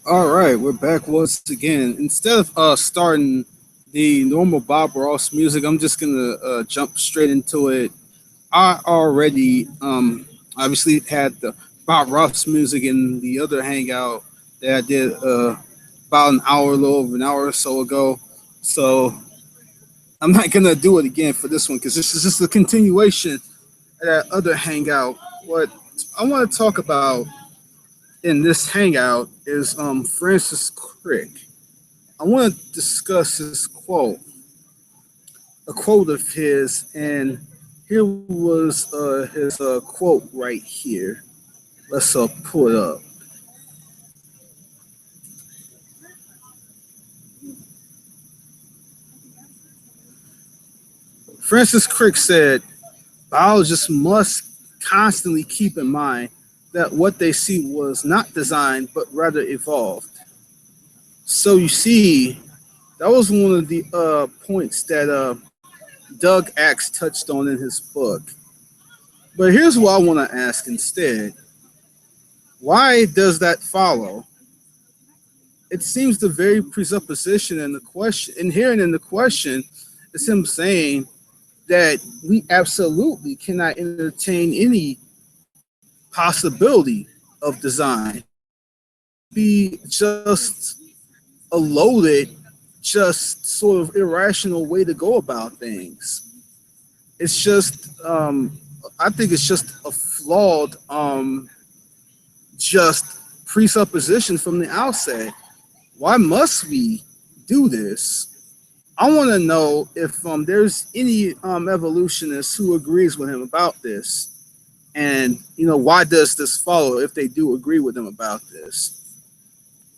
All right, we're back once again. Instead of starting the normal Bob Ross music, I'm just gonna jump straight into it. I already obviously had the Bob Ross music in the other hangout that I did about an hour, a little over an hour or so ago. So I'm not gonna do it again for this one because this is just a continuation of that other hangout. What I want to talk about in this hangout is Francis Crick. I want to discuss his quote, a quote of his, and here was his quote right here. Let's pull it up. Francis Crick said, biologists must constantly keep in mind that what they see was not designed but rather evolved. So you see, that was one of the points that Doug Axe touched on in his book. But here's what I want to ask instead: why does that follow? It seems the very presupposition in the question, inherent in the question, is him saying that we absolutely cannot entertain any possibility of design. Be just a loaded, just sort of irrational way to go about things. It's just, I think it's just a flawed, just presupposition from the outset. Why must we do this? I want to know if there's any evolutionist who agrees with him about this, and why does this follow if they do agree with him about this?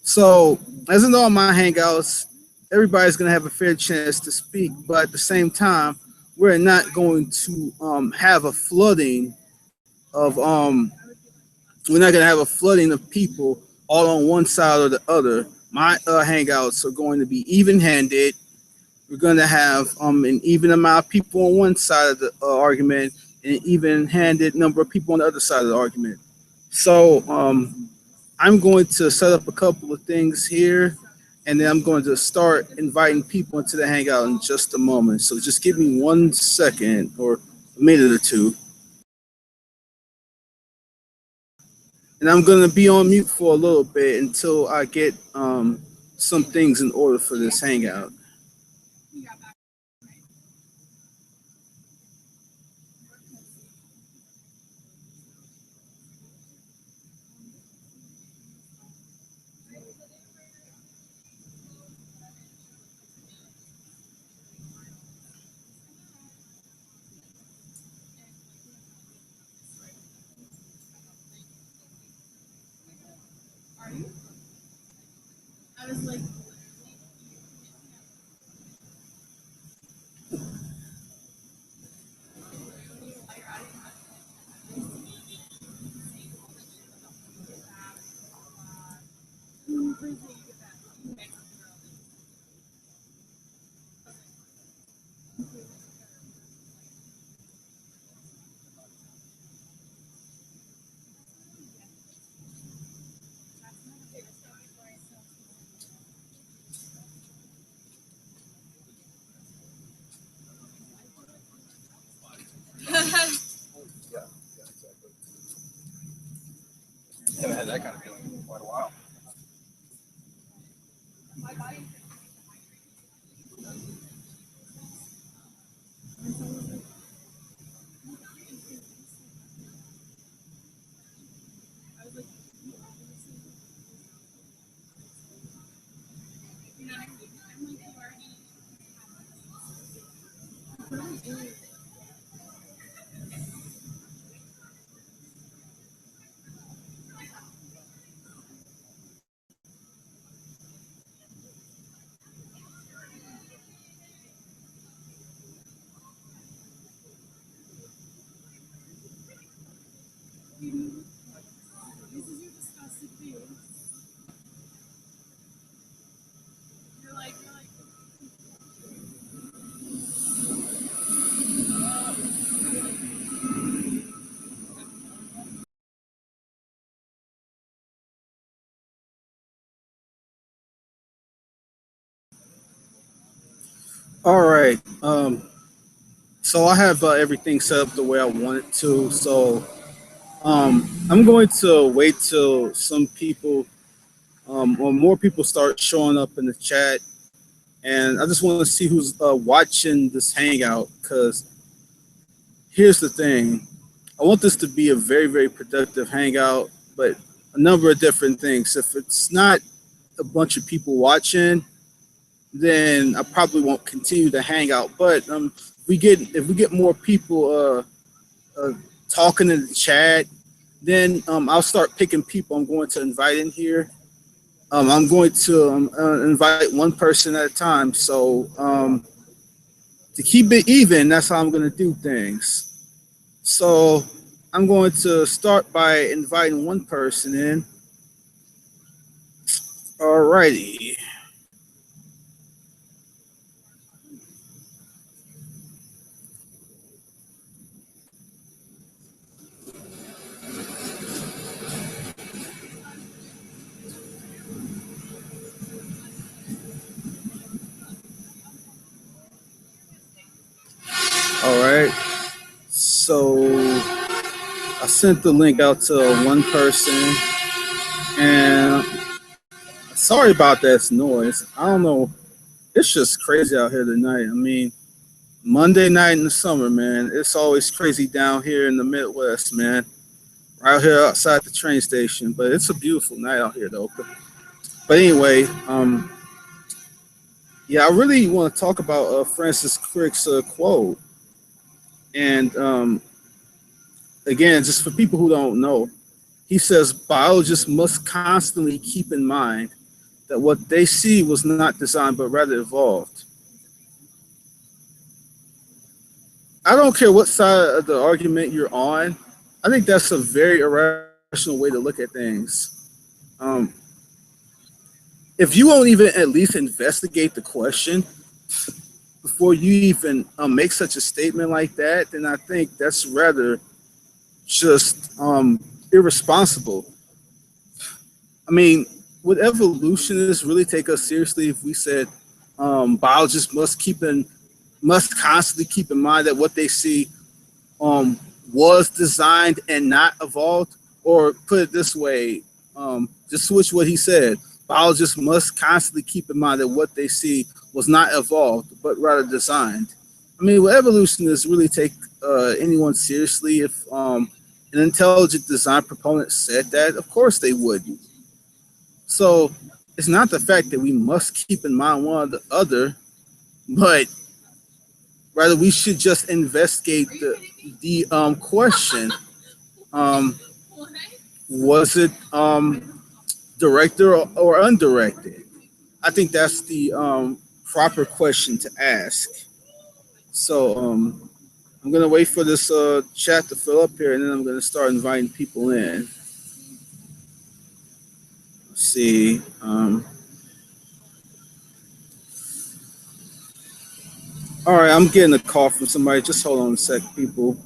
So, as in all my hangouts, everybody's going to have a fair chance to speak, but at the same time, we're not going to have a flooding of we're not going to have a flooding of people all on one side or the other. My hangouts are going to be even-handed. We're going to have an even amount of people on one side of the argument and an even-handed number of people on the other side of the argument. So I'm going to set up a couple of things here, and then I'm going to start inviting people into the hangout in just a moment. So just give me 1 second or a minute or two. And I'm going to be on mute for a little bit until I get some things in order for this hangout. Haven't had that kind of feeling in quite a while. All right. So I have everything set up the way I want it to. So I'm going to wait till some people or more people start showing up in the chat, and I just want to see who's watching this hangout. Because here's the thing, I want this to be a very, very productive hangout, but a number of different things. If it's not a bunch of people watching, then I probably won't continue to hang out. But if we get more people uh, talking in the chat, then I'll start picking people I'm going to invite in here. I'm going to invite one person at a time. So to keep it even, that's how I'm going to do things. So I'm going to start by inviting one person in. Alrighty. All right. So I sent the link out to one person, and sorry about that noise. I don't know. It's just crazy out here tonight. I mean, Monday night in the summer, man. It's always crazy down here in the Midwest, man. Right here outside the train station. But it's a beautiful night out here, though. But anyway, yeah, I really want to talk about Francis Crick's quote. And again, just for people who don't know, he says biologists must constantly keep in mind that what they see was not designed but rather evolved. I don't care what side of the argument you're on. I think that's a very irrational way to look at things. Um, if you won't even at least investigate the question before you even make such a statement like that, then I think that's rather just irresponsible. I mean, would evolutionists really take us seriously if we said biologists must constantly keep in mind that what they see um, was designed and not evolved? Or put it this way, just switch what he said. Biologists must constantly keep in mind that what they see was not evolved, but rather designed. I mean, would evolutionists really take anyone seriously if an intelligent design proponent said that? Of course they wouldn't. So it's not the fact that we must keep in mind one or the other, but rather we should just investigate the question. Um, was it directed or undirected? I think that's the proper question to ask. So I'm gonna wait for this chat to fill up here, and then I'm gonna start inviting people in. Let's see. All right, I'm getting a call from somebody. Just hold on a sec, people.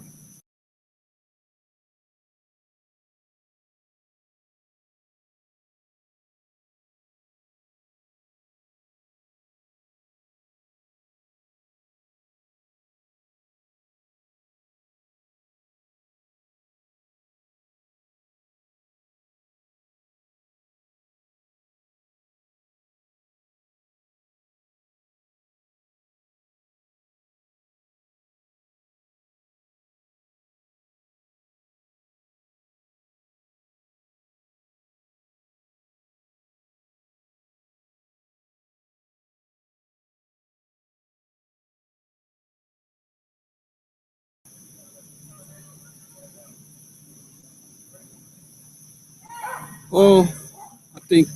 Well, I think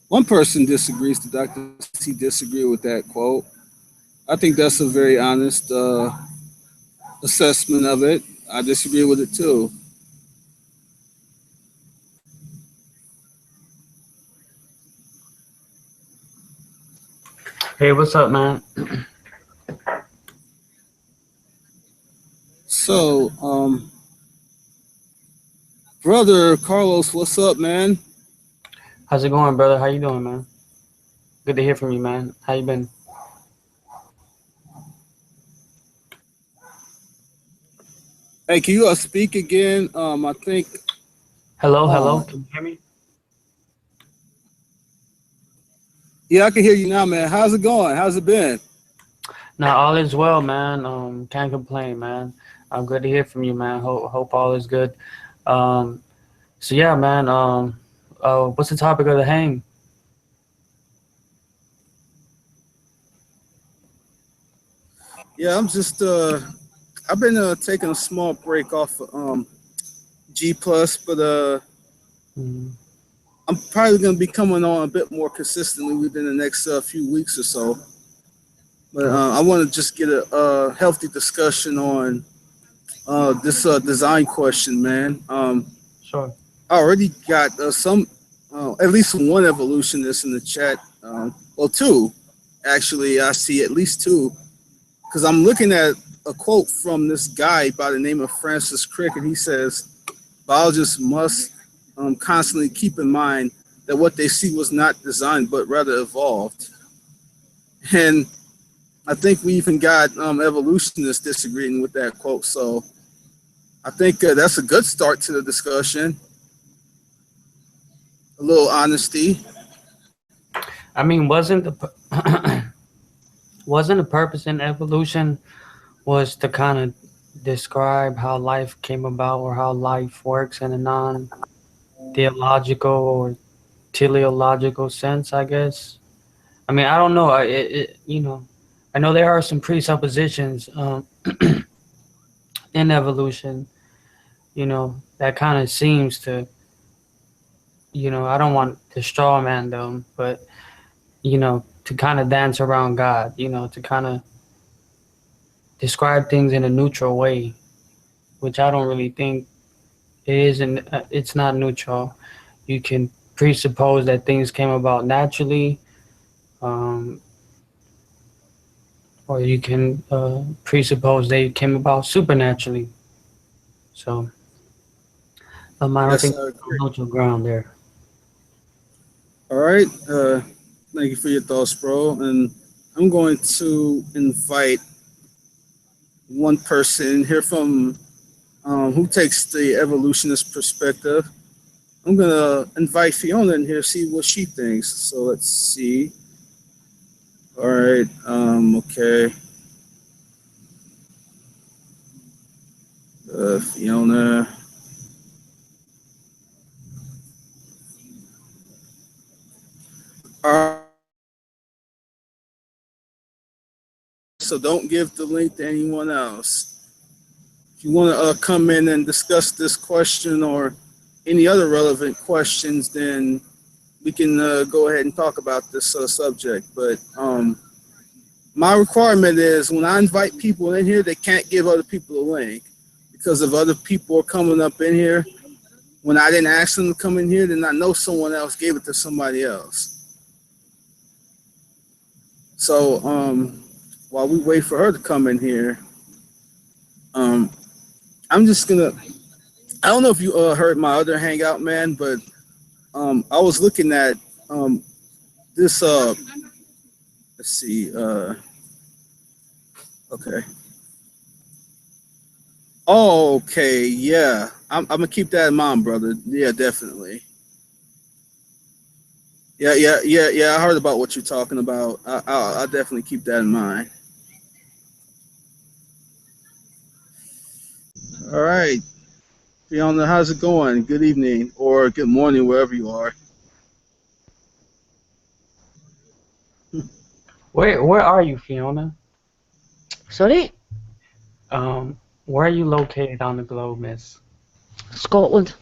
one person disagrees. The doctor he disagreed with that quote. I think that's a very honest assessment of it. I disagree with it too. Hey, what's up, man? So, brother Carlos, what's up, man? How's it going, brother? How you doing, man? Good to hear from you, man. How you been? Hey, can you speak again? I think. Hello, hello. Uh, Can you hear me? yeah, I can hear you now, man. How's it going? How's it been? Now all is well, man. Can't complain, man. I'm good to hear from you, man. Hope all is good. Um, so yeah, man. What's the topic of the hang? Yeah, I'm just. I've been taking a small break off G Plus, but Mm, I'm probably going to be coming on a bit more consistently within the next few weeks or so. But okay, I want to just get a healthy discussion on this design question, man. sure. I already got at least one evolutionist in the chat. Well, two, actually. I see at least two because I'm looking at a quote from this guy by the name of Francis Crick, and he says biologists must constantly keep in mind that what they see was not designed but rather evolved. And I think we even got evolutionists disagreeing with that quote. So I think that's a good start to the discussion. A little honesty. I mean, wasn't the purpose in evolution was to kind of describe how life came about or how life works in a non-theological or teleological sense, I guess. I mean, I don't know. I know there are some presuppositions in evolution, that kind of seems to, I don't want to straw man them, but, to kind of dance around God, to kind of describe things in a neutral way, which I don't really think it isn't, it's not neutral. You can presuppose that things came about naturally, um, or you can presuppose they came about supernaturally. So, I don't Yes, think I there's agree. no neutral ground there. All right. Thank you for your thoughts, bro. And I'm going to invite one person here from who takes the evolutionist perspective. I'm gonna invite Fiona in here, see what she thinks. So let's see. All right. Okay. Fiona. All right. So don't give the link to anyone else. If you want to come in and discuss this question or any other relevant questions, then we can go ahead and talk about this subject. But my requirement is when I invite people in here, they can't give other people a link because if other people are coming up in here when I didn't ask them to come in here, then I know someone else gave it to somebody else. So while we wait for her to come in here, um, I'm just gonna. I don't know if you heard my other hangout, man, but I was looking at this. Let's see. Okay. Oh, okay. Yeah, I'm gonna keep that in mind, brother. Yeah, definitely. Yeah. I heard about what you're talking about. I'll definitely keep that in mind. All right, Fiona, how's it going? Good evening or good morning, wherever you are. Where are you, Fiona? Sorry? Where are you located on the globe, Miss? Scotland.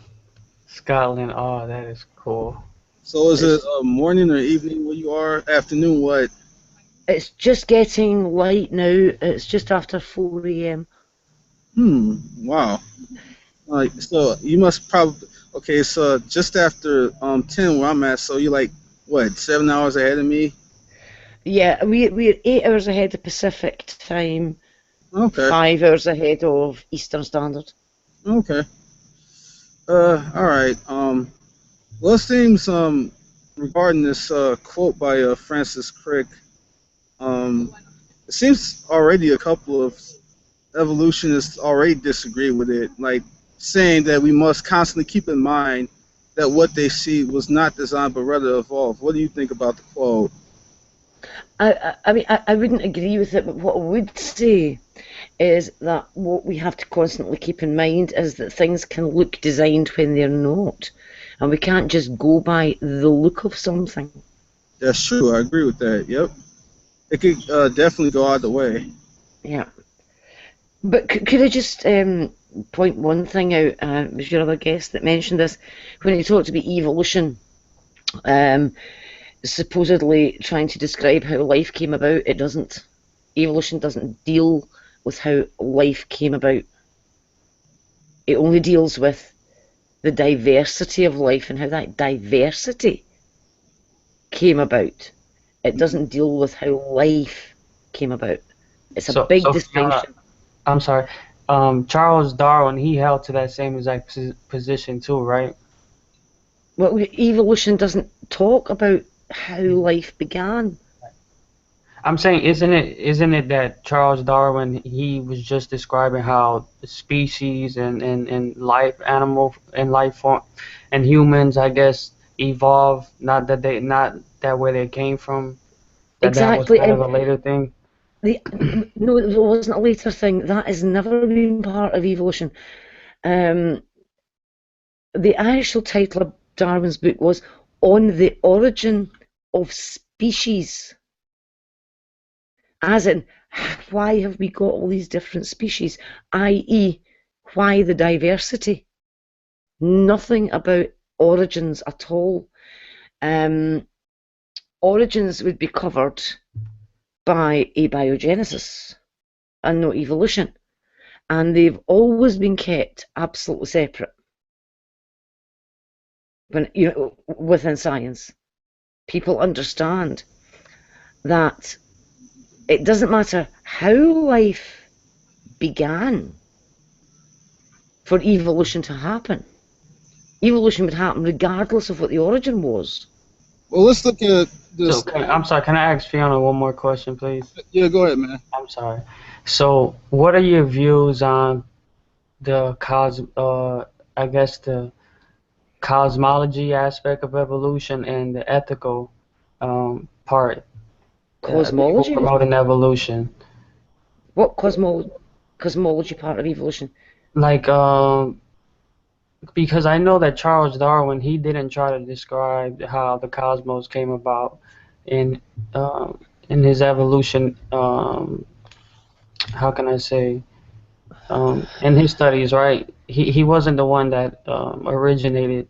Scotland. Oh, that is cool. So is it It's morning or evening where you are? Afternoon? What? it's just getting light now. It's just after 4 a.m. Wow. Like so, you must probably okay. So just after 10 where I'm at. So you're like what 7 hours ahead of me? Yeah, we're 8 hours ahead of Pacific time, Okay. 5 hours ahead of Eastern Standard. Okay. All right. Well, it seems regarding this quote by Francis Crick, um, it seems already a couple of evolutionists already disagree with it, like saying that we must constantly keep in mind that what they see was not designed but rather evolved. What do you think about the quote? I mean, I wouldn't agree with it, but what I would say is that what we have to constantly keep in mind is that things can look designed when they're not. And we can't just go by the look of something. That's true. I agree with that. Yep. It could definitely go either way. Yeah. But could I just point one thing out? Was your other guest that mentioned this when he talked about evolution, um, supposedly trying to describe how life came about? It doesn't. Evolution doesn't deal with how life came about. It only deals with the diversity of life and how that diversity came about. It doesn't deal with how life came about. It's a big So Fiona, distinction. I'm sorry. Charles Darwin, he held to that same exact position too, right? Well, evolution doesn't talk about how life began. I'm saying, isn't it that Charles Darwin, he was just describing how the species and life, animal and life form and humans, I guess, evolved, not that where they came from, that was Exactly, kind of and a later thing. the no, it wasn't a later thing. That has never been part of evolution. Um, the actual title of Darwin's book was "On the Origin of Species," as in why have we got all these different species, i.e., why the diversity. Nothing about origins at all. Um, Origins would be covered by abiogenesis and not evolution, and they've always been kept absolutely separate. When within science, people understand that it doesn't matter how life began for evolution to happen. Evolution would happen regardless of what the origin was. Well, let's look at So this. I'm sorry, can I ask Fiona one more question, please? Yeah, go ahead, man. I'm sorry. So what are your views on the I guess the cosmology aspect of evolution and the ethical part, people Cosmology? promoting evolution? What cosmology part of evolution? Like, because I know that Charles Darwin, he didn't try to describe how the cosmos came about in in his evolution. How can I say? In his studies, right? He wasn't the one that originated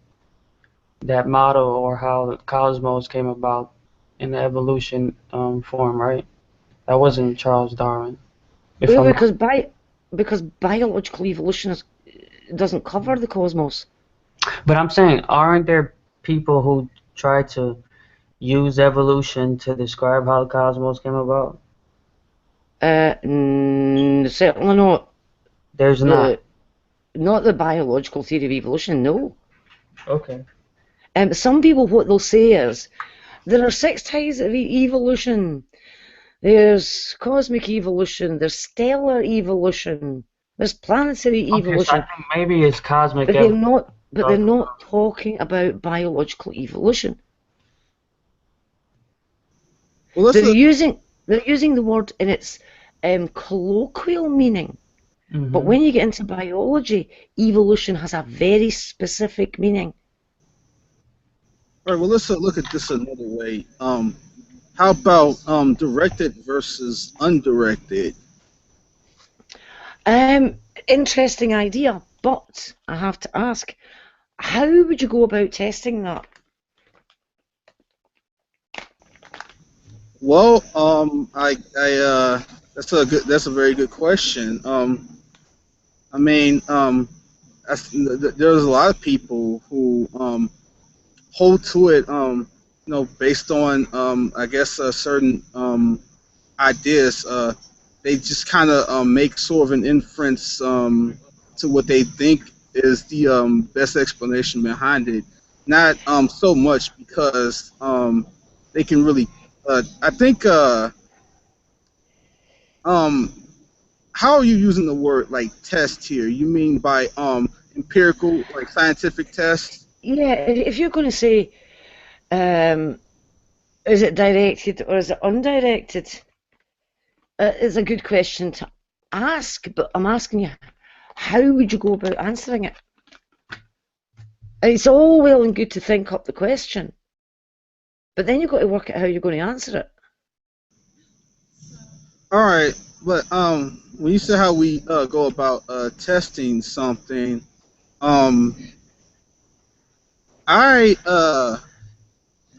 that model or how the cosmos came about in the evolution form, right? That wasn't Charles Darwin, if Well, I'm not. because biological evolution doesn't cover the cosmos. But I'm saying, aren't there people who try to use evolution to describe how the cosmos came about? Certainly not There's not. the not the biological theory of evolution. No. Okay. Some people, what they'll say is there are six types of evolution. There's cosmic evolution. There's stellar evolution. There's planetary Okay, so I evolution. think maybe it's cosmic But they're evolution. not. But they're Talking not talking about biological evolution. Well, let's They're look. using they're using the word in its colloquial meaning. But Mm-hmm. when you get into biology, evolution has a very specific meaning. All right. Well, let's look at this another way. How about directed versus undirected? Interesting idea, but I have to ask, how would you go about testing that? Well, that's a very good question. I mean, there's a lot of people who hold to it, based on, I guess, certain ideas. They just kind of make sort of an inference to what they think is the best explanation behind it. Not so much because they can really. I think um, how are you using the word like test here? You mean by empirical, like scientific tests? Yeah, if you're going to say, um, is it directed or is it undirected? It's a good question to ask, but I'm asking you, how would you go about answering it? It's all well and good to think up the question, but then you've got to work out how you're going to answer it. All right, but when you say how we go about testing something, um, I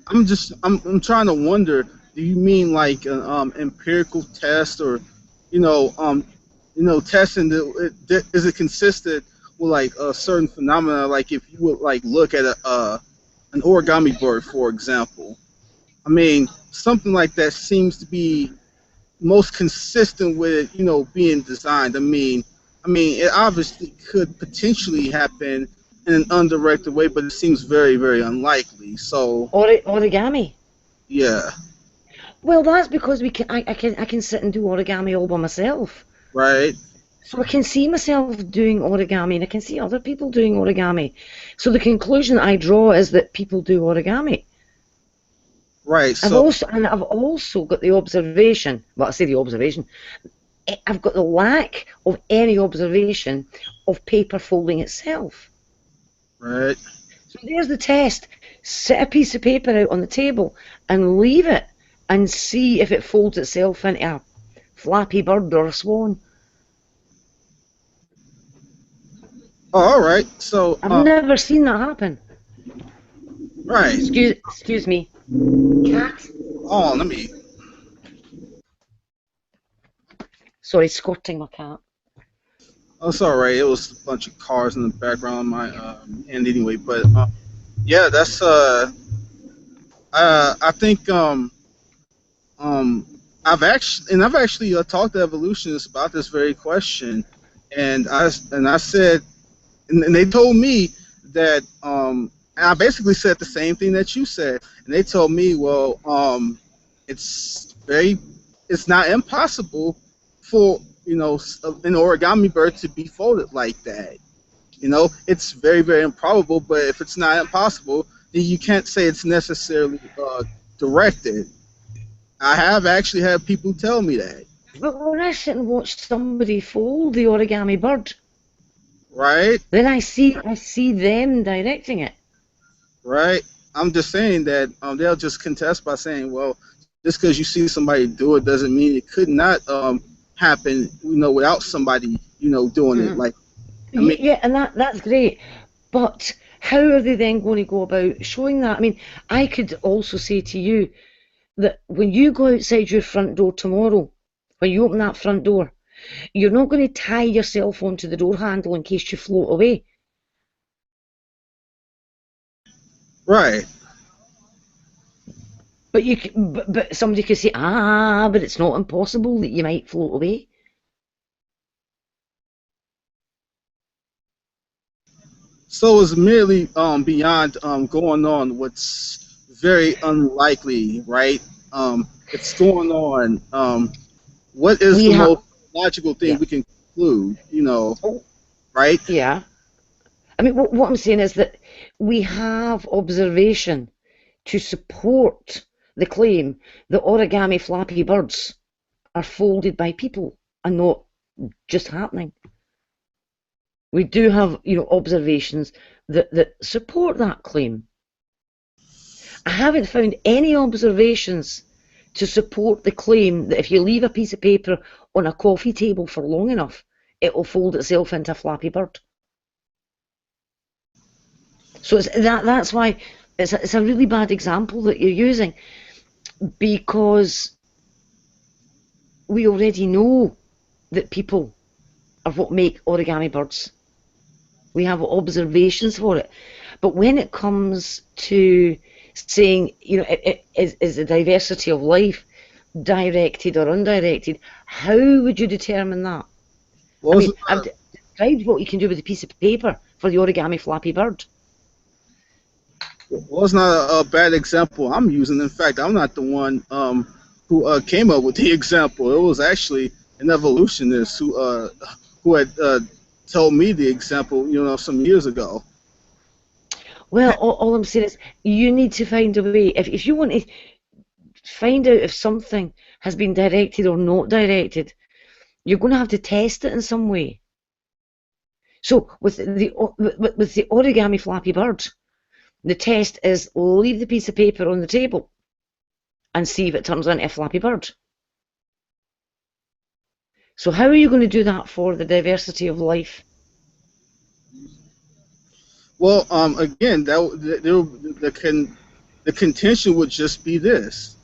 I'm trying to wonder. Do you mean like an empirical test, or you know um testing is it consistent with like a certain phenomena? Like if you would like look at a an origami bird, for example. I mean, something like that seems to be most consistent with it, being designed. I mean, it obviously could potentially happen in an undirected way, but it seems very, very unlikely. So, Origami. yeah, Well, that's because I can sit and do origami all by myself. right, So I can see myself doing origami and I can see other people doing origami. So the conclusion I draw is that people do origami. right. I've also got the observation, well I say the observation, I've got the lack of any observation of paper folding itself. Right. So there's the test. Set a piece of paper out on the table and leave it and see if it folds itself into a flappy bird or a swan. Oh, all right. So, I've never seen that happen. right. Excuse me. Cat. Oh, let me. Sorry, squirting my cat. Oh, it's all right. It was a bunch of cars in the background on my end anyway. But yeah, that's I think Um, I've actually talked to evolutionists about this very question, and I said, and they told me that and I basically said the same thing that you said, and they told me, well, it's very, it's not impossible for an origami bird to be folded like that. It's very, very improbable, but if it's not impossible, then you can't say it's necessarily directed. I have actually had people tell me that. But when I sit and watch somebody fold the origami bird, Right? then I see them directing it. Right? I'm just saying that they'll just contest by saying, well, just because you see somebody do it doesn't mean it could not happen, without somebody, doing it. Like, I mean, Yeah, and that's great. But how are they then going to go about showing that? I mean, I could also say to you that when you go outside your front door tomorrow, when you open that front door, you're not going to tie yourself onto the door handle in case you float away. right. But but somebody could say, but it's not impossible that you might float away. So it's merely beyond going on what's very unlikely, right? It's going on. What is We the have, most logical thing yeah, we can conclude, oh, right? yeah. I mean, what I'm saying is that we have observation to support the claim that origami flappy birds are folded by people and not just happening. We do have, observations that support that claim. I haven't found any observations to support the claim that if you leave a piece of paper on a coffee table for long enough, it will fold itself into a flappy bird. So that's why it's a really bad example that you're using, because we already know that people are what make origami birds. We have observations for it. But when it comes to saying, is the diversity of life directed or undirected, how would you determine that? I Well, mean, I've described what you can do with a piece of paper for the origami flappy bird. well, it's not a bad example I'm using. In fact, I'm not the one who came up with the example. It was actually an evolutionist who had told me the example, some years ago. Well, all I'm saying is you need to find a way. If you want to find out if something has been directed or not directed, you're going to have to test it in some way. So with the origami Flappy Bird, the test is leave the piece of paper on the table and see if it turns into a Flappy Bird. So how are you going to do that for the diversity of life? Well, again, the contention would just be this,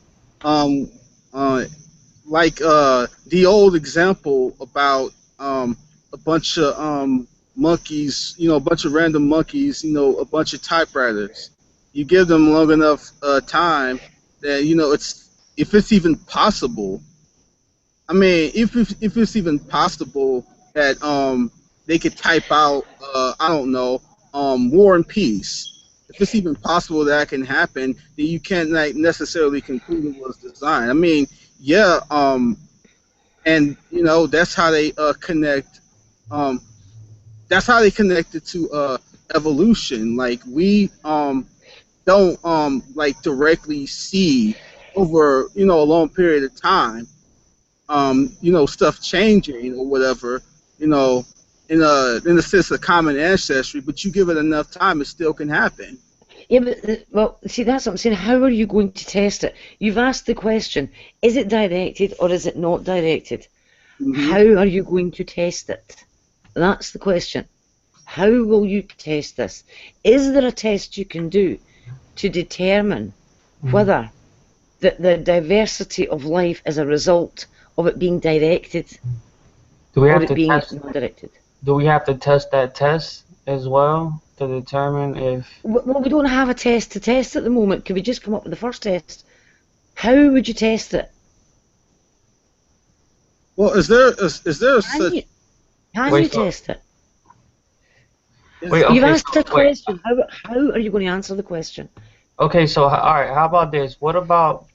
um, like the old example about a bunch of monkeys, a bunch of random monkeys, a bunch of typewriters. You give them long enough time that if it's even possible. I mean, if it's even possible that they could type out I don't know, War and Peace. If it's even possible that can happen, then you can't like necessarily conclude it was designed. I mean, yeah, and that's how they connect. Um, that's how they connected to evolution. Like we don't like directly see over a long period of time stuff changing or whatever, you know, in the sense of common ancestry, but you give it enough time, it still can happen. Yeah, but well, see, that's what I'm saying. How are you going to test it? You've asked the question: is it directed or is it not directed? Hmm. How are you going to test it? That's the question. How will you test this? Is there a test you can do to determine whether the diversity of life is a result of it being directed Do we or have it to being test? non-directed? Do we have to test that test as well to determine if? Well, we don't have a test to test at the moment. Could we just come up with the first test? How would you test it? Well, is there a Can such? you, can Wait, you test it? wait. You've Okay, asked so a wait. question. How are you going to answer the question? Okay, so all right. How about this? What about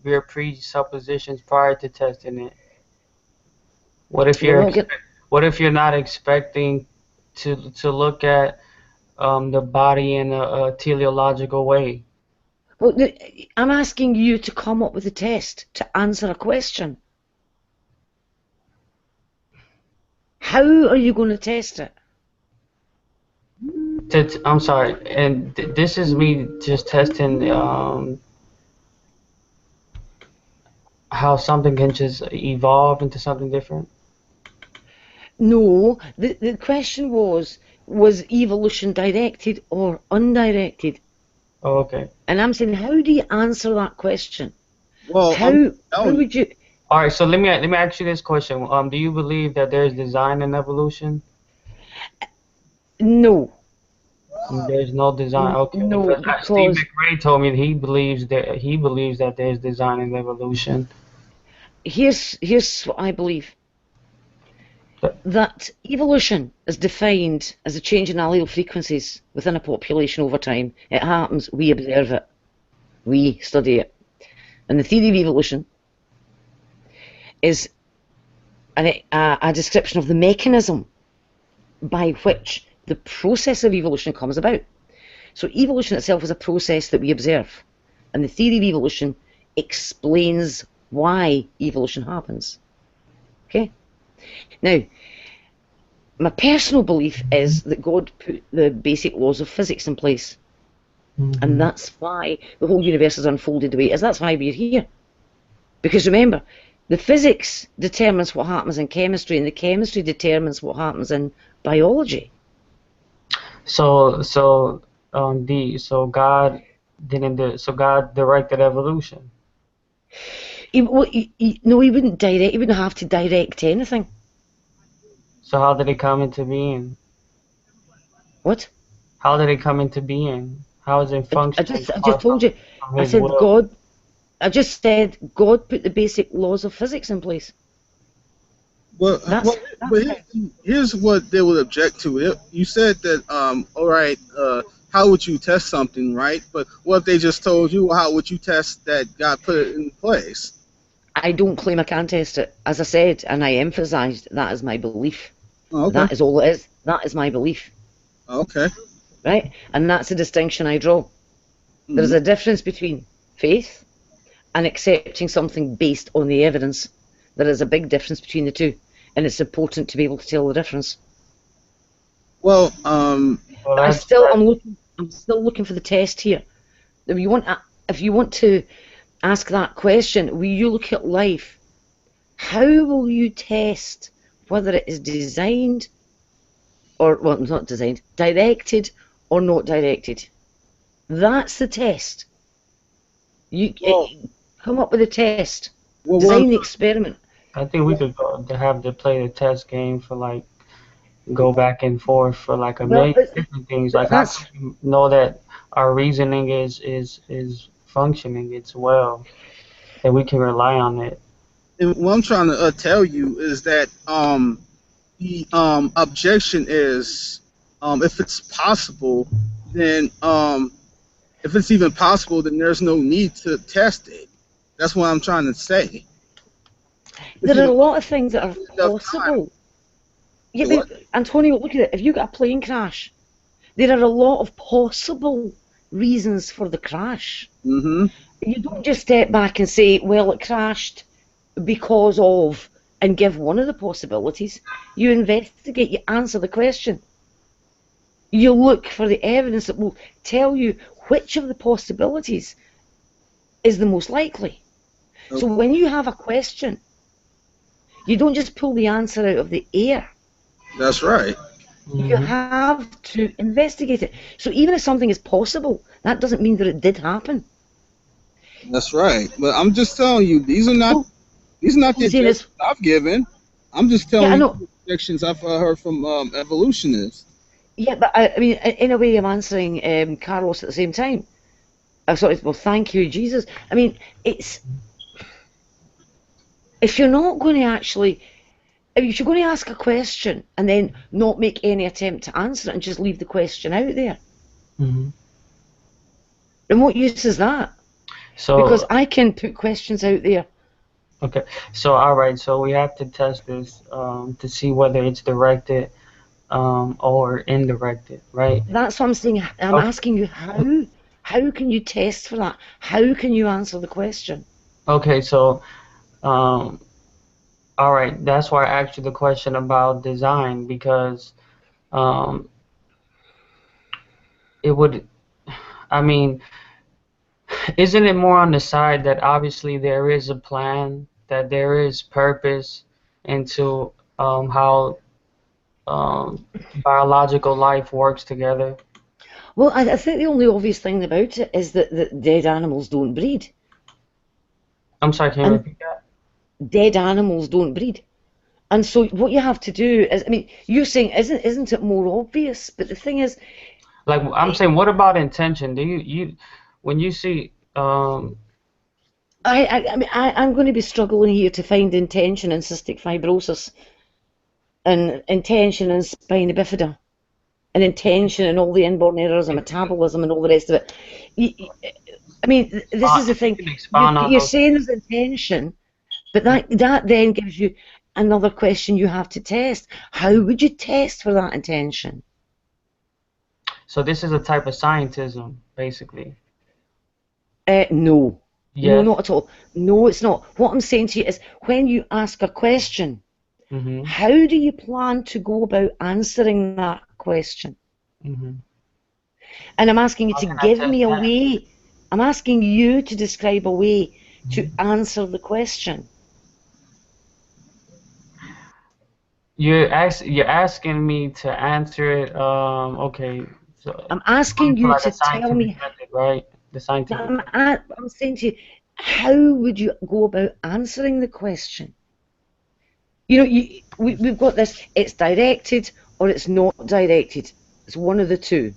your presuppositions prior to testing it? What if We're you're not expe- get. what if you're not expecting to look at the body in a teleological way? Well, I'm asking you to come up with a test to answer a question. How are you going to test it? I'm sorry, and this is me just testing how something can just evolve into something different. No, the question was evolution directed or undirected? Oh, okay. And I'm saying, how do you answer that question? Well, I'm How telling you. would you? All right, so let me ask you this question. Do you believe that there's design in evolution? No, There's no design. Okay, no, because Steve because McRae told me he believes that there's design in evolution. here's what I believe. But- That evolution is defined as a change in allele frequencies within a population over time. It happens, we observe it, we study it. And the theory of evolution is a description of the mechanism by which the process of evolution comes about. So evolution itself is a process that we observe. And the theory of evolution explains why evolution happens. Okay? Now, my personal belief is that God put the basic laws of physics in place. And that's why the whole universe has unfolded the way it is. That's why we're here. Because remember, the physics determines what happens in chemistry, and the chemistry determines what happens in biology. God directed evolution. No, he wouldn't direct. He wouldn't have to direct anything. So how did it come into being? What? How did it come into being? How is it functioning I just apart told you. from I his said will? God. I just said God put the basic laws of physics in place. Well, That's but here's what they would object to. You said that, all right, how would you test something, right? But what if they just told you, how would you test that God put it in place? I don't claim I can test it. As I said, and I emphasised, that is my belief. Oh, okay. That is all it is. That is my belief. Okay. Right? And that's a distinction I draw. There is a difference between faith and accepting something based on the evidence. There is a big difference between the two, and it's important to be able to tell the difference. Well, Well, I'm that's still looking for the test here. If you want to ask that question, will you look at life? How will you test whether it is designed or, well, not designed, directed or not directed? That's the test. Come up with a test. well, Design the experiment. I think we could go to have to play the test game for like go back and forth for like a Well, million different things. Like how that's can we know that our reasoning is functioning, it's well, that we can rely on it. and what I'm trying to tell you is that the objection is if it's possible, then if it's even possible, then there's no need to test it. That's what I'm trying to say. there are a lot of things that are Enough time. possible. Yeah, What? but Antonio, look at it. If you got a plane crash, there are a lot of possible reasons for the crash. Mm-hmm. You don't just step back and say, well, it crashed because of, and give one of the possibilities. You investigate, you answer the question. You look for the evidence that will tell you which of the possibilities is the most likely. Okay. So when you have a question, you don't just pull the answer out of the air. That's right. You have to investigate it. So even if something is possible, that doesn't mean that it did happen. That's right. But I'm just telling you, these are not the objections I've given. I'm just telling you the objections I've heard from evolutionists. Yeah, but I mean, in a way, I'm answering Carlos at the same time. Sorry, well, thank you, Jesus. I mean, it's if you're not going to actually, if you're going to ask a question and then not make any attempt to answer it and just leave the question out there, Mm-hmm. then what use is that? So Because I can put questions out there. okay, so all right, so we have to test this to see whether it's directed or indirected, right? That's what I'm saying. I'm Okay. asking you how can you test for that? How can you answer the question? Okay, so all right, that's why I asked you the question about design because um, it would, I mean, isn't it more on the side that obviously there is a plan, that there is purpose into how biological life works together? Well, I think the only obvious thing about it is that dead animals don't breed. I'm sorry, can you And repeat that? dead animals don't breed. And so what you have to do is, I mean, you're saying, isn't it more obvious? But the thing is, Like I'm saying, what about intention? Do you when you see I'm going to be struggling here to find intention in cystic fibrosis and intention in spina bifida and intention in all the inborn errors of metabolism and all the rest of it. I mean, this is the thing. expound on You're those? saying there's intention, but that then gives you another question you have to test. How would you test for that intention? So this is a type of scientism, basically. No. No, Yes. not at all. No, it's not. What I'm saying to you is when you ask a question, Mm-hmm. how do you plan to go about answering that question? Mm-hmm. And I'm asking you How to can I give test me a that? way. I'm asking you to describe a way to answer the question. You're asking me to answer it. Okay. So I'm asking you like to a tell scientific me. method, right? The scientific method. I'm saying to you, how would you go about answering the question? You know, we've got this. It's directed or it's not directed. It's one of the two.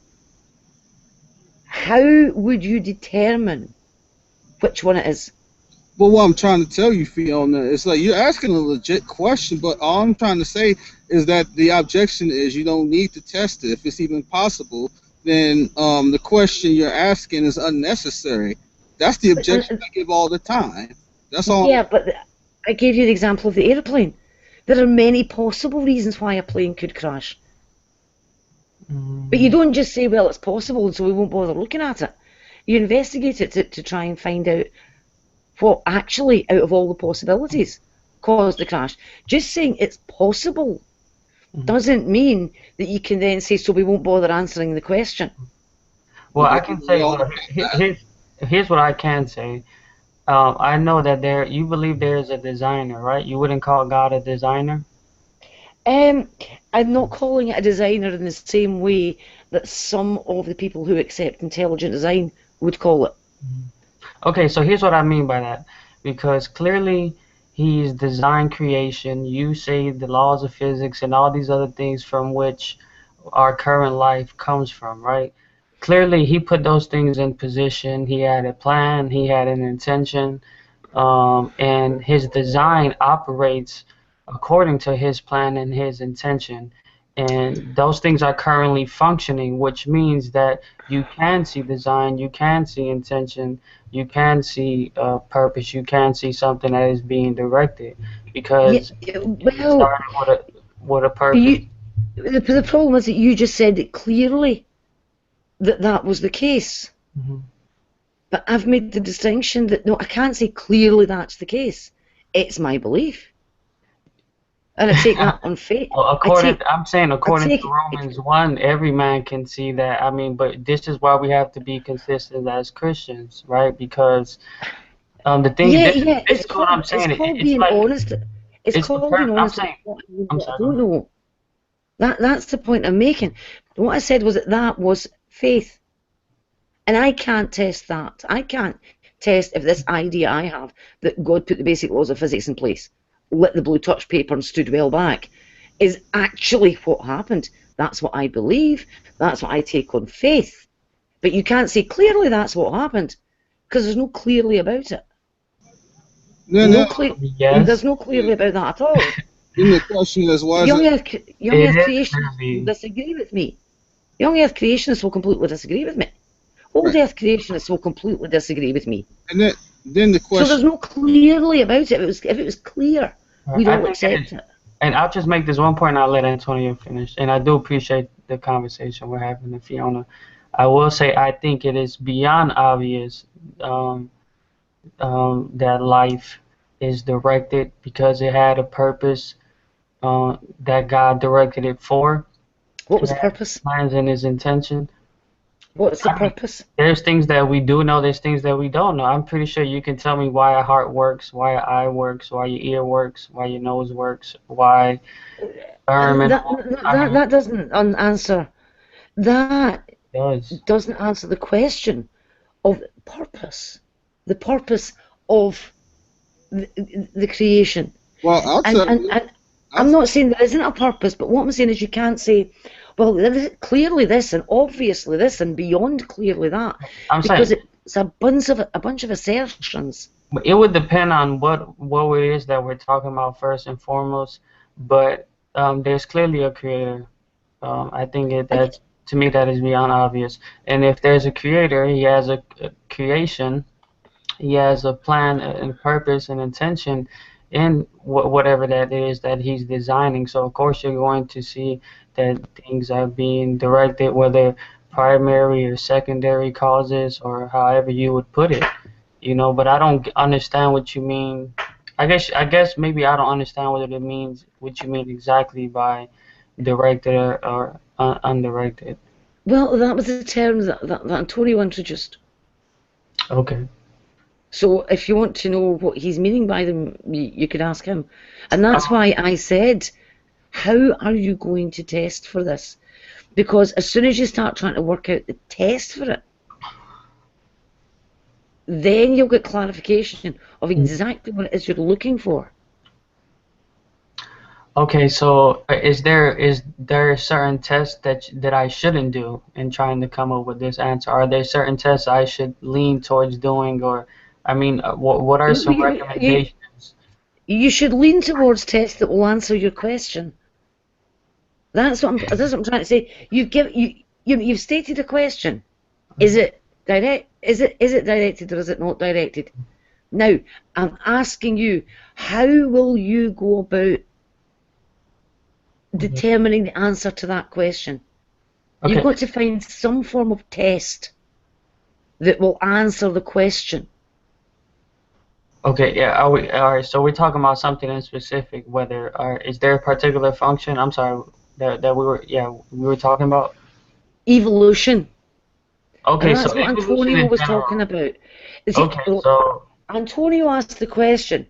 How would you determine which one it is? Well, what I'm trying to tell you, Fiona, is like you're asking a legit question, but all I'm trying to say is that the objection is you don't need to test it if it's even possible. Then the question you're asking is unnecessary. That's the objection I give all the time. That's all. Yeah, but I gave you the example of the airplane. There are many possible reasons why a plane could crash. But you don't just say, well, it's possible, and so we won't bother looking at it. You investigate it to try and find out what actually, out of all the possibilities, caused the crash. Just saying it's possible doesn't mean that you can then say, so we won't bother answering the question. Well, I can say, here's what I can say. I know that you believe there is a designer, right? You wouldn't call God a designer? I'm not calling it a designer in the same way that some of the people who accept intelligent design would call it. Okay, so here's what I mean by that. Because clearly he's designed creation. You say the laws of physics and all these other things from which our current life comes from, right? Clearly he put those things in position. He had a plan, he had an intention, and his design operates according to his plan and his intention. And those things are currently functioning, which means that you can see design, you can see intention, you can see purpose, you can see something that is being directed because it started with a purpose. The problem is that you just said it clearly that was the case. But I've made the distinction that no, I can't say clearly that's the case. It's my belief. And I take that on faith. Well, I'm saying according to Romans 1, every man can see that. I mean, but this is why we have to be consistent as Christians, right? Because the thing, this is what I'm saying. It's called being honest. It's called being honest. I don't know. That's the point I'm making. What I said was that was faith. And I can't test that. I can't test if this idea I have that God put the basic laws of physics in place, lit the blue touch paper and stood well back, is actually what happened. That's what I believe. That's what I take on faith. But you can't say clearly that's what happened because there's no clearly about it. There's no clearly about that at all. Then the question is, why young Earth creationists will disagree with me. Young Earth creationists will completely disagree with me. Old Earth creationists will completely disagree with me. And then the question. So there's no clearly about it. If it was clear, we'd all accept it. And I'll just make this one point and I'll let Antonio finish. And I do appreciate the conversation we're having with Fiona. I will say I think it is beyond obvious that life is directed because it had a purpose that God directed it for. What was the purpose? Plans and his intention. What's the purpose? There's things that we do know, there's things that we don't know. I'm pretty sure you can tell me why a heart works, why your eye works, why your ear works, why your nose works, why that doesn't answer. That doesn't answer the question of purpose. The purpose of the creation. Well, I'm not saying there isn't a purpose, but what I'm saying is you can't say, well, there's clearly this and obviously this and beyond clearly that, because it's a bunch of assertions. It would depend on what it is that we're talking about first and foremost. But there's clearly a creator. I think to me that is beyond obvious. And if there's a creator, he has a creation, he has a plan and purpose and intention in whatever that is that he's designing. So of course you're going to see that things are being directed, whether primary or secondary causes or however you would put it, but I don't understand what you mean. I guess maybe I don't understand what you mean exactly by directed or undirected. Well, that was the term that Antonio introduced. Okay. So if you want to know what he's meaning by them, you could ask him. And that's why I said, how are you going to test for this? Because as soon as you start trying to work out the test for it, then you'll get clarification of exactly what it is you're looking for. Okay, so is there a certain test that I shouldn't do in trying to come up with this answer? Are there certain tests I should lean towards doing, or what are some recommendations? You should lean towards tests that will answer your question. That's what I'm trying to say. You've stated a question. Is it direct? Is it directed or is it not directed? Now, I'm asking you, how will you go about determining the answer to that question? Okay. You've got to find some form of test that will answer the question. Okay, yeah, all right, so we're talking about something in specific, whether, is there a particular function, I'm sorry, that we were talking about? Evolution. Okay, And so that's what evolution Antonio in was general. talking about. Okay, so, Antonio asked the question,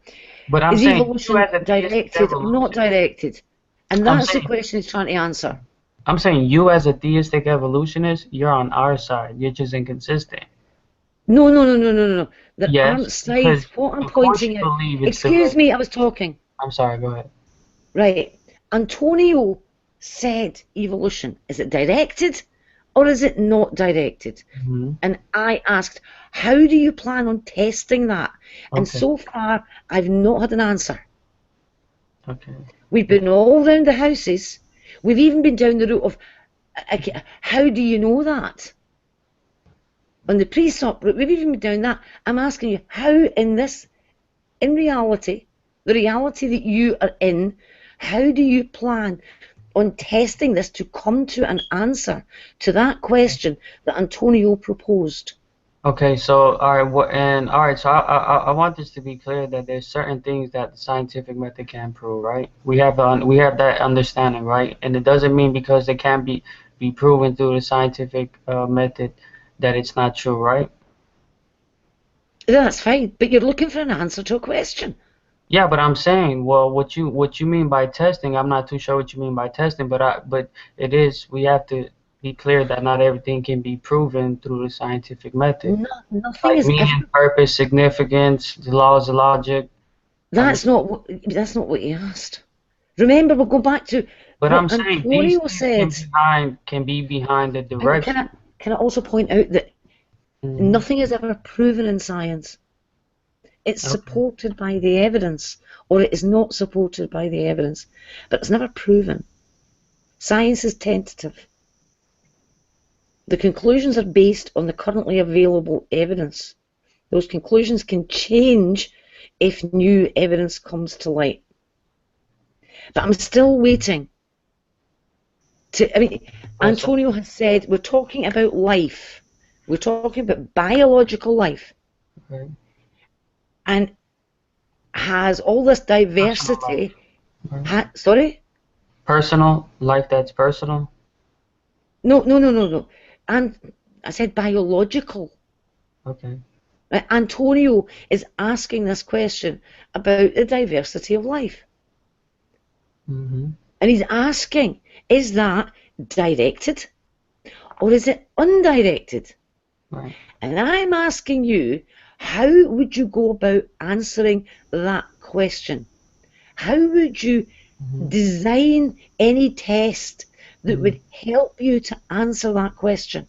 but I'm is saying you evolution as a theistic directed or not evolution, directed? And I'm that's the saying, question he's trying to answer. I'm saying you as a theistic evolutionist, you're on our side, you're just inconsistent. No, no, no, no, no, no, no. There Yes, aren't sides. because What I'm of course you pointing out. believe it's the Excuse most, me, I was talking. I'm sorry, go ahead. Right. Antonio said evolution. Is it directed or is it not directed? Hmm. And I asked, how do you plan on testing that? And Okay, so far, I've not had an answer. okay. We've been all round the houses. We've even been down the route of, how do you know that? On the pre-sop route, we've even been down that. I'm asking you, how in reality, the reality that you are in, how do you plan on testing this to come to an answer to that question that Antonio proposed? Okay, so all right, so I want this to be clear that there's certain things that the scientific method can prove, right? We have that understanding, right? And it doesn't mean because they can't be proven through the scientific method that it's not true, right? That's fine, but you're looking for an answer to a question. Yeah, but I'm saying, well, what you mean by testing, I'm not too sure what you mean by testing, but it is we have to be clear that not everything can be proven through the scientific method. No, nothing Like is ever. meaning, purpose, significance, the laws of logic. I mean, That's not what he asked. Remember, we'll go back to but I'm what saying these Antonio things said. can be behind the And direction. can I also point out that Hmm. nothing is ever proven in science. It's Okay. supported by the evidence, or it is not supported by the evidence, but it's never proven. Science is tentative. The conclusions are based on the currently available evidence. Those conclusions can change if new evidence comes to light. But I'm still waiting But so, Antonio has said we're talking about life. We're talking about biological life okay. and has all this Personal life. diversity. Okay. Sorry? Personal life that's personal. No, no, no, no, no. And I said biological. Okay. Right? Antonio is asking this question about the diversity of life. Hmm. And he's asking, is that directed or is it undirected? Right. And I'm asking you, how would you go about answering that question? How would you Hmm. design any test that Hmm. would help you to answer that question?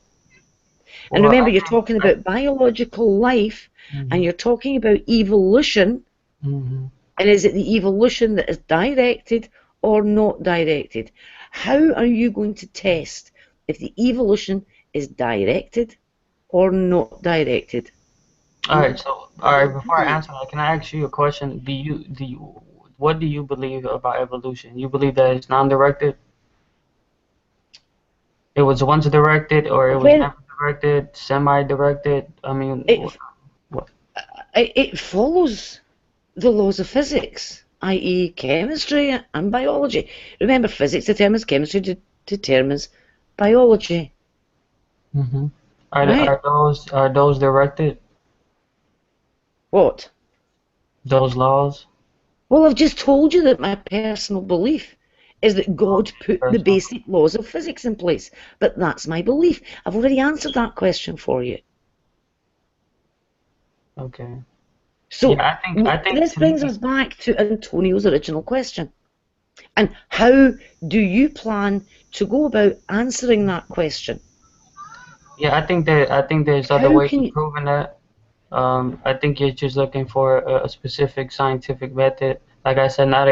And Well, remember, I you're think. talking about biological life and Hmm. you're talking about evolution. Hmm. And is it the evolution that is directed or not directed? How are you going to test if the evolution is directed or not directed? All right. So, all right. Before I answer that, can I ask you a question? What do you believe about evolution? You believe that it's non-directed? It was once directed, or it was When never directed, semi-directed. I mean, it what? it follows the laws of physics, i.e., chemistry and biology. Remember, physics determines chemistry, determines biology, Hmm. right? Are those directed? What? Those laws? Well, I've just told you that my personal belief is that God Okay, put the personal. basic laws of physics in place. But that's my belief. I've already answered that question for you. Okay. So Yeah, I think this to brings me, us back to Antonio's original question. And how do you plan to go about answering that question? yeah, I think there's other How ways can of you? proving that. I think you're just looking for a specific scientific method. Like I said, not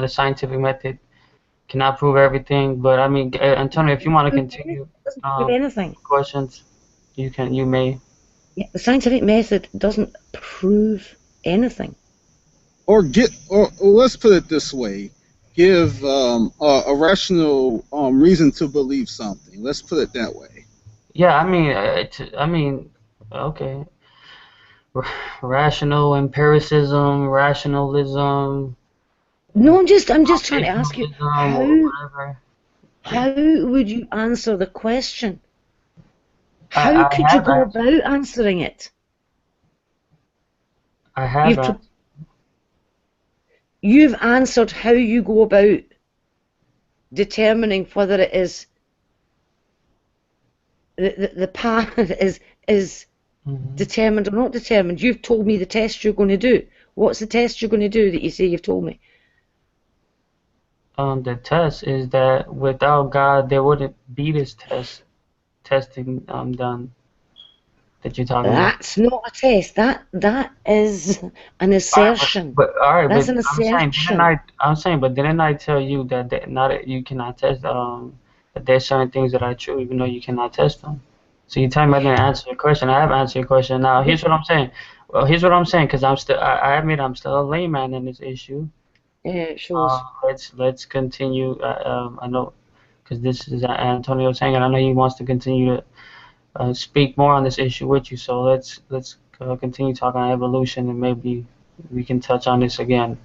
the scientific method cannot prove everything. But I mean, Antonio, if you want to It continue doesn't prove anything. questions, you may. Yeah, the scientific method doesn't prove anything. Or let's put it this way: give a rational reason to believe something. Let's put it that way. Yeah, I mean, okay, rational empiricism, rationalism, No, I'm just trying to ask you foundationalism, or how whatever. Yeah, how would you answer the question? How I could you have go answered. about answering it? I have You've answered. you've answered how you go about determining whether it is the path is Mhm. determined or not determined. You've told me the test you're going to do. What's the test you're going to do that you say you've told me? The test is that without God, there wouldn't be this testing done that you're talking about. That's not a test. That is an All right, assertion. all right, That's but an I'm saying, assertion. but didn't I tell you that not you cannot test that there's certain things that are true even though you cannot test them. So you tell me I didn't answer your question. I have answered your question. Now here's what I'm saying. Well, here's what I'm saying because I admit I'm still a layman in this issue. Yeah, it shows. Let's continue. I know because this is Antonio saying, and I know he wants to continue to speak more on this issue with you. So let's continue talking on evolution, and maybe we can touch on this again.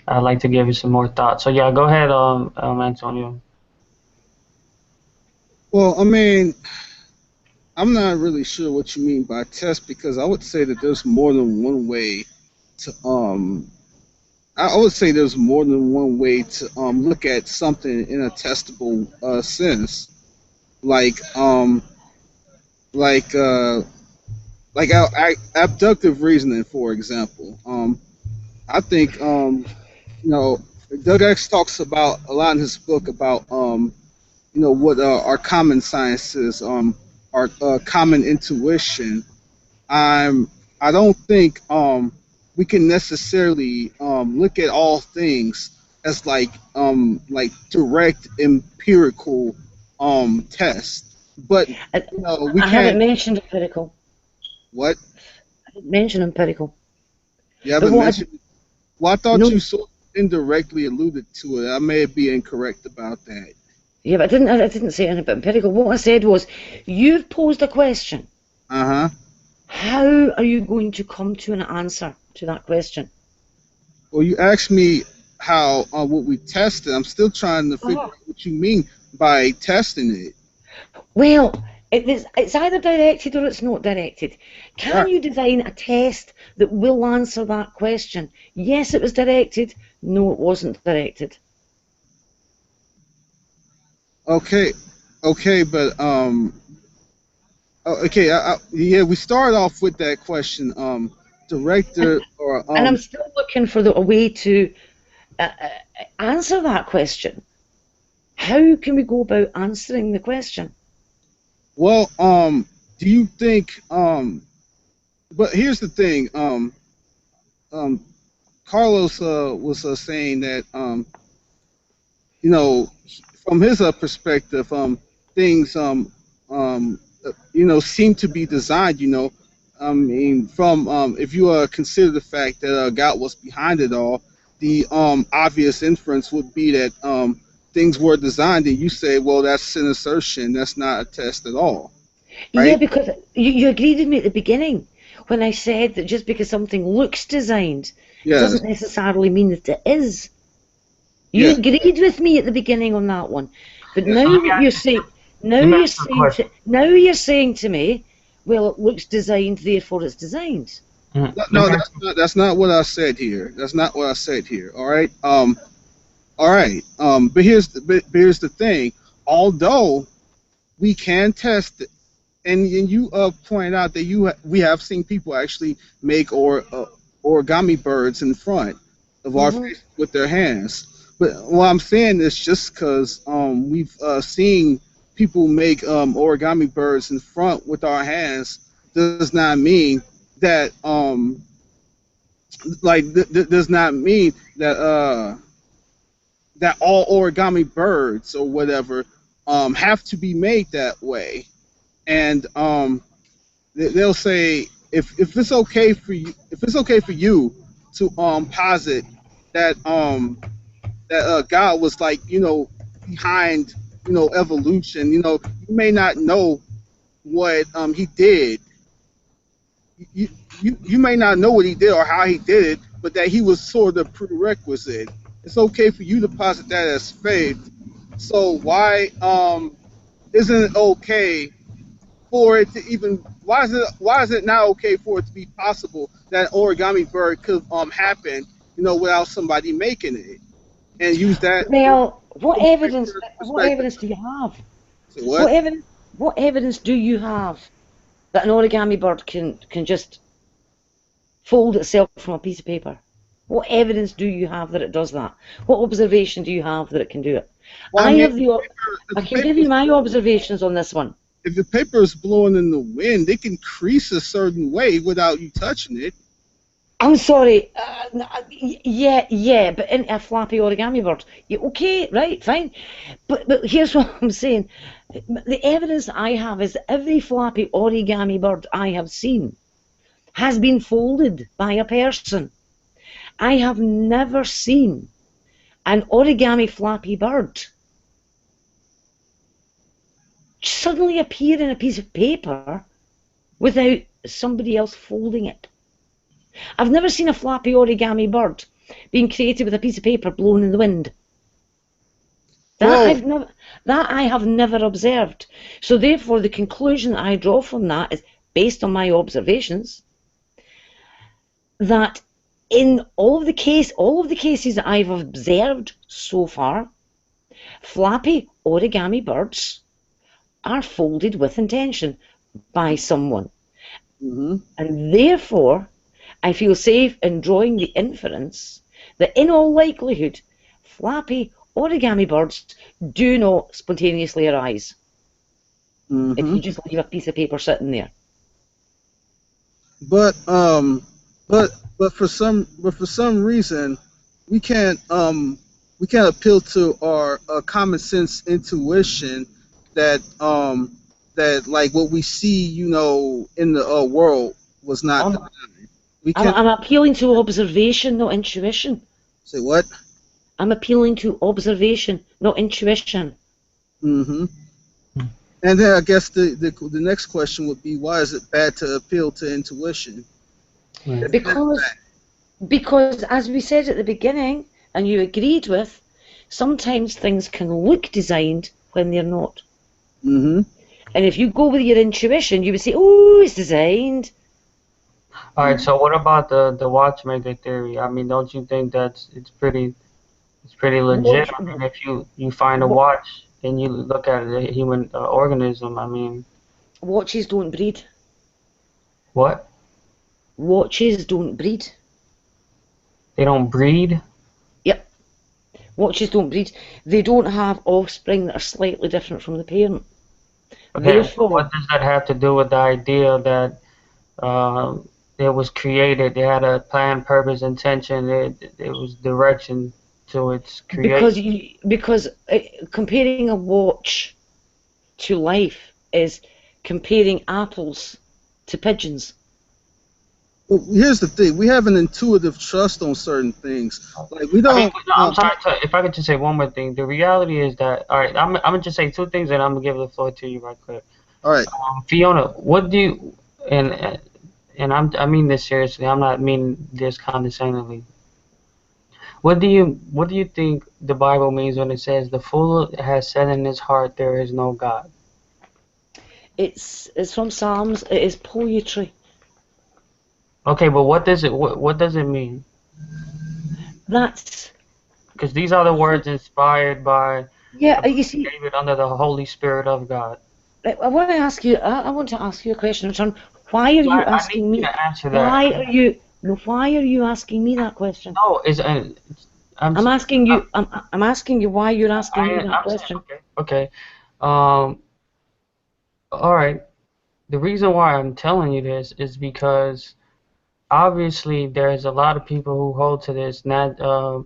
I'd like to give you some more thoughts. So yeah, go ahead, Antonio. Well, I mean, I'm not really sure what you mean by test because I would say that there's more than one way to I would say there's more than one way to look at something in a testable sense, like like uh like abductive reasoning, for example. I think you know Doug X talks about a lot in his book about what our common sciences, our common intuition. I'm I don't think we can necessarily look at all things as like direct empirical test, but I, we I haven't can't. mentioned empirical. What I didn't mention empirical. you But haven't what I, mentioned? Well, I thought you no, sort of indirectly alluded to it. I may be incorrect about that. yeah, but I didn't say anything about empirical. What I said was, you've posed a question. Uh huh. How are you going to come to an answer to that question? Well, you asked me how what we tested. I'm still trying to figure Oh. out what you mean by testing it. Well, it's either directed or it's not directed. Can Right. you design a test that will answer that question? Yes, it was directed. No, it wasn't directed. Okay. Okay, but okay. Yeah, we started off with that question. And, Director or and I'm still looking for a way to answer that question. How can we go about answering the question? well, do you think But here's the thing. Um, Carlos was saying that you know, from his perspective, things seem to be designed. I mean, from if you consider the fact that God was behind it all, the obvious inference would be that things were designed, and you say, well, that's an assertion. That's not a test at all, Yeah, right? because you agreed with me at the beginning when I said that just because something looks designed Yes, doesn't necessarily mean that it is. You yes, agreed with me at the beginning on that one, but yes. now So you're saying let me ask you a question. to me, well, it looks designed, therefore it's designed. No, Let no, me ask that's not what I said here. That's not what I said here. All right. All right. But here's the thing. Although we can test it, and you pointed out that we have seen people actually make origami birds in front of our Hmm. face with their hands. But what I'm saying is just because we've seen people make origami birds in front with our hands does not mean that does not mean that all origami birds or whatever have to be made that way. And they'll say if it's okay for you, to posit that God was like, behind, evolution. You may not know what he did. You may not know what he did or how he did it, but that he was sort of prerequisite. It's okay for you to posit that as faith. So why isn't it okay for it to even, why is it not okay for it to be possible that an origami bird could happen, without somebody making it, and use that Well, what from evidence? the What perspective? evidence do you have? Say what? What evidence? What evidence do you have that an origami bird can just fold itself from a piece of paper? What evidence do you have that it does that? What observation do you have that it can do it? Well, I mean, I if the can give paper you my observations on this one. if the paper is blowing in the wind, it can crease a certain way without you touching it. I'm sorry. Yeah, but in a flappy origami bird, okay, right, fine. But here's what I'm saying. The evidence I have is that every flappy origami bird I have seen has been folded by a person. I have never seen an origami flappy bird suddenly appear in a piece of paper without somebody else folding it. I've never seen a flappy origami bird being created with a piece of paper blown in the wind. That I have never observed. So therefore, the conclusion that I draw from that is based on my observations that in all of the cases that I've observed so far, flappy origami birds are folded with intention by someone. Mm-hmm. And therefore, I feel safe in drawing the inference that in all likelihood, flappy origami birds do not spontaneously arise if you just leave a piece of paper sitting there. But for some reason we can't appeal to our common sense intuition that that like what we see, in the world was not I'm, divine. We I'm, can't I'm appealing to observation, not intuition. say what. I'm appealing to observation, not intuition. Mm-hmm. And then I guess the next question would be, why is it bad to appeal to intuition? Right. Because as we said at the beginning, and you agreed with, sometimes things can look designed when they're not. Mm-hmm. And if you go with your intuition, you would say, oh, it's designed. All right. So what about the watchmaker theory? I mean, don't you think it's pretty legit? I mean, if you find a watch and you look at a human organism, I mean, Watches don't breed. what? Watches don't breed. They don't breed? Yep. Watches don't breed. They don't have offspring that are slightly different from the parent. Okay. Therefore, What does that have to do with the idea that it was created? It had a plan, purpose, intention. It was direction to its creation. because comparing a watch to life is comparing apples to pigeons. Well, here's the thing: we have an intuitive trust on certain things. Like we I mean, don't. no, I'm sorry. If I could just say one more thing, the reality is that, all right, I'm gonna just say two things, and I'm gonna give the floor to you right quick. All right. Fiona, what do you and I mean this seriously. I'm not meaning this condescendingly. What do you think the Bible means when it says the fool has said in his heart there is no God? It's from Psalms. It is poetry. Okay, but what does it mean? That's Because these are the words inspired by you see. David under the Holy Spirit of God. I want to ask you. I want to ask you a question, John. Why are So you I need asking you me? to answer Why that. are you? No, why are you asking me that question? No, I'm asking you. I'm asking you why you're asking me that I'm saying, question. okay. All right. The reason why I'm telling you this is because obviously there's a lot of people who hold to this naturalism,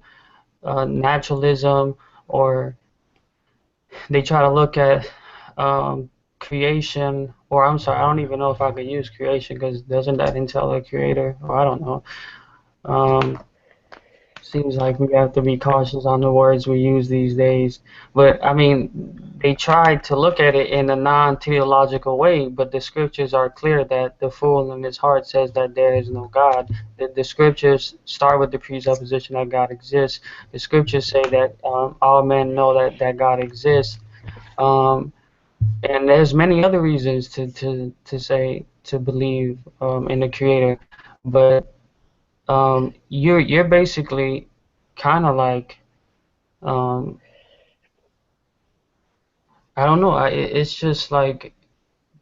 or they try to look at creation or I'm sorry, I don't even know if I could use creation because doesn't that entail a creator? Or I don't know. Um, Seems like we have to be cautious on the words we use these days. But I mean, they tried to look at it in a non-theological way, but the scriptures are clear that the fool in his heart says that there is no God. The scriptures start with the presupposition that God exists. The scriptures say that all men know that God exists. Um, and there's many other reasons to say to believe in the Creator, but you're basically kind of like um, I don't know. It's just like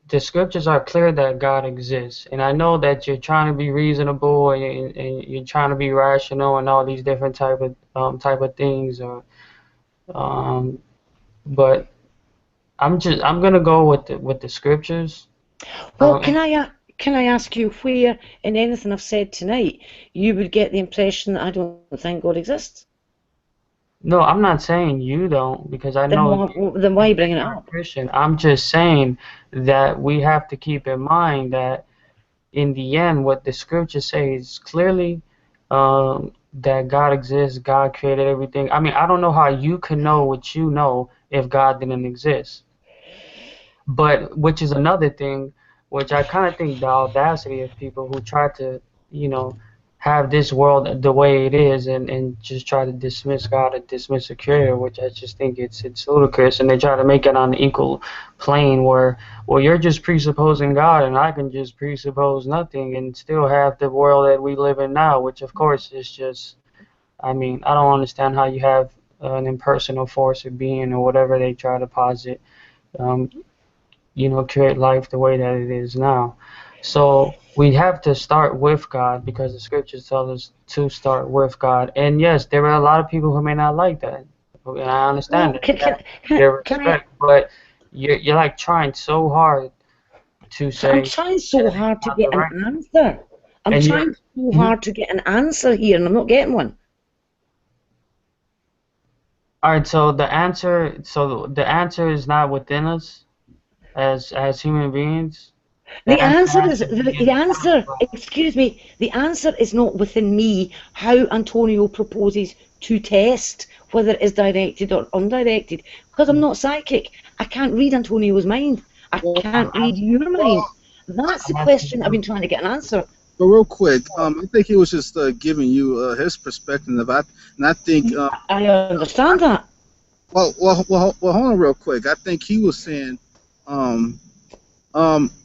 the scriptures are clear that God exists, and I know that you're trying to be reasonable and you're trying to be rational and all these different type of things, or um, but I'm gonna go with the scriptures. Well, And can I ask you where in anything I've said tonight you would get the impression that I don't think God exists? no, I'm not saying you don't because I Then know why are you bringing it you're a up? Christian. I'm just saying that we have to keep in mind that in the end, what the scripture says clearly that God exists, God created everything. I mean, I don't know how you could know what you know if God didn't exist. But which is another thing, which I kind of think the audacity of people who try to, you know, have this world the way it is and just try to dismiss God and dismiss the creator, which I just think it's ludicrous. And they try to make it on an equal plane where, well, you're just presupposing God and I can just presuppose nothing and still have the world that we live in now, which of course is just, I mean, I don't understand how you have an impersonal force of being or whatever they try to posit. Um, create life the way that it is now. So we have to start with God because the scriptures tell us to start with God. And yes, there are a lot of people who may not like that. And I understand Well, that. You have their can I? respect, but you're like trying so hard to I'm say trying so that it's hard to not the get an right thing. answer. I'm And trying so mhm. hard to get an answer here, and I'm not getting one. All right, so the answer is not within us as human beings. The The answer answer has is to be the inside answer. of us. Excuse me. The answer is not within me. How Antonio proposes to test whether it is directed or undirected, because I'm not psychic. I can't read Antonio's mind. I Well, can't I'm read your mind. well, That's the I'm asking question I've you. been trying to get an answer. but real quick, I think he was just giving you his perspective. And I think, I understand that. well, hold on real quick. I think he was saying, um,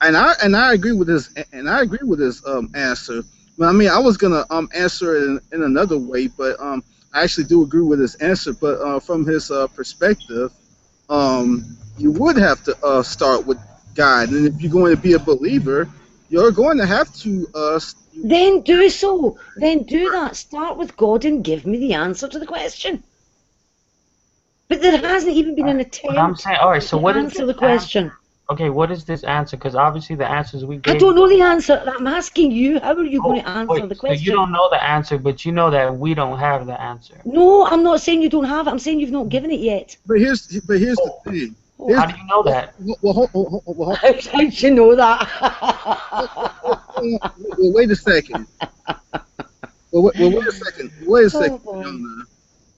and I agree with his answer. But I mean, I was gonna answer it in another way, but I actually do agree with his answer. But from his perspective, you would have to start with God, and if you're going to be a believer, you're going to have to Then do so. Then do that. Start with God and give me the answer to the question. But there hasn't even been All an right. But I'm attempt saying, all right, so to what is answer this the answer? question. Okay, what is this answer? Because obviously the answers we I gave don't you. know the answer. I'm asking you, how are you going Oh, to answer wait, the so you question? don't know the answer, but you know that we don't have the answer. No, I'm not saying you don't have it. I'm saying you've not given it yet. but here's the Oh, thing. Oh, how Here's do you know that? how did you know that? wait a second. Wait a second. Wait a Oh second, boy. young man.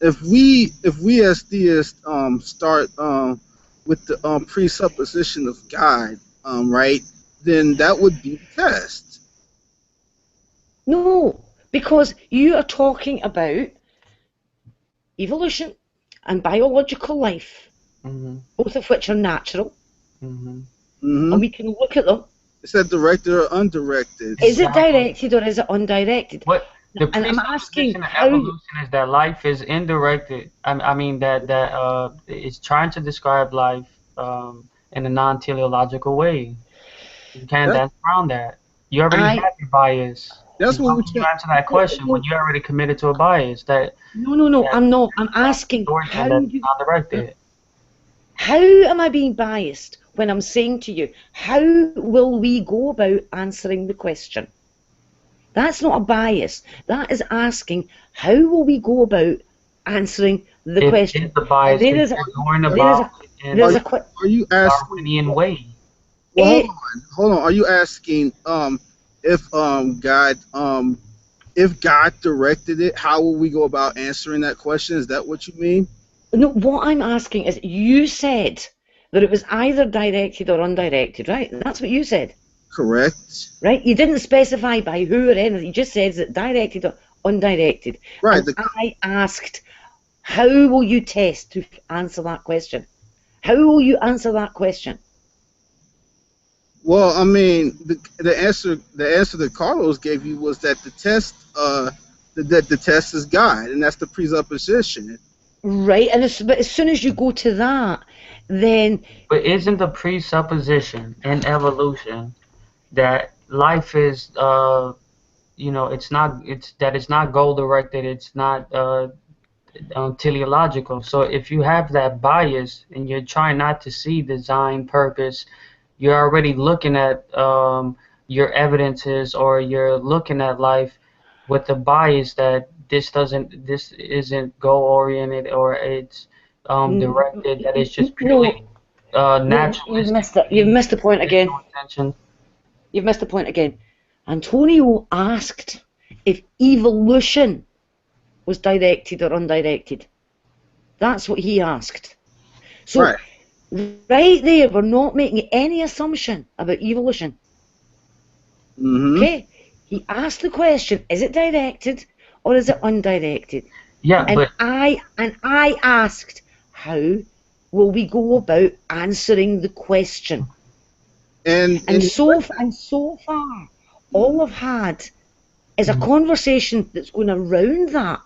If we as theists start with the presupposition of God, right, then that would be the test. No, because you are talking about evolution and biological life, Mm-hmm. both of which are natural, Mm-hmm. Hmm. and we can look at them. Is that directed or undirected? Is it Exactly. directed or is it undirected? What the And I'm asking presupposition of how. evolution is that life is indirected. I mean that it's trying to describe life in a non-teleological way. You can't That dance around that. You already I have your bias. that's what How we're can you trying. answer that question when you already committed to a bias no, that I'm not. I'm asking distortion that's uh, non-directed? how am I being biased when I'm saying to you, how will we go about answering the question? That's not a bias. That is asking how will we go about answering the It is question. the And bias there because is a you're going there is about a it in Are there's you a que- are you asking? Darwinian way. Well, Eh, hold on. Are you asking if God if God directed it, how will we go about answering that question? Is that what you mean? no, what I'm asking is, you said that it was either directed or undirected, right? That's what you said, Correct. right? You didn't specify by who or anything. You just said that directed or undirected. Right. And I asked, how will you test to answer that question? How will you answer that question? Well, I mean, the answer that Carlos gave you was that the test that the test is God, and that's the presupposition. Right, and but as soon as you go to that, then But isn't the presupposition in evolution that life is it's not goal directed, it's not teleological. So if you have that bias and you're trying not to see design purpose, you're already looking at your evidences, or you're looking at life with the bias that this isn't goal oriented, or it's directed, that it's just purely no, no, you've naturalistic missed it. You've being missed the point with again. no intention. You've missed the point again. Antonio asked if evolution was directed or undirected. That's what he asked. So, Right. right there, we're not making any assumption about evolution. Mm-hmm. Okay? He asked the question, is it directed or is it undirected? Yeah, And but I asked, how will we go about answering the question? And And so far, all I've had is a conversation that's going around that.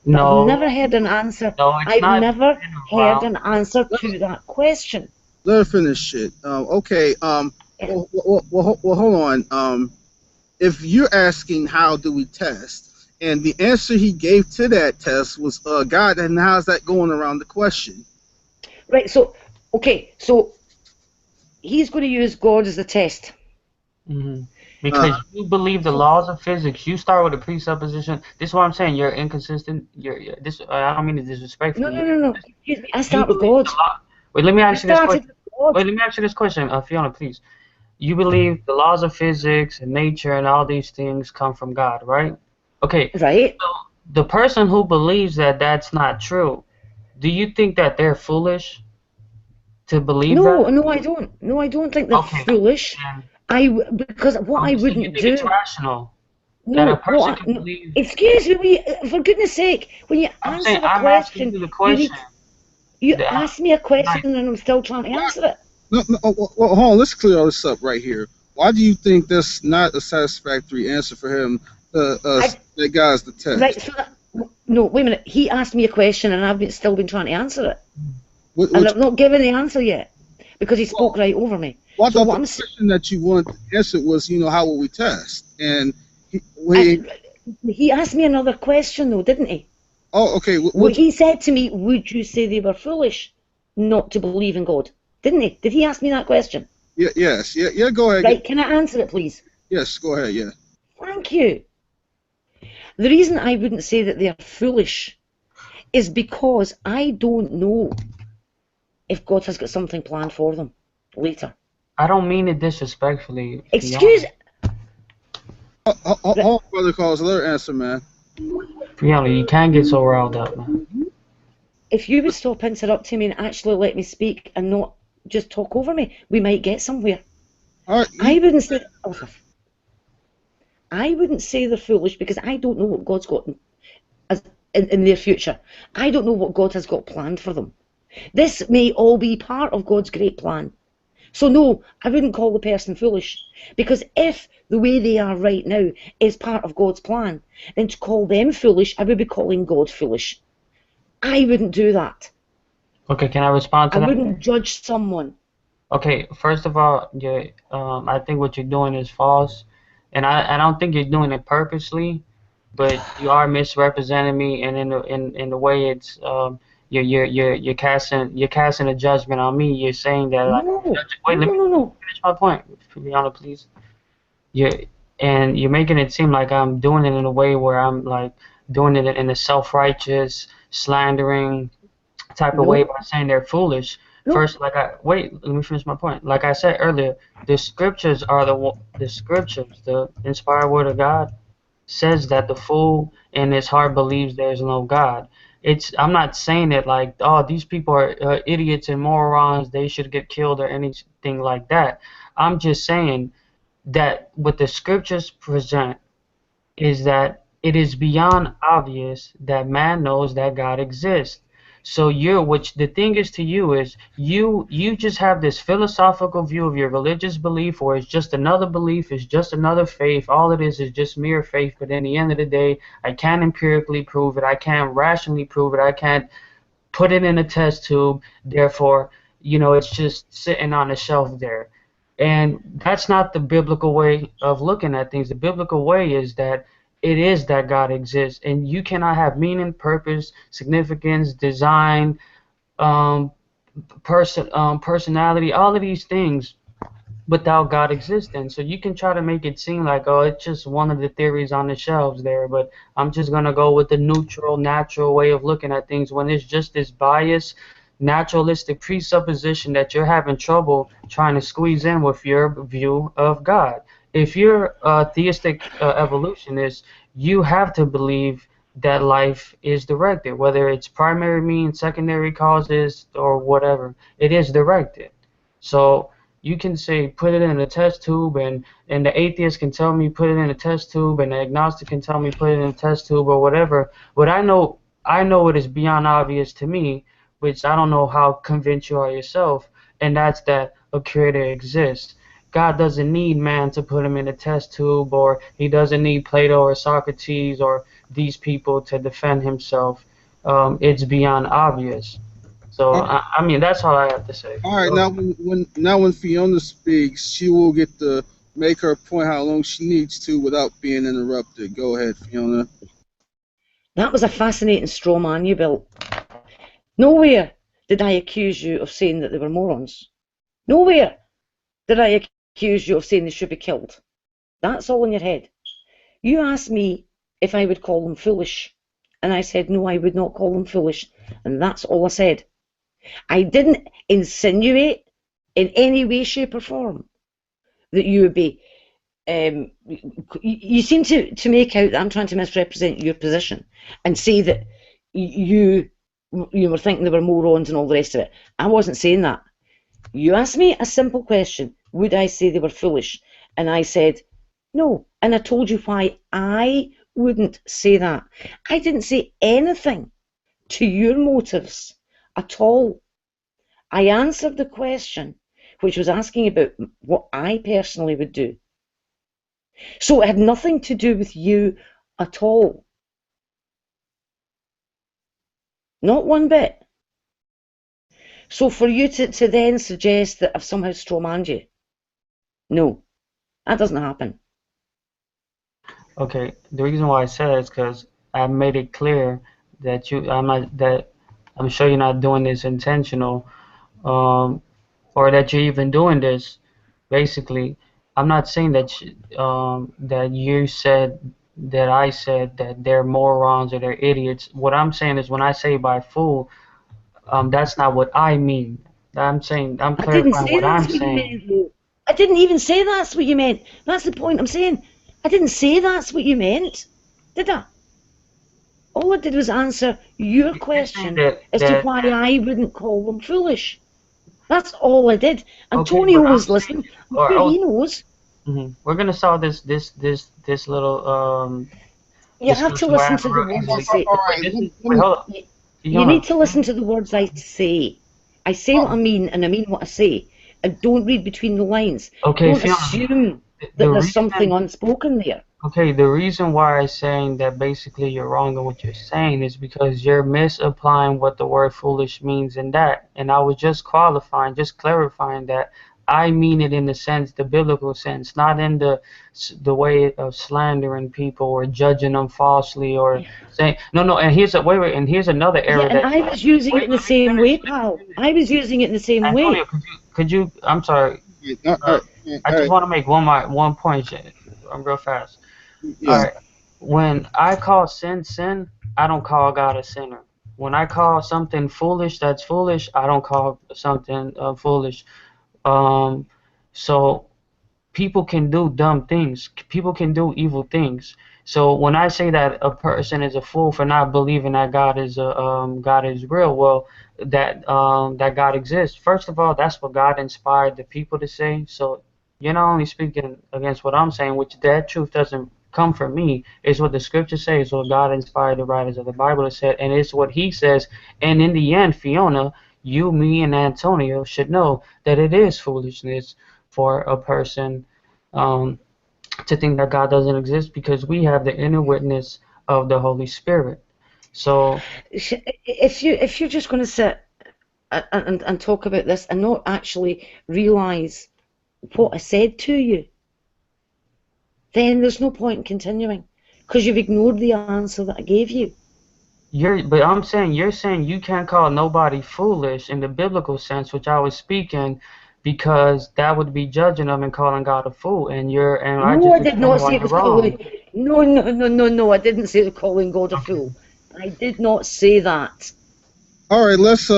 But I've no, never heard an answer. no, it's I've not never been heard around. an answer to that question. let her finish it. Okay. Well, hold on. If you're asking how do we test, and the answer he gave to that test was God, and how's that going around the question? Right, so, okay, so he's going to use God as the test. hmm Uh, Because you believe the So, laws of physics, you start with a presupposition. This is what I'm saying. You're inconsistent. This. I don't mean it no, disrespectfully. no, no, no. Excuse me. I You start with believe God. the law. Wait, let me I ask you this started question. with God. Wait, let me ask you this question, Fiona, please. You believe the laws of physics and nature and all these things come from God, right? Okay. Right? So the person who believes that that's not true, do you think that they're foolish to believe No, that? no, I don't. No, I don't think they're Okay. foolish. Then Because what I okay, so you wouldn't think it's do. rational that a No, person can no, believe? excuse me, for goodness sake, when you I'm answer saying a I'm asking question, you the you question. need, you That, ask me a question like, and I'm still trying to why, answer it. no, no, hold on. Let's clear all this up right here. Why do you think that's not a satisfactory answer for him? I, That guy's the right, test. so that, no, wait a minute. He asked me a question and still been trying to answer it. And Which, I've not given the answer yet because he spoke well, right over me. well, I So thought what the I'm, question that you wanted to answer was, how will we test? And and he asked me another question though, didn't he? oh, okay. He said to me, would you say they were foolish not to believe in God? Didn't he? Did he ask me that question? Yeah, yes, yeah, yeah. Go ahead. Right, can I answer it, please? Yes, go ahead. Yeah. Thank you. The reason I wouldn't say that they are foolish is because I don't know if God has got something planned for them later. I don't mean it disrespectfully, Excuse, Fiona. Hold on, brother, calls. Let her answer, man. Fiona, you can't get so riled up, man. if you would stop interrupting me and actually let me speak and not just talk over me, we might get somewhere. All right. I wouldn't say, I wouldn't say they're foolish because I don't know what God's got as in their future. I don't know what God has got planned for them. This may all be part of God's great plan. So no, I wouldn't call the person foolish, because if the way they are right now is part of God's plan, then to call them foolish, I would be calling God foolish. I wouldn't do that. Okay, can I respond I to that? wouldn't judge someone. Okay, first of all, I think what you're doing is false, and I don't think you're doing it purposely, but you are misrepresenting me, and in the way it's you're casting a judgment on me. You're saying that like No, wait, let no, me no, no. finish my point, Fiona, please. You're and you're making it seem like I'm doing it in a way where I'm like doing it in a self-righteous, slandering type of way No. by saying they're foolish. No, First, wait, let me finish my point. Like I said earlier, the scriptures are the scriptures, the inspired word of God says that the fool in his heart believes there is no God. I'm not saying it like, oh, these people are idiots and morons, they should get killed or anything like that. I'm just saying that what the scriptures present is that it is beyond obvious that man knows that God exists. So which the thing is to you is you just have this philosophical view of your religious belief, or it's just another belief, it's just another faith. All it is just mere faith. But in the end of the day, I can't empirically prove it. I can't rationally prove it. I can't put it in a test tube. Therefore, it's just sitting on a shelf there. And that's not the biblical way of looking at things. The biblical way is that it is that God exists, and you cannot have meaning, purpose, significance, design, um, personality, all of these things without God existing. So you can try to make it seem like, oh, it's just one of the theories on the shelves there, but I'm just going to go with the neutral, natural way of looking at things when it's just this biased, naturalistic presupposition that you're having trouble trying to squeeze in with your view of God. If you're a theistic evolutionist, you have to believe that life is directed, whether it's primary means, secondary causes, or whatever. It is directed. So you can say put it in a test tube, and the atheist can tell me put it in a test tube, and the agnostic can tell me put it in a test tube or whatever. But I know it is beyond obvious to me, which I don't know how convinced you are yourself, and that's that a creator exists. God doesn't need man to put him in a test tube, or he doesn't need Plato or Socrates or these people to defend himself. It's beyond obvious. So All I mean that's all I have to say. all right, now when Fiona speaks, she will get to make her point how long she needs to without being interrupted. Go ahead, Fiona. that was a fascinating straw man you built. Nowhere did I accuse you of saying that they were morons. Nowhere did I accuse you of saying they should be killed. That's all in your head. You asked me if I would call them foolish, and I said no, I would not call them foolish, and that's all I said. I didn't insinuate in any way, shape, or form that you would be. You seem to make out that I'm trying to misrepresent your position and say that you were thinking they were morons and all the rest of it. I wasn't saying that. You asked me a simple question: would I say they were foolish? And I said no, and I told you why I wouldn't say that. I didn't say anything to your motives at all. I answered the question, which was asking about what I personally would do. So it had nothing to do with you at all. Not one bit. So for you to then suggest that I've somehow strawmanned you, no, that doesn't happen. Okay, the reason why I said that is because I made it clear that I'm sure you're not doing this intentional, um, or that you're even doing this. Basically, I'm not saying that you said that I said that they're morons or they're idiots. What I'm saying is when I say by fool, that's not what I mean. I'm I didn't clarifying say what I'm that's what you saying. meant, though. I didn't even say that's what you meant. That's the point I'm saying. I didn't say that's what you meant, did I? All I did was answer your You're saying question that as to that why I wouldn't call them foolish. That's all I did. okay, but Antonio I'm was saying, listening. I'm or sure oh, he knows. we're gonna solve this little You have to discussion we're listen having to the real words I easily. say. All Wait, right, wait, hold up, You need Fiona. to listen to the words I say. I say what I mean, and I mean what I say. And don't read between the lines. Okay, Don't Fiona. assume The that there's something reason, unspoken there. okay, the reason why I'm saying that basically you're wrong in what you're saying is because you're misapplying what the word foolish means in that. And I was just qualifying, just clarifying that I mean it in the sense, the biblical sense, not in the way of slandering people or judging them falsely or saying no, no. And here's a wait, and here's another Yeah, error and that. I was using it Wait, in the same way, pal. I was using it in the same Antonio, way. could you? I'm sorry. all Uh, right, I all just right, want to make one point, real fast. All yeah. right. When I call sin sin, I don't call God a sinner. When I call something foolish, that's foolish. I don't call something foolish. Um, so people can do dumb things. People can do evil things. So when I say that a person is a fool for not believing that God is real, well, that God exists. First of all, that's what God inspired the people to say. So you're not only speaking against what I'm saying, which that truth doesn't come from me. It's what the scripture says. What God inspired the writers of the Bible to say, and it's what He says. And in the end, Fiona, you, me, and Antonio should know that it is foolishness for a person um, to think that God doesn't exist because we have the inner witness of the Holy Spirit. So, If you're just going to sit and talk about this and not actually realise what I said to you, then there's no point in continuing because you've ignored the answer that I gave you. but I'm saying you're saying you can't call nobody foolish in the biblical sense, which I was speaking, because that would be judging them and calling God a fool. And I No, just I did explained not why say it you're was wrong. calling. No, no, no, no, no. I didn't say calling God a Okay. fool. I did not say that. All right, let's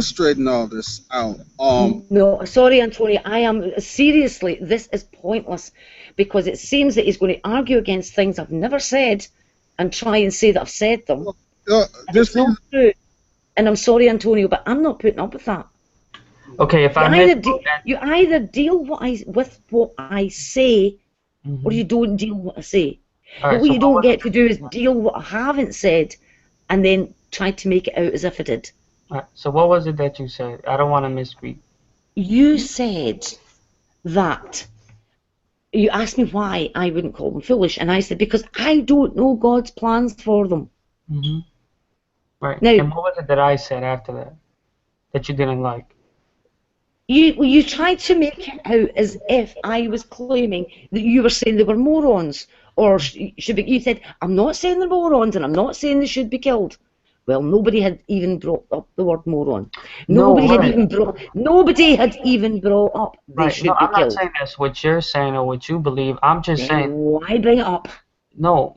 straighten all this out. No, sorry, Antonio. I am seriously. This is pointless because it seems that he's going to argue against things I've never said and try and say that I've said them, and This it's not is true. And I'm sorry, Antonio, but I'm not putting up with that. Okay, if You I either misspoke, deal with what I say, or mm-hmm. you don't deal with what I say. All But right. what So you what don't was get to do is deal with what I haven't said, and then try to make it out as if I did. all right, so what was it that you said? I don't want to misspeak. You said that you asked me why I wouldn't call them foolish, and I said because I don't know God's plans for them. Mm-hmm. Right. Now, And what was it that I said after that you didn't like? you tried to make it out as if I was claiming that you were saying they were morons, or should be. You said I'm not saying they're morons, and I'm not saying they should be killed. Well, nobody had even brought up the word moron. No, right. Nobody had even brought up they Right. No, should be I'm not killed. saying that's what you're saying or what you believe. I'm just Then saying why bring it up? no.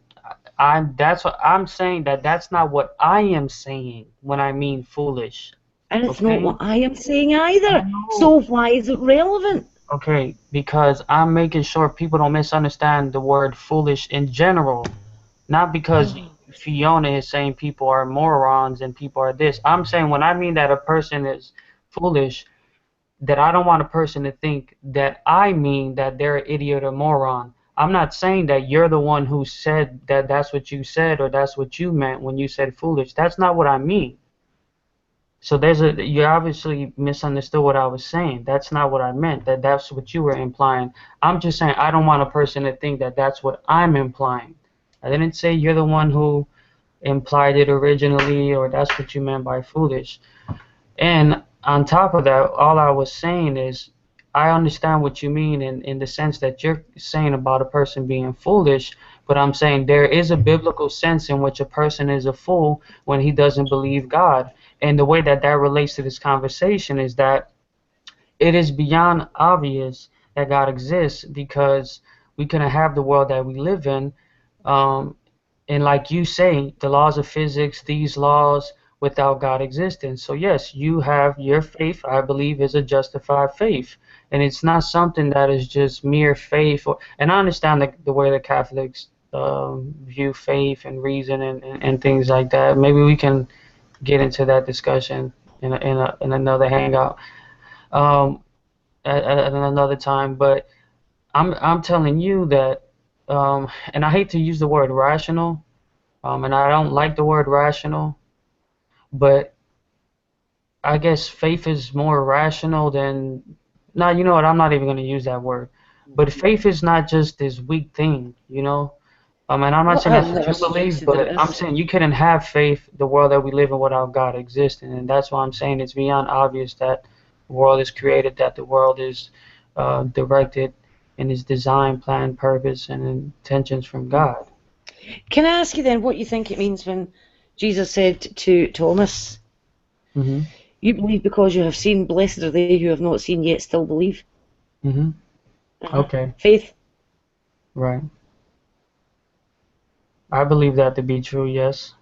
That's what I'm saying, that that's not what I am saying when I mean foolish. And it's not Okay? what I am saying I either. know. So why is it relevant? Okay, because I'm making sure people don't misunderstand the word foolish in general. Not because Fiona is saying people are morons and people are this. I'm saying when I mean that a person is foolish, that I don't want a person to think that I mean that they're an idiot or moron. I'm not saying that you're the one who said that that's what you said or that's what you meant when you said foolish. That's not what I mean. So you obviously misunderstood what I was saying. That's not what I meant. That's what you were implying. I'm just saying I don't want a person to think that that's what I'm implying. I didn't say you're the one who implied it originally or that's what you meant by foolish. And on top of that, all I was saying is I understand what you mean in the sense that you're saying about a person being foolish, but I'm saying there is a biblical sense in which a person is a fool when he doesn't believe God. And the way that that relates to this conversation is that it is beyond obvious that God exists because we couldn't have the world that we live in. Um, and like you say, the laws of physics, these laws without God existing. So yes, you have your faith, I believe, is a justified faith. And it's not something that is just mere faith. And I understand the way the Catholics view faith and reason and things like that. Maybe we can get into that discussion in another hangout um, at another time. But I'm telling you that, and I hate to use the word rational, and I don't like the word rational, but I guess faith is more rational than. No, you know what? I'm not even going to use that word. But faith is not just this weak thing, you know? And I'm not Well, saying I've that's what never you believe, suggested that it but I'm is. saying you couldn't have faith, the world that we live in, without God existing. And that's why I'm saying it's beyond obvious that the world is created, that the world is directed in its design, plan, purpose, and intentions from God. Can I ask you then what you think it means when Jesus said to Thomas, Hmm. "You believe because you have seen, blessed are they who have not seen yet still believe." Hmm. Okay, Faith. right. I believe that to be true, yes.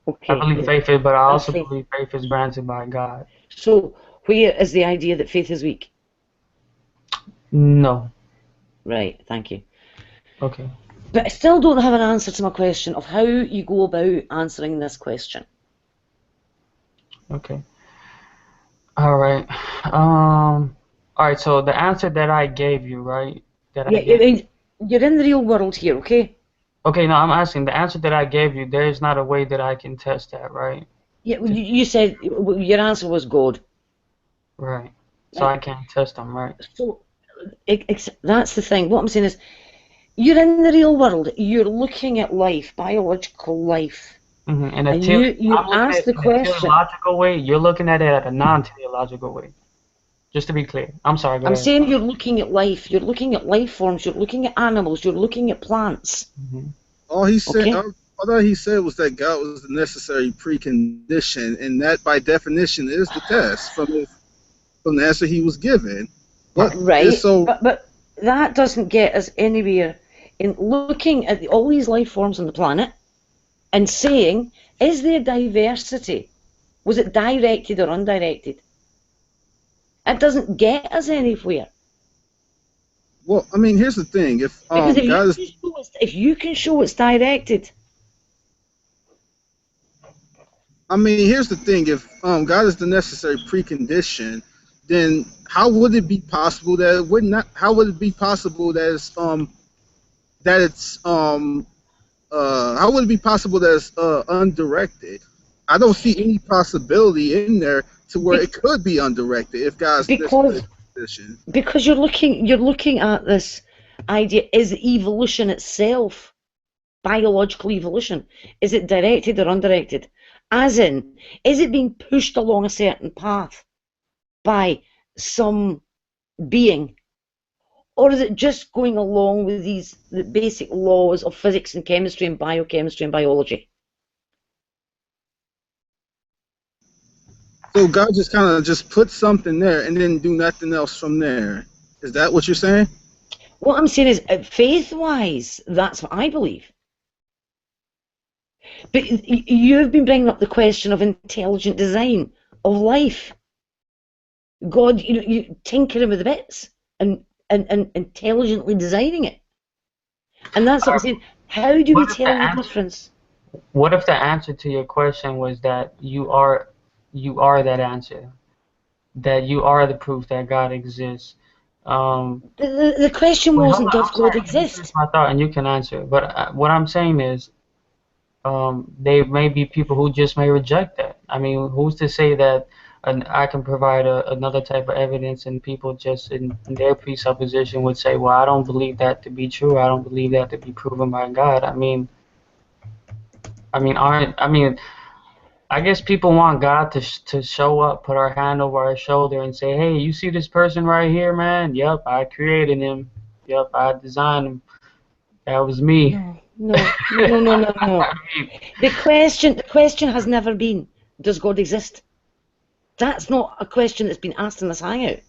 I Okay, believe faith is, but I that's also faith. believe faith is granted by God. So where is the idea that faith is weak? No. Right, thank you. Okay. But I still don't have an answer to my question of how you go about answering this question. Okay. All right. All right. So the answer that I gave you, right? That I Yeah, I gave. mean, you're in the real world here, okay? Okay. No, I'm asking the answer that I gave you. There is not a way that I can test that, right? Yeah, well, you said your answer was God, Right. So right? I can't test them, right? So that's the thing. What I'm saying is, you're in the real world. You're looking at life, biological life, And and you I'm looking ask at the it in a question. teleological way. You're looking at it at a non-teleological way. Just to be clear. I'm sorry. Go I'm ahead. saying you're looking at life. You're looking at life forms. You're looking at animals. You're looking at plants. hmm All he said, Okay. all that he said was that God was the necessary precondition, and that by definition is the test from the answer he was given. What is Right, so? but that doesn't get us anywhere in looking at all these life forms on the planet and saying, is there diversity? Was it directed or undirected? It doesn't get us anywhere. Well, I mean, here's the thing: Because God is, if you can show it's directed, I mean, here's the thing: if God is the necessary precondition, then how would it be possible that it would not? How would it be possible that it's how would it be possible that it's undirected? I don't see any possibility in there to where it could be undirected if God's because necessary precondition. because you're looking at this idea, is evolution itself, biological evolution, is it directed or undirected? As in, is it being pushed along a certain path by some being, or is it just going along with the basic laws of physics and chemistry and biochemistry and biology? So God just kind of just put something there and then do nothing else from there. Is that what you're saying? What I'm saying is, faith-wise, that's what I believe. But you've been bringing up the question of intelligent design of life. God, you tinkering with the bits and intelligently designing it. And that's what I'm saying. How do we What if the tell the answer? difference? What if the answer to your question was that you are that answer, that you are the proof that God exists? The question Wait, hold wasn't, on. does I'm sorry. God Let me finish exist? my thought, and you can answer. But what I'm saying is, there may be people who just may reject that. I mean, who's to say that I can provide another type of evidence, and people just in their presupposition would say, well, I don't believe that to be true. I don't believe that to be proven by God. I mean, I guess people want God to show up, put our hand over our shoulder, and say, "Hey, you see this person right here, man? Yep, I created him. Yep, I designed him. That was me." No, no, no, no, no, no, I no. mean, The question has never been, does God exist? That's not a question that's been asked in this hangout.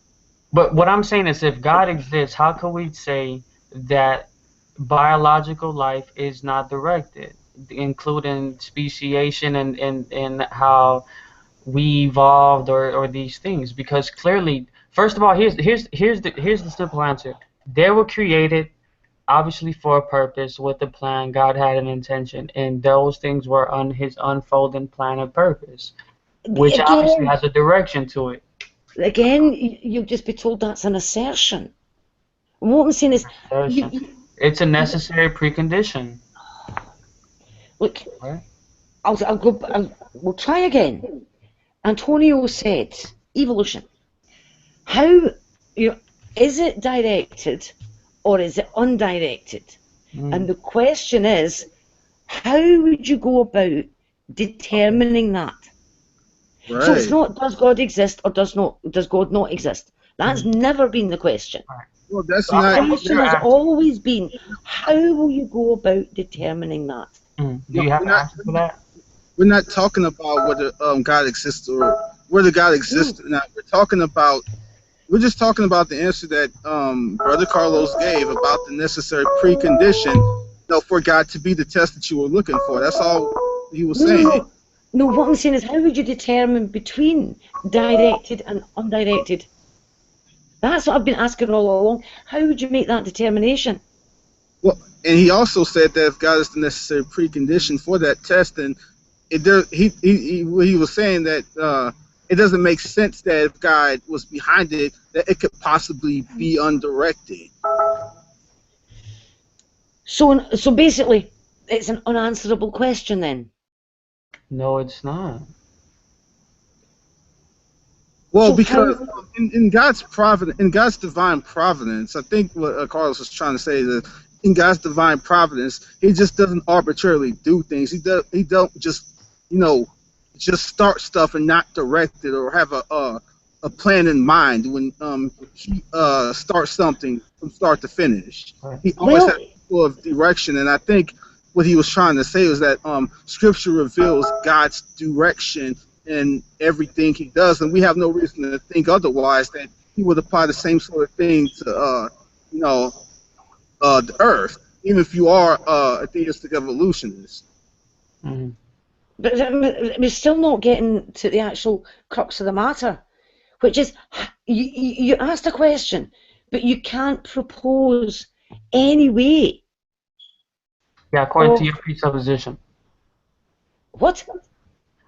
but what I'm saying is, if God exists, how can we say that biological life is not directed, including speciation and how we evolved or these things? Because clearly, first of all, here's the simple answer. They were created obviously for a purpose with a plan. God had an intention, and those things were on His unfolding plan and purpose, which obviously Again, has a direction to it. again, you'll just be told that's an assertion. What I'm saying is, you, Assertion. you, It's a necessary precondition, look, right? I'll go. We'll try again. Antonio said, evolution. How, you know, is it directed or is it undirected? And Mm, the question is, how would you go about okay. determining that? So it's Right. not, does God exist or does God not exist? That's Mhm. never been the question. All right. Well, So that's The I'm not. gonna give you question an has answer. always been, how will you go about determining that? Do No, you have we're an not. answer for that? We're not talking about whether God exists or whether God Mm. exists or not. We're talking about. We're just talking about the answer that Brother Carlos gave about the necessary precondition, for God to be the test that you were looking for. That's all he was No, no, saying. no. No, what I'm saying is, how would you determine between directed and undirected? That's what I've been asking all along. How would you make that determination? Well, and he also said that if God is the necessary precondition for that test, then it does. He was saying that it doesn't make sense that if God was behind it, that it could possibly be undirected. So basically, it's an unanswerable question then. No, it's not. Well, So because how? in God's providence, in God's divine providence, I think what Carlos was trying to say is that in God's divine providence, He just doesn't arbitrarily do things. He don't just just start stuff and not direct it or have a plan in mind when He starts something from start to finish. Right. He always has Well, full of direction, and I think what he was trying to say was that Scripture reveals God's direction in everything he does, and we have no reason to think otherwise that he would apply the same sort of thing to the Earth, even if you are a theistic evolutionist. Mm-hmm. but we're still not getting to the actual crux of the matter, which is you asked a question, but you can't propose any way Yeah, according to of your presupposition. what?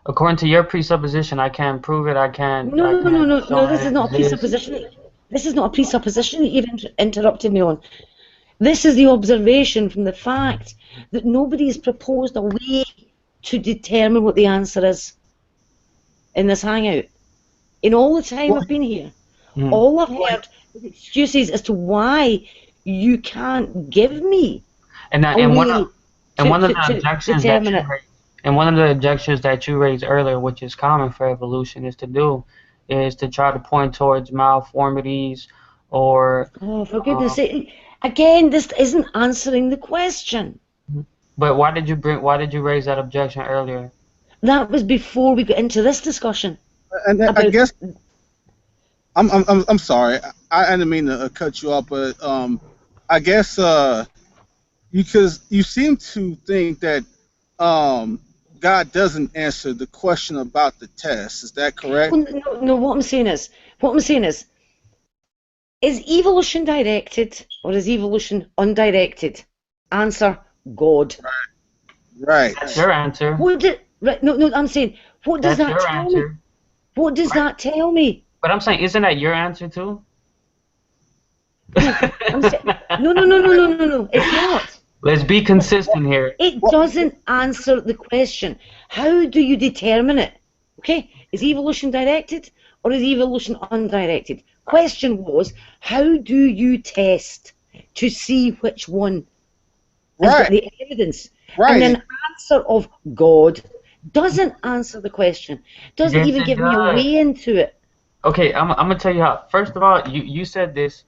According to your presupposition, I can't prove it. I can't. No, I no, no, can't no, show no. This it is not a exists. presupposition. This is not a presupposition that you've interrupted me on. This is the observation from the fact that nobody has proposed a way to determine what the answer is in this hangout. In all the time Well, I've been here, Mm. all I've heard is excuses as to why you can't give me And a and way one of the to objections that determine you it. raised, and one of the objections that you raised earlier, which is common for evolution, is to try to point towards malformities or. Oh, for Um, goodness sake. Again, this isn't answering the question. but why did you raise that objection earlier? That was before we got into this discussion and I about. guess I'm sorry, I didn't mean to cut you off, but I guess because you seem to think that God doesn't answer the question about the test. Is that correct? Well, no, no, what I'm saying is evolution directed or is evolution undirected? Answer: God. Right. That's your answer. What did? Right, no, no. I'm saying, what does That's that your tell me? answer. What does that tell me? But I'm saying, isn't that your answer too? No, I'm saying, no, no, no, no, no, no, no. It's not. Let's be consistent here. It doesn't answer the question. How do you determine it? Okay, is evolution directed or is evolution undirected? Question was, how do you test to see which one has got Right. the evidence? Right. And then answer of God doesn't answer the question, doesn't Yes, even it give me a does. way into it. Okay, I'm gonna tell you how. First of all, you said this.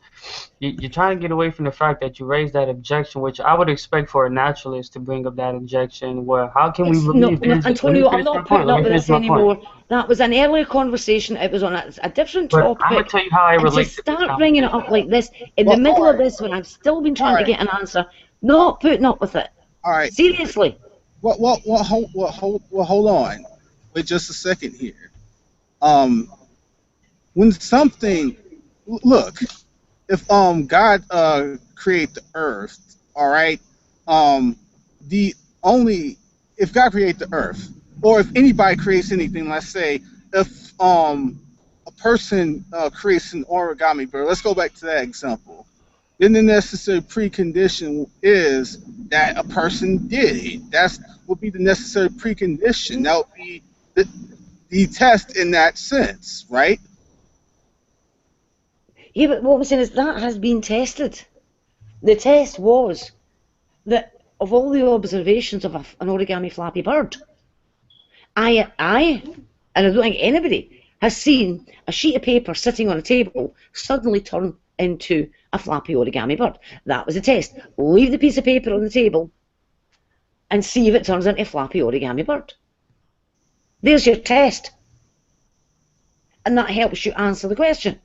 You're trying to get away from the fact that you raised that objection, which I would expect for a naturalist to bring up that objection. Well, how can we It's no, believe no, this? Let me Antonio, I'm finish my not point. putting Let up me with finish this my point. anymore. That was an earlier conversation. It was on a different But I'm gonna topic. tell you how I And to relate to this start bringing it conversation. up like this in the Well, all middle of right. this when I've still been All trying to right. get an answer, not putting up with it. All right. Seriously. Hold on. Wait just a second here. Um, when something, look, if God create the earth, all right, the only if God create the earth, or if anybody creates anything, let's say if a person creates an origami bird, let's go back to that example. Then the necessary precondition is that a person did it. That's would be the necessary precondition. That would be the test in that sense, right? Yeah, but what I'm saying is that has been tested. The test was that of all the observations of an origami flappy bird, and I don't think anybody has seen a sheet of paper sitting on a table suddenly turn into a flappy origami bird. That was a test. Leave the piece of paper on the table and see if it turns into a flappy origami bird. There's your test. And that helps you answer the question.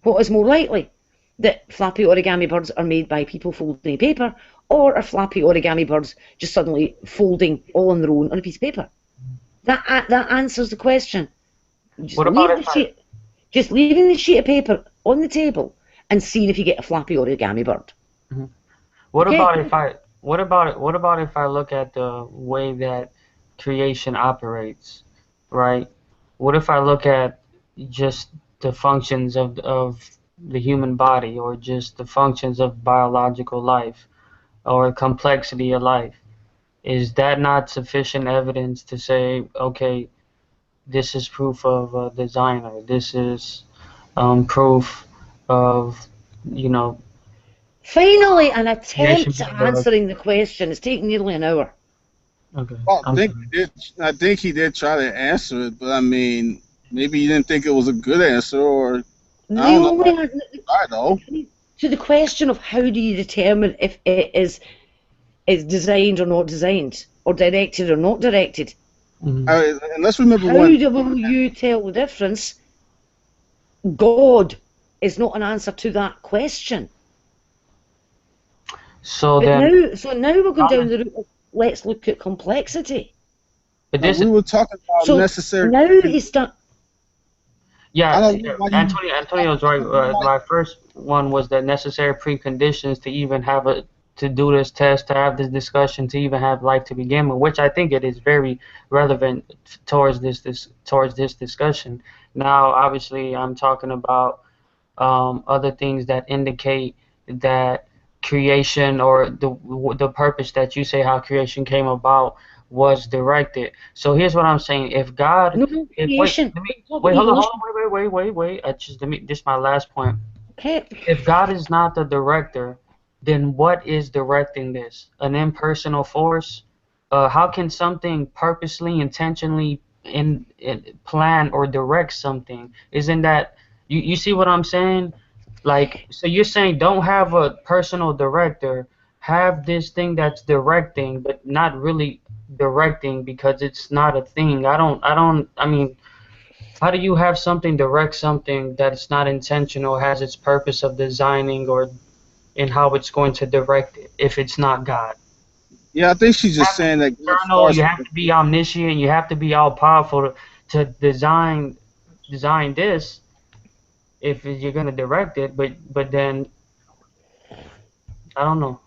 What is more likely? That flappy origami birds are made by people folding paper, or are flappy origami birds just suddenly folding all on their own on a piece of paper? That answers the question. What about if I Just leaving the sheet of paper on the table and seeing if you get a flappy origami bird. Mhm. What Okay? about if I what about if I look at the way that creation operates, right? What if I look at just the functions of the human body, or just the functions of biological life, or complexity of life? Is that not sufficient evidence to say, okay, this is proof of a designer. This is proof of, you know, Finally, an creation attempt being at directed. answering the question. It's taken nearly an hour. Okay, Well, I'm sorry. I think he did try to answer it, but I mean, maybe he didn't think it was a good answer, or I The don't know. only I know. to the question of how do you determine if it is designed or not designed, or directed or not directed? Mhm. And let's remember How one. will you tell the difference? God is not an answer to that question. So But then, now we're going how down does, the route of let's look at complexity. but this We is, were talking about So necessary. now he's done. I yeah, don't know yeah, why you. Antonio's right. My first one was the necessary preconditions to even have to do this test, to have this discussion, to even have life to begin with, which I think it is very relevant towards towards this discussion. Now, obviously, I'm talking about other things that indicate that creation, or the purpose that you say how creation came about, was directed. So here's what I'm saying. If God, No if wait, creation. let me We're talking wait, hold evolution. on, wait. I just let me. This is my last point. Okay. If God is not the director, then what is directing this? An impersonal force? How can something purposely, intentionally in plan or direct something? Isn't that, you see what I'm saying? Like, so you're saying don't have a personal director, have this thing that's directing, but not really directing because it's not a thing. I mean, how do you have something direct something that it's not intentional, has its purpose of designing, or in how it's going to direct it if it's not God? Yeah, I think she's You just have to saying be that God eternal, you starts. have to be omniscient, you have to be all powerful to design this if you're going to direct it, but then I don't know.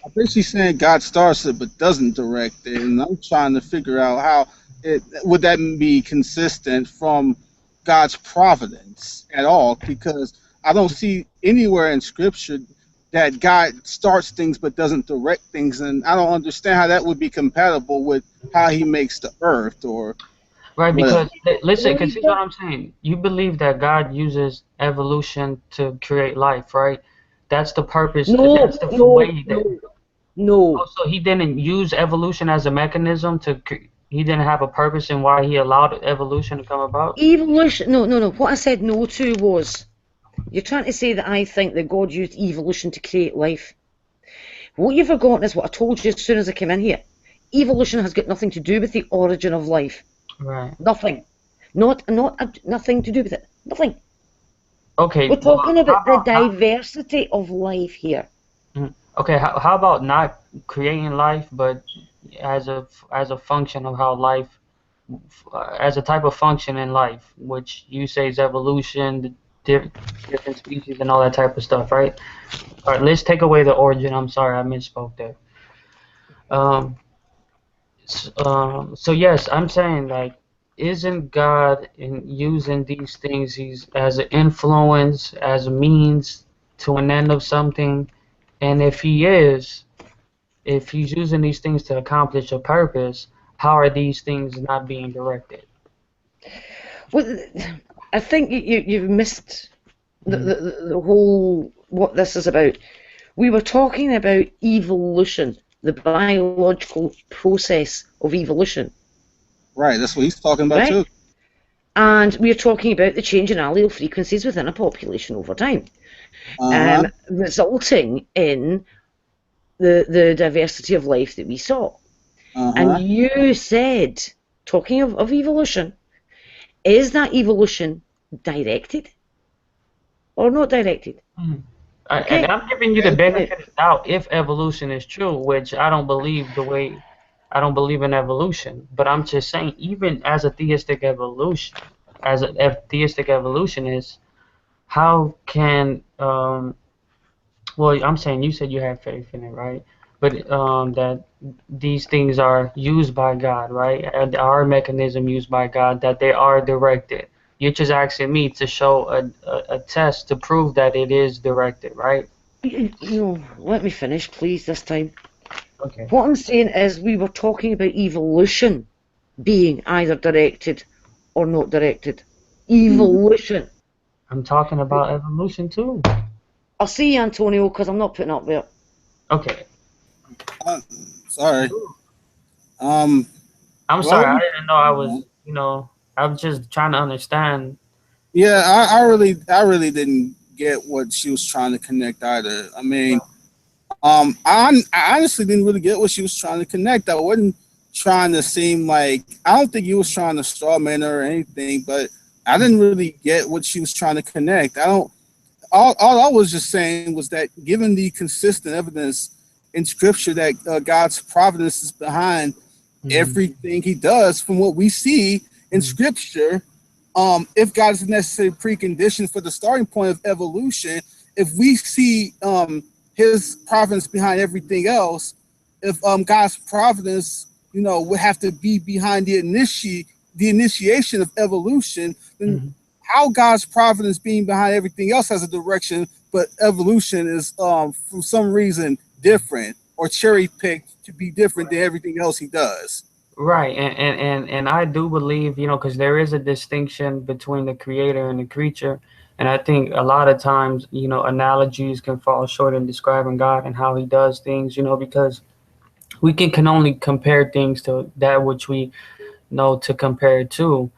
I think she's saying God starts it but doesn't direct it, and I'm trying to figure out how it would that be consistent from God's providence at all, because I don't see anywhere in Scripture that God starts things but doesn't direct things, and I don't understand how that would be compatible with how He makes the earth or Right, whatever. because listen, No, because he here's what does. I'm saying. You believe that God uses evolution to create life, right? That's the purpose. No, That's the no, way that. no, no. Oh, so he didn't use evolution as a mechanism to. He didn't have a purpose in why he allowed evolution to come about. Evolution. No, no, no. What I said no to was you're trying to say that I think that God used evolution to create life. What you've forgotten is what I told you as soon as I came in here. Evolution has got nothing to do with the origin of life. Right. Nothing. Nothing to do with it. Nothing. Okay. We're Well, talking how about the about not? diversity of life here. Okay. How about not creating life, but as a function of how life, as a type of function in life, which you say is evolution, the different species and all that type of stuff, right? All right, let's take away the origin. I'm sorry, I misspoke there. Um, so yes, I'm saying, like, isn't God in using these things, he's as an influence, as a means to an end of something? And if he's using these things to accomplish a purpose, how are these things not being directed? Well, I think you've missed Mhm. the whole what this is about. We were talking about evolution, the biological process of evolution, Right, that's what he's talking about right? too. And we're talking about the change in allele frequencies within a population over time, Uh huh. resulting in the diversity of life that we saw. Uh And huh. you said, talking of evolution, is that evolution directed or not directed? Mhm. And Okay. I'm giving you the benefit of the doubt if evolution is true, which I don't believe the way. I don't believe in evolution. But I'm just saying, even as a theistic evolution, as a theistic evolutionist, how can well, I'm saying you said you have faith in it, right? But that these things are used by God, right? And are a mechanism used by God, that they are directed. You're just asking me to show a test to prove that it is directed, right? No, let me finish, please, this time. Okay. What I'm saying is we were talking about evolution being either directed or not directed. Evolution. I'm talking about evolution too. I'll see you, Antonio, because I'm not putting up with it. Okay. Uh, sorry. Um. I'm Well, sorry. I didn't know I was, I was just trying to understand. yeah, I really didn't get what she was trying to connect either. I mean, I honestly didn't really get what she was trying to connect. I wasn't trying to seem like I don't think you was trying to straw man her or anything, but I didn't really get what she was trying to connect. I don't. All I was just saying was that given the consistent evidence in Scripture that God's providence is behind Mhm. everything He does, from what we see in Mhm. Scripture, if God is a necessary precondition for the starting point of evolution, if we see His providence behind everything else, if God's providence, would have to be behind the initiation of evolution, then Mhm. how God's providence being behind everything else has a direction, but evolution is for some reason different or cherry picked to be different than everything else He does. Right, and I do believe, because there is a distinction between the creator and the creature, and I think a lot of times, analogies can fall short in describing God and how He does things, because we can only compare things to that which we know to compare to,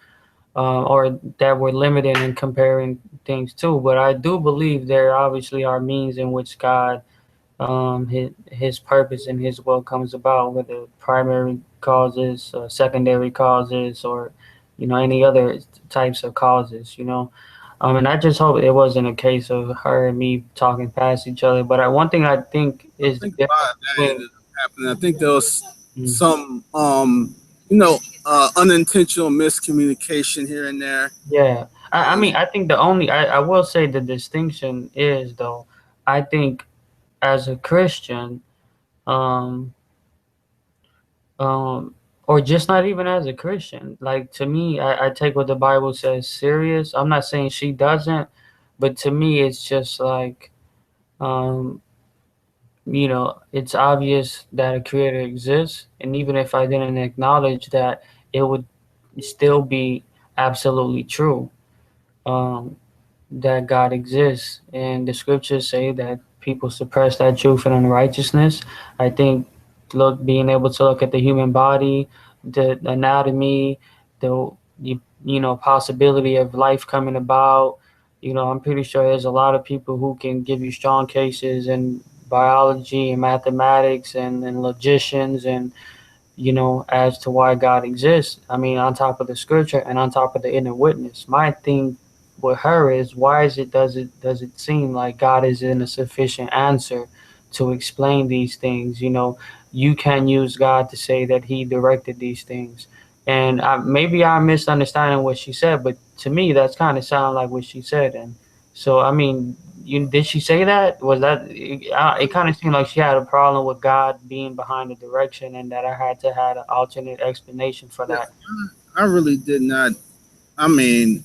or that we're limited in comparing things to. But I do believe there obviously are means in which God his purpose and his will comes about, whether primary causes, secondary causes, or any other types of causes. And I just hope it wasn't a case of her and me talking past each other. But one thing I think I is the think a lot difference of that between ended up happening. I think there was mm, some, unintentional miscommunication here and there. yeah. I Um, mean, I think the only I will say the distinction is though. I think as a Christian, um, um, or just not even as a Christian. Like to me, I take what the Bible says serious. I'm not saying she doesn't, but to me, it's just like, um, it's obvious that a creator exists, and even if I didn't acknowledge that, it would still be absolutely true. Um, that God exists, and the scriptures say that people suppress that truth and unrighteousness. I think being able to look at the human body, the anatomy, the possibility of life coming about. I'm pretty sure there's a lot of people who can give you strong cases in biology and mathematics and logicians and as to why God exists. I mean, on top of the scripture and on top of the inner witness. My thing with her is why is it does it seem like God isn't a sufficient answer to explain these things? You can use God to say that He directed these things. And maybe I'm misunderstanding what she said, but to me, that's kind of sound like what she said. And so, I mean, did she say that? Was that it kind of seemed like she had a problem with God being behind the direction, and that I had to have an alternate explanation for yeah, that. I really did not. I mean,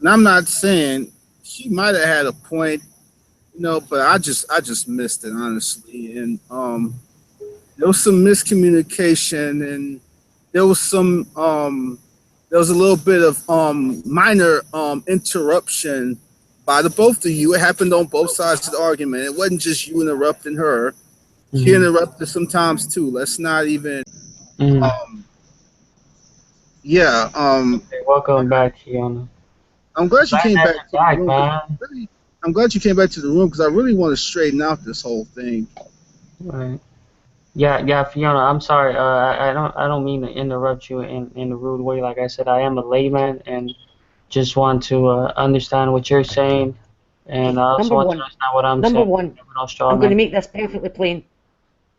and I'm not saying she might have had a point, but I just missed it honestly, and there was some miscommunication, and there was some there was a little bit of minor interruption by the both of you. It happened on both sides of the argument. It wasn't just you interrupting her. She Hmm. interrupted sometimes too. Let's not even Hmm. um yeah, Okay, welcome back, Fiona. I'm glad you Glad came that back to you're the back, room because man. really I'm glad you came back to the room because I really want to straighten out this whole thing. Right. Yeah, yeah, Fiona. I'm sorry. I don't mean to interrupt you in a rude way. Like I said, I am a layman and just want to understand what you're saying, and I also Number want to one, understand what I'm number saying. one, No straw I'm going to man. make this perfectly plain.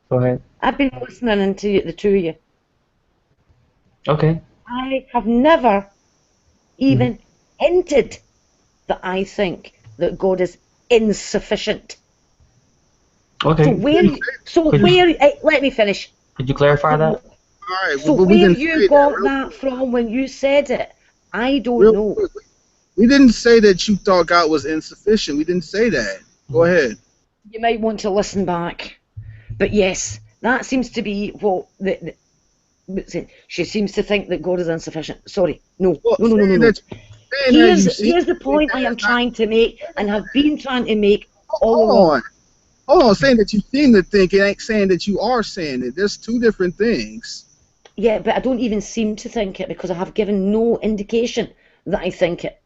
Go ahead. I've been listening to the two of you. Okay. I have never Mhm. even hinted that I think that God is insufficient. So Okay. where, Could you let me finish. could you clarify So, that? All right, so but we where didn't you say that got real that quick. from when you said it, I don't Real know. quick. We didn't say that you thought God was insufficient. We didn't say that. Go Mhm. ahead. You might want to listen back. But yes, that seems to be what she seems to think that God is insufficient. Sorry, no, Well, no, no, no, no, no. saying that you see Here's the it, point I am that's not. trying to make and have been trying to make all Hold along. on. Hold on. Saying that you seem to think it ain't saying that you are saying it. There's two different things. Yeah, but I don't even seem to think it because I have given no indication that I think it.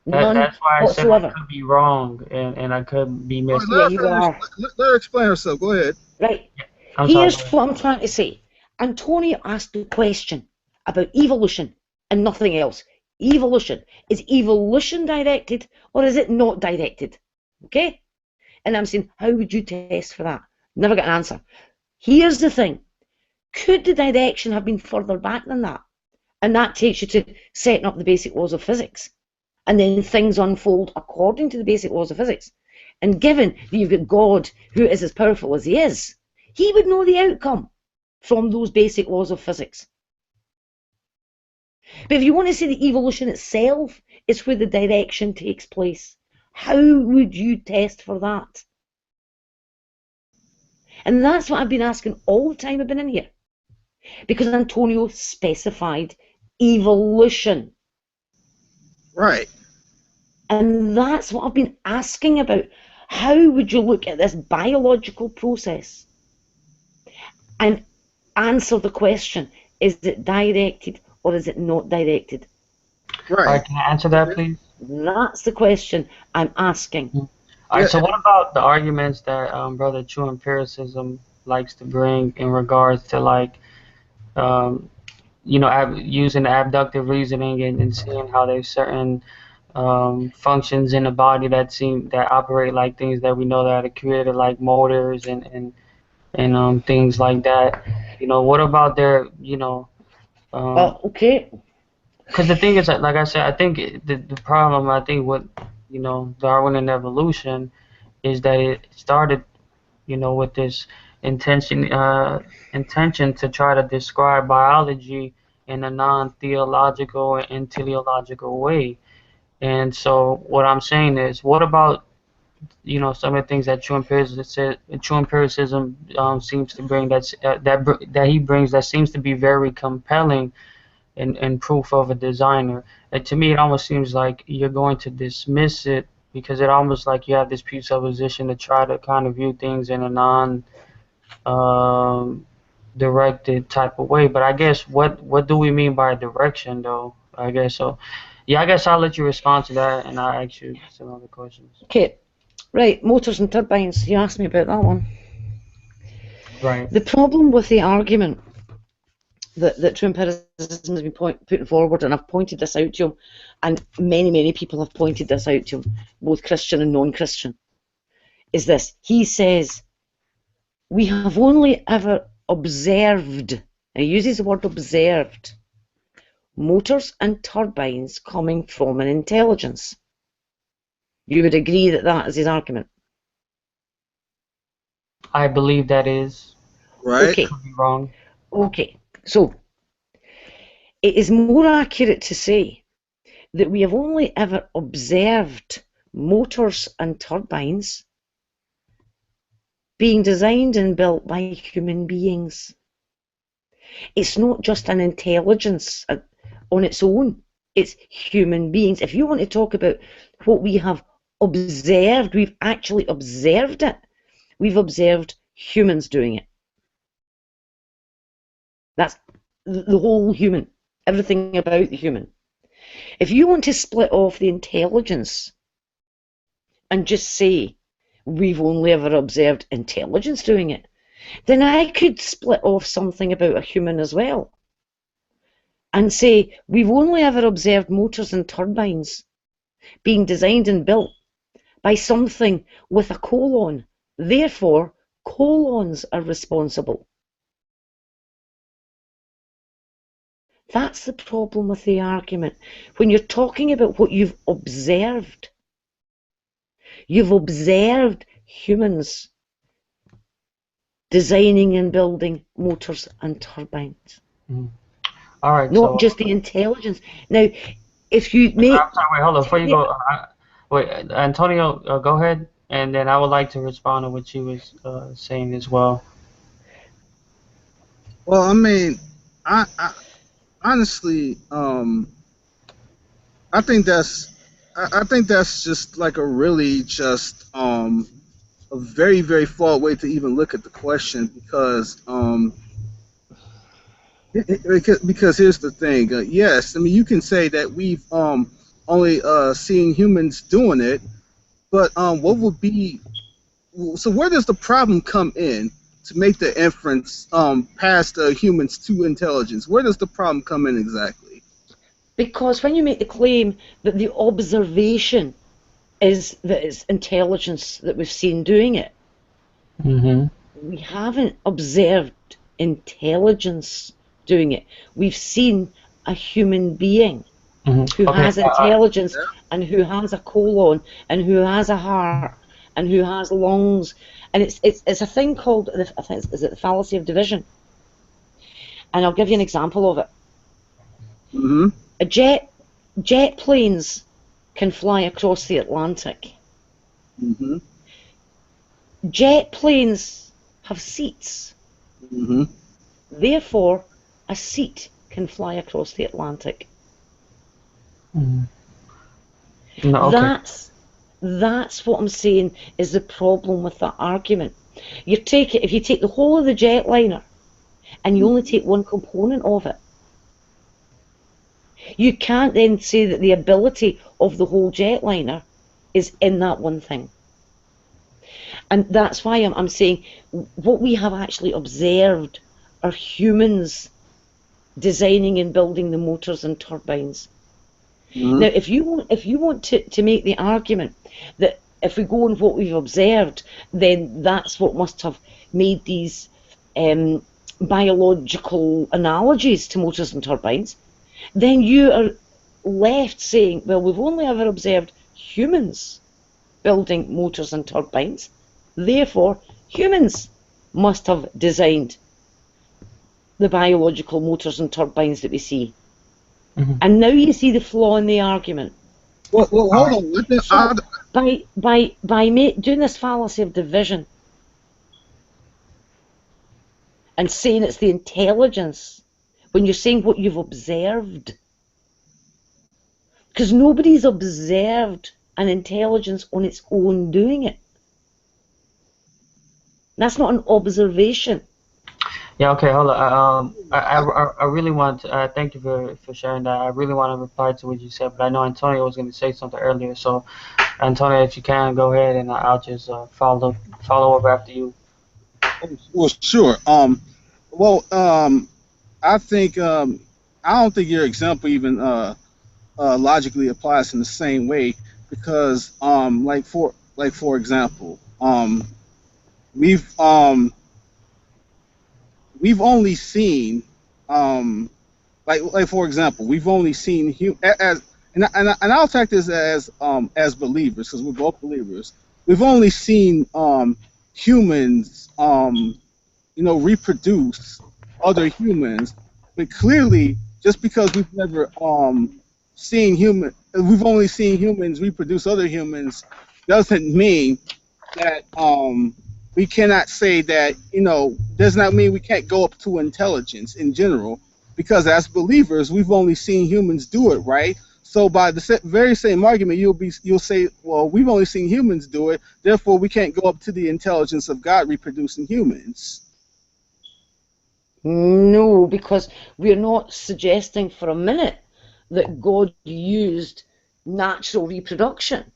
None That's why I said I whatsoever. could be wrong and I could be All right, mis. let Yeah, her you finish. are. Let her explain herself. Go ahead. Right. I'm sorry. Here's Go ahead. what I'm trying to say. Antonio asked a question about evolution and nothing else. Evolution. Is evolution directed or is it not directed? Okay? And I'm saying, how would you test for that? Never get an answer. Here's the thing. Could the direction have been further back than that? And that takes you to setting up the basic laws of physics. And then things unfold according to the basic laws of physics. And given that you've got God who is as powerful as he is, he would know the outcome from those basic laws of physics. But if you want to say the evolution itself is where the direction takes place, how would you test for that? And that's what I've been asking all the time I've been in here. Because Antonio specified evolution. Right. And that's what I've been asking about. How would you look at this biological process and answer the question, is it directed or is it not directed? All Right. right, can I answer that, please? That's the question I'm asking. Mhm. All right. Yeah. So what about the arguments that Brother True Empiricism likes to bring in regards to like um, using abductive reasoning and seeing how there's certain functions in the body that operate like things that we know that are created like motors and things like that. What about their um, Okay. because the thing is that, like I said, I think the problem I think with Darwin and evolution is that it started with this intention intention to try to describe biology in a non-theological and teleological way. And so what I'm saying is, what about some of the things that true empiricism seems to bring that he brings that seems to be very compelling and proof of a designer. And to me, it almost seems like you're going to dismiss it because it almost like you have this presupposition to try to kind of view things in a non um, directed type of way. But I guess what do we mean by direction though? I guess so. Yeah, I guess I'll let you respond to that, and I'll ask you some other questions. Okay. Right. Motors and turbines. You asked me about that one. Right. The problem with the argument that true empiricism has been putting forward, and I've pointed this out to him, and many people have pointed this out to him, both Christian and non-Christian, is this. He says, we have only ever observed, and he uses the word observed, motors and turbines coming from an intelligence. You would agree that that is his argument? I believe that is. Right. Okay, Could be wrong. okay. So, it is more accurate to say that we have only ever observed motors and turbines being designed and built by human beings. It's not just an intelligence on its own, it's human beings. If you want to talk about what we have observed, we've actually observed it. We've observed humans doing it. That's the whole human, everything about the human. If you want to split off the intelligence and just say we've only ever observed intelligence doing it, then I could split off something about a human as well and say we've only ever observed motors and turbines being designed and built by something with a colon. Therefore, colons are responsible. That's the problem with the argument. When you're talking about what you've observed humans designing and building motors and turbines, All right, not so just the intelligence. Now, if you make I'm sorry, wait, hold on. Before you go, wait, Antonio, go ahead, and then I would like to respond to what you was saying as well. Well, I mean, I honestly, I think I think that's just like a really just a very very flawed way to even look at the question because because here's the thing. Yes, I mean you can say that we've only seen humans doing it, but what would be so where does the problem come in to make the inference past humans to intelligence? Where does the problem come in exactly? because when you make the claim that the observation is that it's intelligence that we've seen doing it, Mm-hmm. we haven't observed intelligence doing it. We've seen a human being who Okay. has intelligence Yeah. and who has a colon and who has a heart and who has lungs. And it's a thing called, I think, is it the fallacy of division? And I'll give you an example of it. Mm-hmm. A jet planes can fly across the Atlantic. Mm-hmm. Jet planes have seats. Mm-hmm. Therefore, a seat can fly across the Atlantic. Mm-hmm. No, okay. That's what I'm saying is the problem with that argument. If you take the whole of the jetliner and you only take one component of it, you can't then say that the ability of the whole jetliner is in that one thing. And that's why I'm saying what we have actually observed are humans designing and building the motors and turbines. Mm-hmm. Now, if you want to make the argument that if we go on what we've observed, then that's what must have made these biological analogies to motors and turbines, then you are left saying, well, we've only ever observed humans building motors and turbines, therefore humans must have designed the biological motors and turbines that we see. Mm-hmm. And now you see the flaw in the argument. Well, hold on. So by doing this fallacy of division and saying it's the intelligence when you're saying what you've observed, because nobody's observed an intelligence on its own doing it. That's not an observation. Yeah, okay, hold on. I really want to thank you for sharing that. I really want to reply to what you said, but I know Antonio was going to say something earlier. So, Antonio, if you can, go ahead, and I'll just follow up after you. Well, sure. I think I don't think your example even logically applies in the same way because like for example we've um we've only seen like for example we've only seen as and I'll take this as believers because we're both believers. We've only seen humans reproduce other humans, but clearly just because we've only seen humans reproduce other humans doesn't mean that we cannot say that does not mean we can't go up to intelligence in general because as believers we've only seen humans do it, right? So by the very same argument you'll say, well, we've only seen humans do it, therefore we can't go up to the intelligence of God reproducing humans. No, because we're not suggesting for a minute that God used natural reproduction.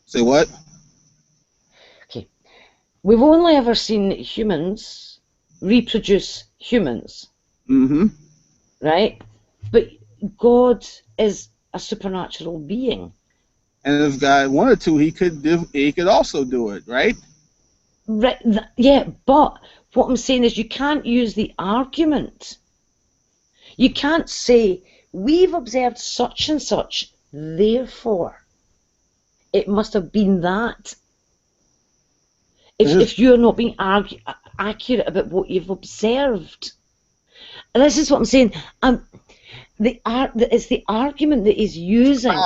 Say what? Okay, we've only ever seen humans reproduce humans, Mm-hmm. right? But God is a supernatural being. And if God wanted to, he could also do it, right? Right, yeah, but what I'm saying is you can't use the argument. You can't say, we've observed such and such, therefore it must have been that. If you're not being accurate about what you've observed. And this is what I'm saying. It's the argument that he's using.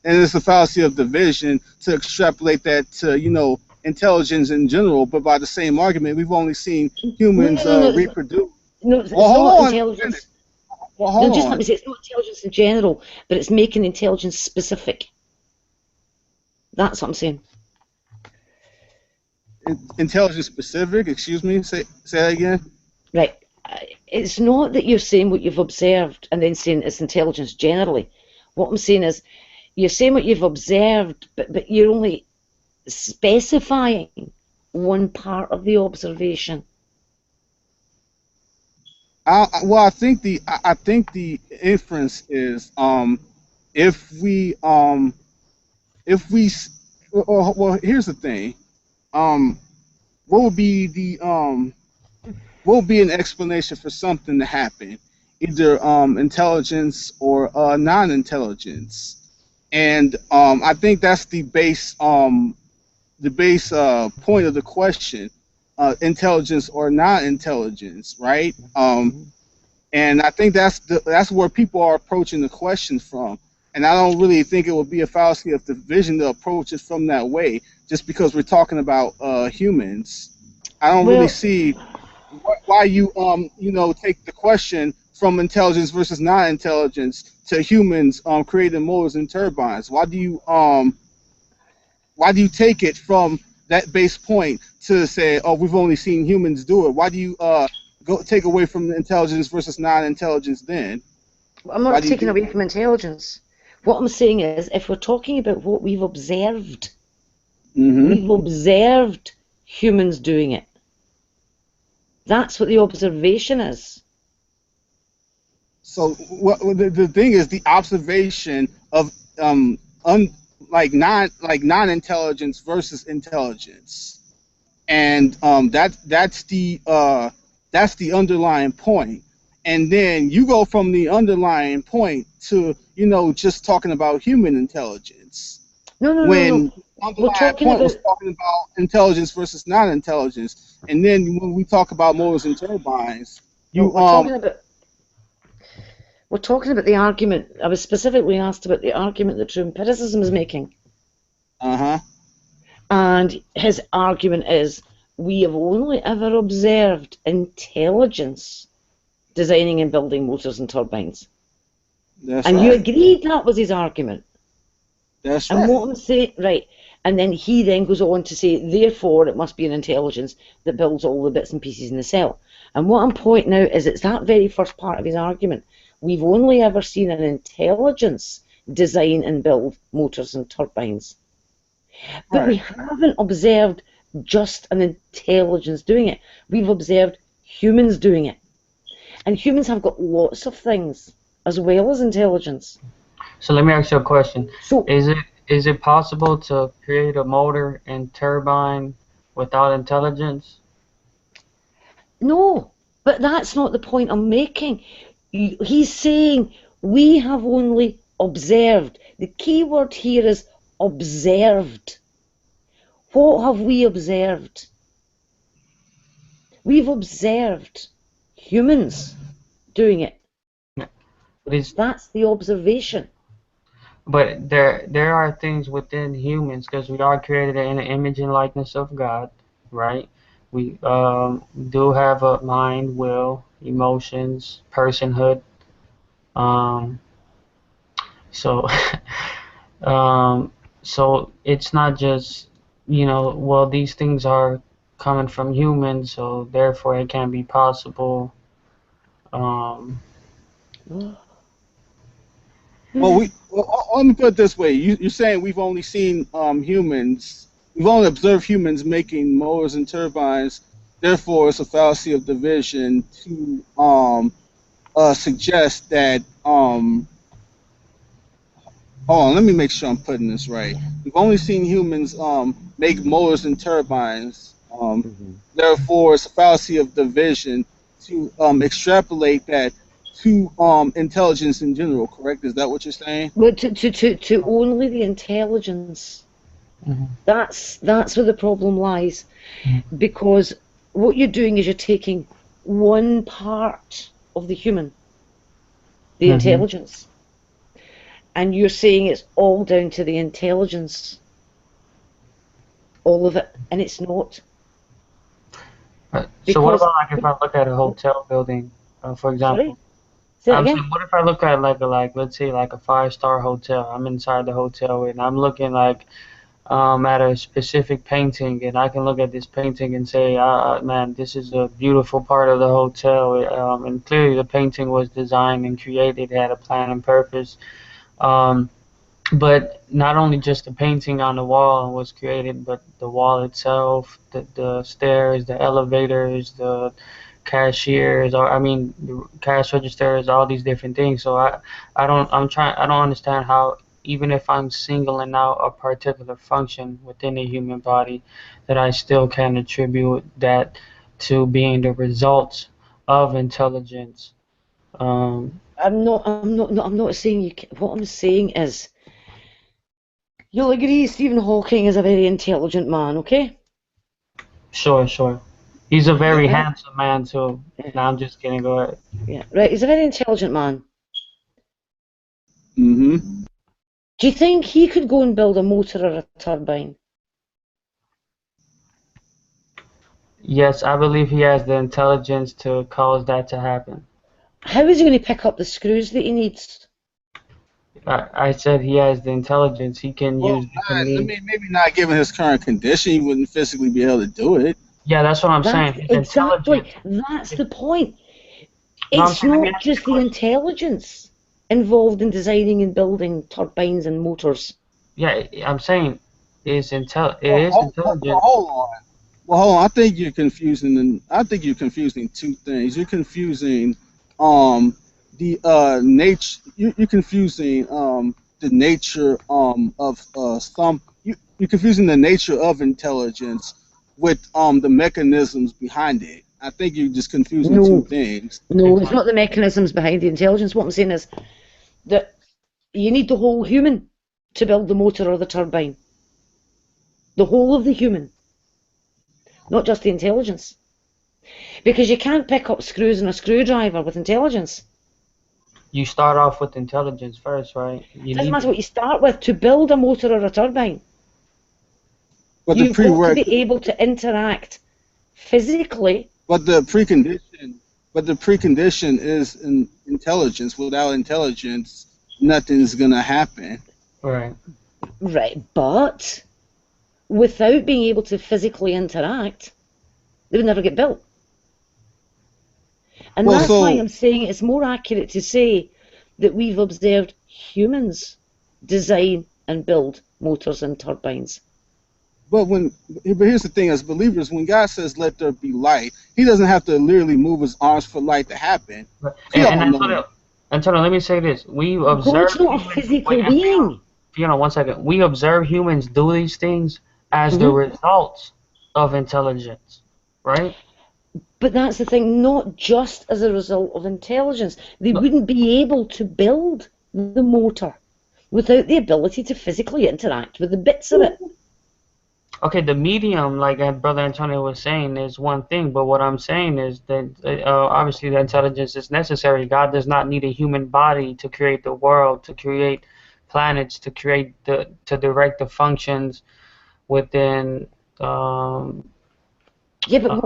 And it's the fallacy of division to extrapolate that to, intelligence in general. But by the same argument, we've only seen humans reproduce. No, it's not intelligence. Let me say, it's not intelligence in general, but it's making intelligence specific. That's what I'm saying. Intelligence specific? Excuse me? Say that again? Right. It's not that you're saying what you've observed and then saying it's intelligence generally. What I'm saying is, you're saying what you've observed, but you're only specifying one part of the observation. I think the inference is if we well, here's the thing, what would be an explanation for something to happen, either intelligence or non-intelligence, and I think that's the base point of the question. Intelligence or non-intelligence, right? And I think that's where people are approaching the question from. And I don't really think it would be a fallacy of division to approach it from that way, just because we're talking about humans. I don't really see why you take the question from intelligence versus non-intelligence to humans creating motors and turbines. Why do you take it from that base point to say, oh, we've only seen humans do it? Why do you take away from the intelligence versus non-intelligence then? I'm not taking away from intelligence. What I'm saying is, if we're talking about what we've observed, we've observed humans doing it. That's what the observation is. So the thing is, the observation of non-intelligence versus intelligence, and that's the underlying point. And then you go from the underlying point to just talking about human intelligence. No. Underlying point was talking about intelligence versus non-intelligence, and then when we talk about motors and turbines, we're talking about the argument. I was specifically asked about the argument that true empiricism is making. And his argument is, we have only ever observed intelligence designing and building motors and turbines. That's and right. You agreed that was his argument. That's and right. What I'm saying, right, and then he then goes on to say, therefore it must be an intelligence that builds all the bits and pieces in the cell. And what I'm pointing out is it's that very first part of his argument. We've only ever seen an intelligence design and build motors and turbines. But we haven't observed just an intelligence doing it. We've observed humans doing it. And humans have got lots of things as well as intelligence. So let me ask you a question. So, is it possible to create a motor and turbine without intelligence? No, but that's not the point I'm making. He's saying we have only observed. The key word here is observed. What have we observed? We've observed humans doing it. That's the observation. But there are things within humans, because we are created in the image and likeness of God, right? We do have a mind, will, emotions, personhood. So so it's not just, well, these things are coming from humans, so therefore it can't be possible. Well, let me put it this way. You're saying we've only seen humans, we've only observed humans making motors and turbines. Therefore, it's a fallacy of division to suggest that. Hold on, let me make sure I'm putting this right. We've only seen humans make motors and turbines. Therefore, it's a fallacy of division to extrapolate that to intelligence in general, correct? Is that what you're saying? Well, to only the intelligence. Mhm. That's where the problem lies, because what you're doing is you're taking one part of the human, the Mhm. intelligence, and you're saying it's all down to the intelligence, all of it, and it's not. So what Because, about like if I look at a hotel building, for sorry, example? say it I'm again. saying, what if I look at like let's say like a 5-star hotel? I'm inside the hotel and I'm looking like at a specific painting, and I can look at this painting and say, man, this is a beautiful part of the hotel. And clearly the painting was designed and created, it had a plan and purpose. Um, but not only just the painting on the wall was created, but the wall itself, the stairs, the elevators, the cashiers, or I mean, the cash registers, all these different things. So I don't understand how even if I'm singling out a particular function within the human body, that I still can attribute that to being the results of intelligence. Um, I'm not saying you can, what I'm saying is, you'll agree Stephen Hawking is a very intelligent man, okay? sure, sure. He's a very Right? handsome man too. Yeah, No, I'm just kidding. Go ahead. yeah, right. He's a very intelligent man. Mm-hmm. Do you think he could go and build a motor or a turbine? Yes, I believe he has the intelligence to cause that to happen. How is he going to pick up the screws that he needs? I said he has the intelligence. He can Well, use different I means. mean, maybe not given his current condition, he wouldn't physically be able to do it. Yeah, that's what I'm That's saying. His intelligence. exactly, that's the point. No, I'm It's saying, let me not ask you just a the question. intelligence involved in designing and building turbines and motors. Yeah, I'm saying it Well, is intelligent. hold on. Well, hold on. I think you're confusing. I think you're confusing two things. You're confusing the nature. You're confusing the nature of some. You're confusing the nature of intelligence with the mechanisms behind it. I think you're just confusing two No, things. no, it's Exactly. not the mechanisms behind the intelligence. What I'm saying is that you need the whole human to build the motor or the turbine. The whole of the human, not just the intelligence. Because you can't pick up screws in a screwdriver with intelligence. You start off with intelligence first, right? You It doesn't need matter to. what you start with. To build a motor or a turbine, But the you've got to prereq, be able to interact physically. but the precondition, but the precondition is intelligence. Without intelligence, nothing's gonna happen. Right. Right, but without being able to physically interact, they would never get built. And Well, that's why so I'm saying it's more accurate to say that we've observed humans design and build motors and turbines. but here's the thing: as believers, when God says "Let there be light," He doesn't have to literally move His arms for light to happen. Right. We And all know. Antonio, let me say this: we observe God's not a humans. Wait, physical and being. Fiona, 1 second. We observe humans do these things as the Hmm. results of intelligence, right? But that's the thing, not just as a result of intelligence. They No, wouldn't be able to build the motor without the ability to physically interact with the bits of it. okay, the medium, like Brother Antonio was saying, is one thing, but what I'm saying is that obviously the intelligence is necessary. God does not need a human body to create the world, to create planets, to direct the functions within. Um, Yeah, but uh,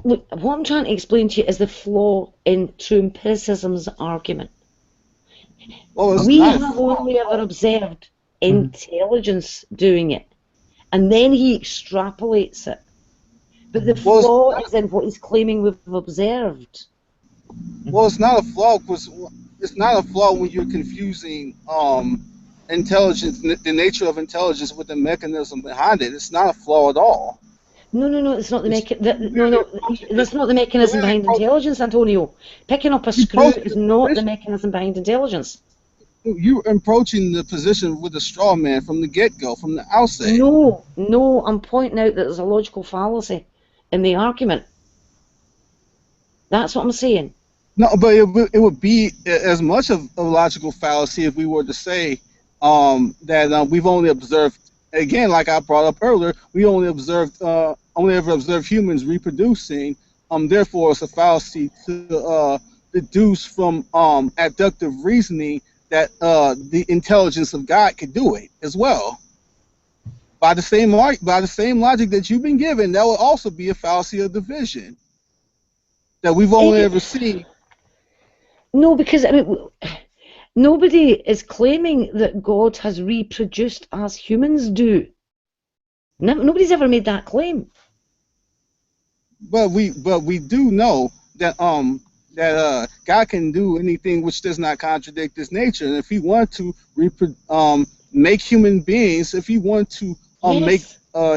look, what I'm trying to explain to you is the flaw in true empiricism's argument. Well, it's We not a have flaw. only ever observed mhm. intelligence doing it, and then he extrapolates it. But the Well, flaw is in what he's claiming we've observed. it's not a flaw because it's not a flaw when you're confusing intelligence, the nature of intelligence, with the mechanism behind it. It's not a flaw at all. No, it's not the It's no, literally no, approaching that's not the you're mechanism literally behind intelligence, Antonio. Picking up a you screw approaching is the not the position. mechanism behind intelligence. You approaching the position with a straw man from the get go, from the outset. No, I'm pointing out that there's a logical fallacy in the argument. That's what I'm saying. No, but it would be as much of a logical fallacy if we were to say that we've only observed, again, like I brought up earlier, we only ever observed humans reproducing. Therefore, it's a fallacy to deduce from abductive reasoning that the intelligence of God could do it as well. By the same logic that you've been given, that would also be a fallacy of division that we've only ever seen. No, because I mean, nobody is claiming that God has reproduced as humans do. Nobody's ever made that claim. But we do know that God can do anything which does not contradict His nature, and if He wanted to make human beings, if He wanted to make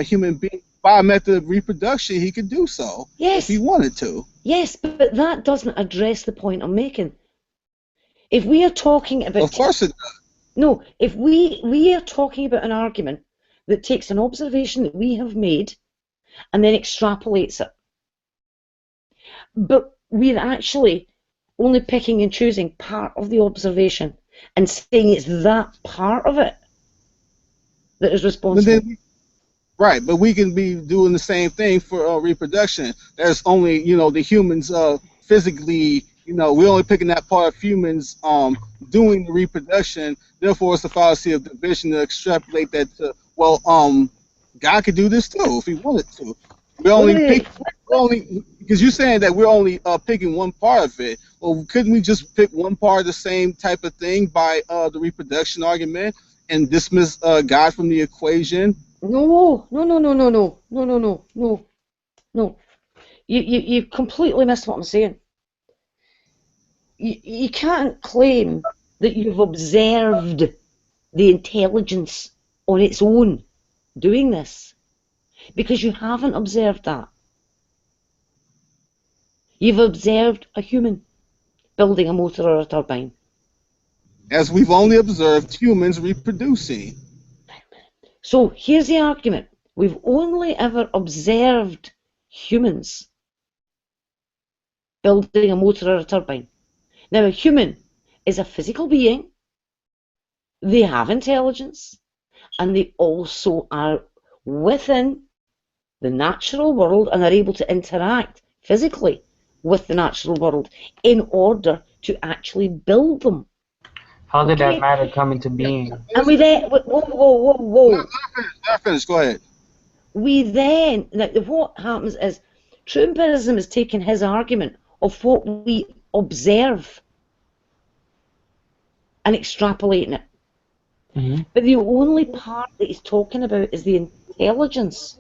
human beings by a method of reproduction, He could do so. Yes. If He wanted to. Yes, but that doesn't address the point I'm making. If we are talking about... Of course it does. No, if we are talking about an argument that takes an observation that we have made and then extrapolates it, but we're actually only picking and choosing part of the observation and saying it's that part of it that is responsible. Right, but we can be doing the same thing for reproduction. There's only, the humans physically, we're only picking that part of humans doing the reproduction. Therefore, it's a fallacy of division to extrapolate that to, God could do this too if He wanted to. Because you're saying that we're only picking one part of it. Well, couldn't we just pick one part of the same type of thing by the reproduction argument and dismiss God from the equation? No. You completely missed what I'm saying. You can't claim that you've observed the intelligence on its own doing this, because you haven't observed that. You've observed a human building a motor or a turbine. As we've only observed humans reproducing. So here's the argument. We've only ever observed humans building a motor or a turbine. Now, a human is a physical being. They have intelligence, and they also are within the natural world and are able to interact physically with the natural world in order to actually build them. How did that matter come into being? And we then, whoa. Not finished. Go ahead. We then, what happens is, true empiricism is taking his argument of what we observe and extrapolating it. Mm-hmm. But the only part that he's talking about is the intelligence.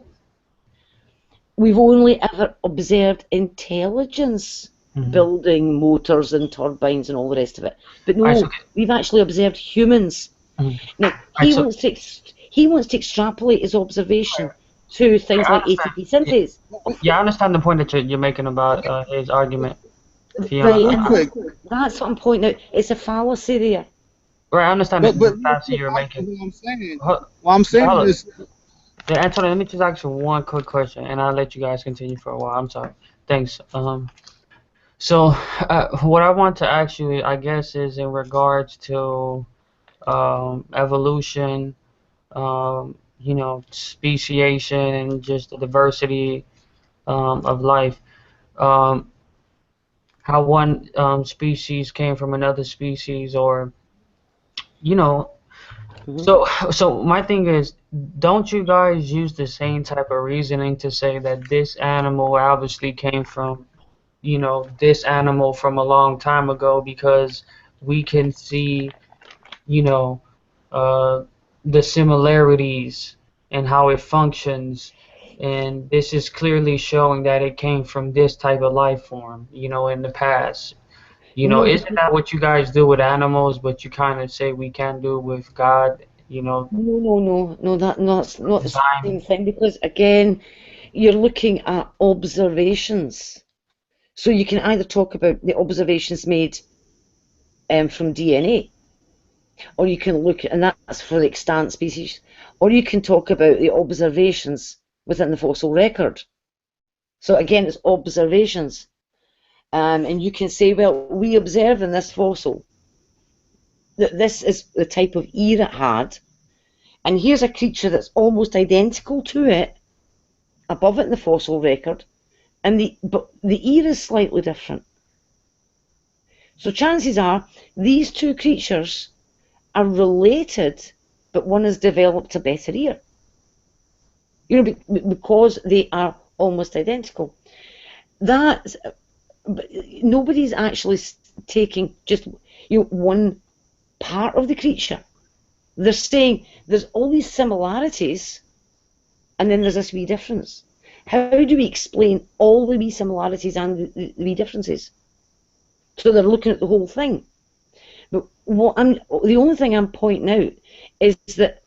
We've only ever observed intelligence building motors and turbines and all the rest of it. But no, we've actually observed humans. Now, he wants to extrapolate his observation to things like ATP synthase. Yeah, I understand the point that you're making about his argument. Right, that's what I'm pointing out. It's a fallacy there. Right, I understand the fallacy you're making. What I'm saying is... Yeah, Antonio, let me just ask you one quick question, and I'll let you guys continue for a while. I'm sorry. Thanks. So what I want to ask you, I guess, is in regards to evolution, speciation, and just the diversity of life. How one species came from another species, or So my thing is, don't you guys use the same type of reasoning to say that this animal obviously came from, this animal from a long time ago, because we can see, the similarities and how it functions, and this is clearly showing that it came from this type of life form, in the past. Isn't that what you guys do with animals, but you kind of say we can't do with God, No, that's not the same thing, because, again, you're looking at observations. So you can either talk about the observations made from DNA, or you can look, and that's for the extant species, or you can talk about the observations within the fossil record. So again, it's observations. And you can say, well, we observe in this fossil that this is the type of ear it had, and here's a creature that's almost identical to it above it in the fossil record, but the ear is slightly different. So chances are these two creatures are related, but one has developed a better ear. Because they are almost identical. That nobody's actually taking just one part of the creature. They're saying there's all these similarities, and then there's this wee difference. How do we explain all the wee similarities and the wee differences? So they're looking at the whole thing. But the only thing I'm pointing out is that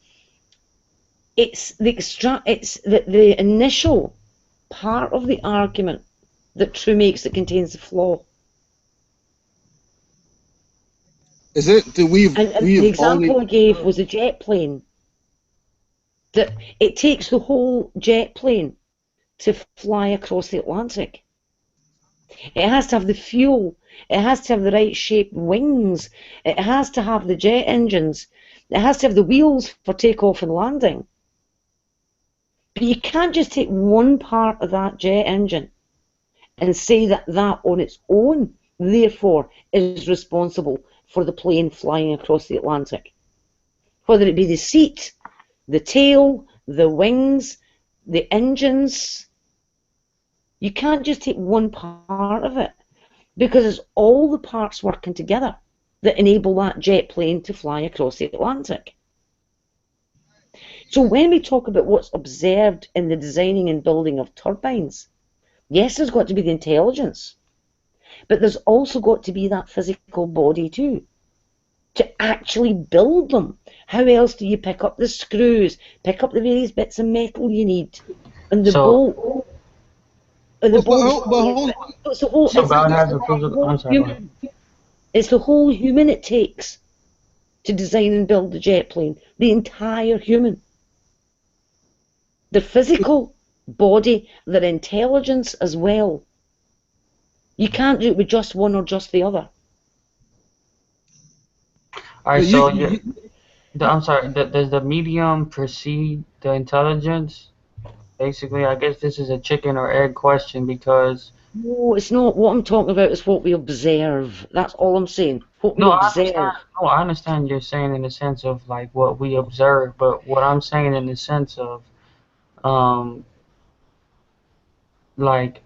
it's the initial part of the argument that True makes that contains the flaw. Is it that the example I gave was a jet plane. That it takes the whole jet plane to fly across the Atlantic. It has to have the fuel. It has to have the right shaped wings. It has to have the jet engines. It has to have the wheels for takeoff and landing. But you can't just take one part of that jet engine and say that on its own, therefore, is responsible for the plane flying across the Atlantic. Whether it be the seat, the tail, the wings, the engines, you can't just take one part of it, because it's all the parts working together that enable that jet plane to fly across the Atlantic. So when we talk about what's observed in the designing and building of turbines, yes, there's got to be the intelligence, but there's also got to be that physical body too, to actually build them. How else do you pick up the screws, pick up the various bits of metal you need, and the bolt? And the bolt. It's the whole. So God has a physical. I'm sorry. It's the whole human it takes to design and build the jet plane. The entire human. Their physical body, their intelligence as well. You can't do it with just one or just the other. All right, so I'm sorry. Does the medium precede the intelligence? Basically, I guess this is a chicken or egg question because. No, it's not. What I'm talking about is what we observe. That's all I'm saying. What we observe. I understand you're saying in the sense of like what we observe, but what I'm saying in the sense of, like,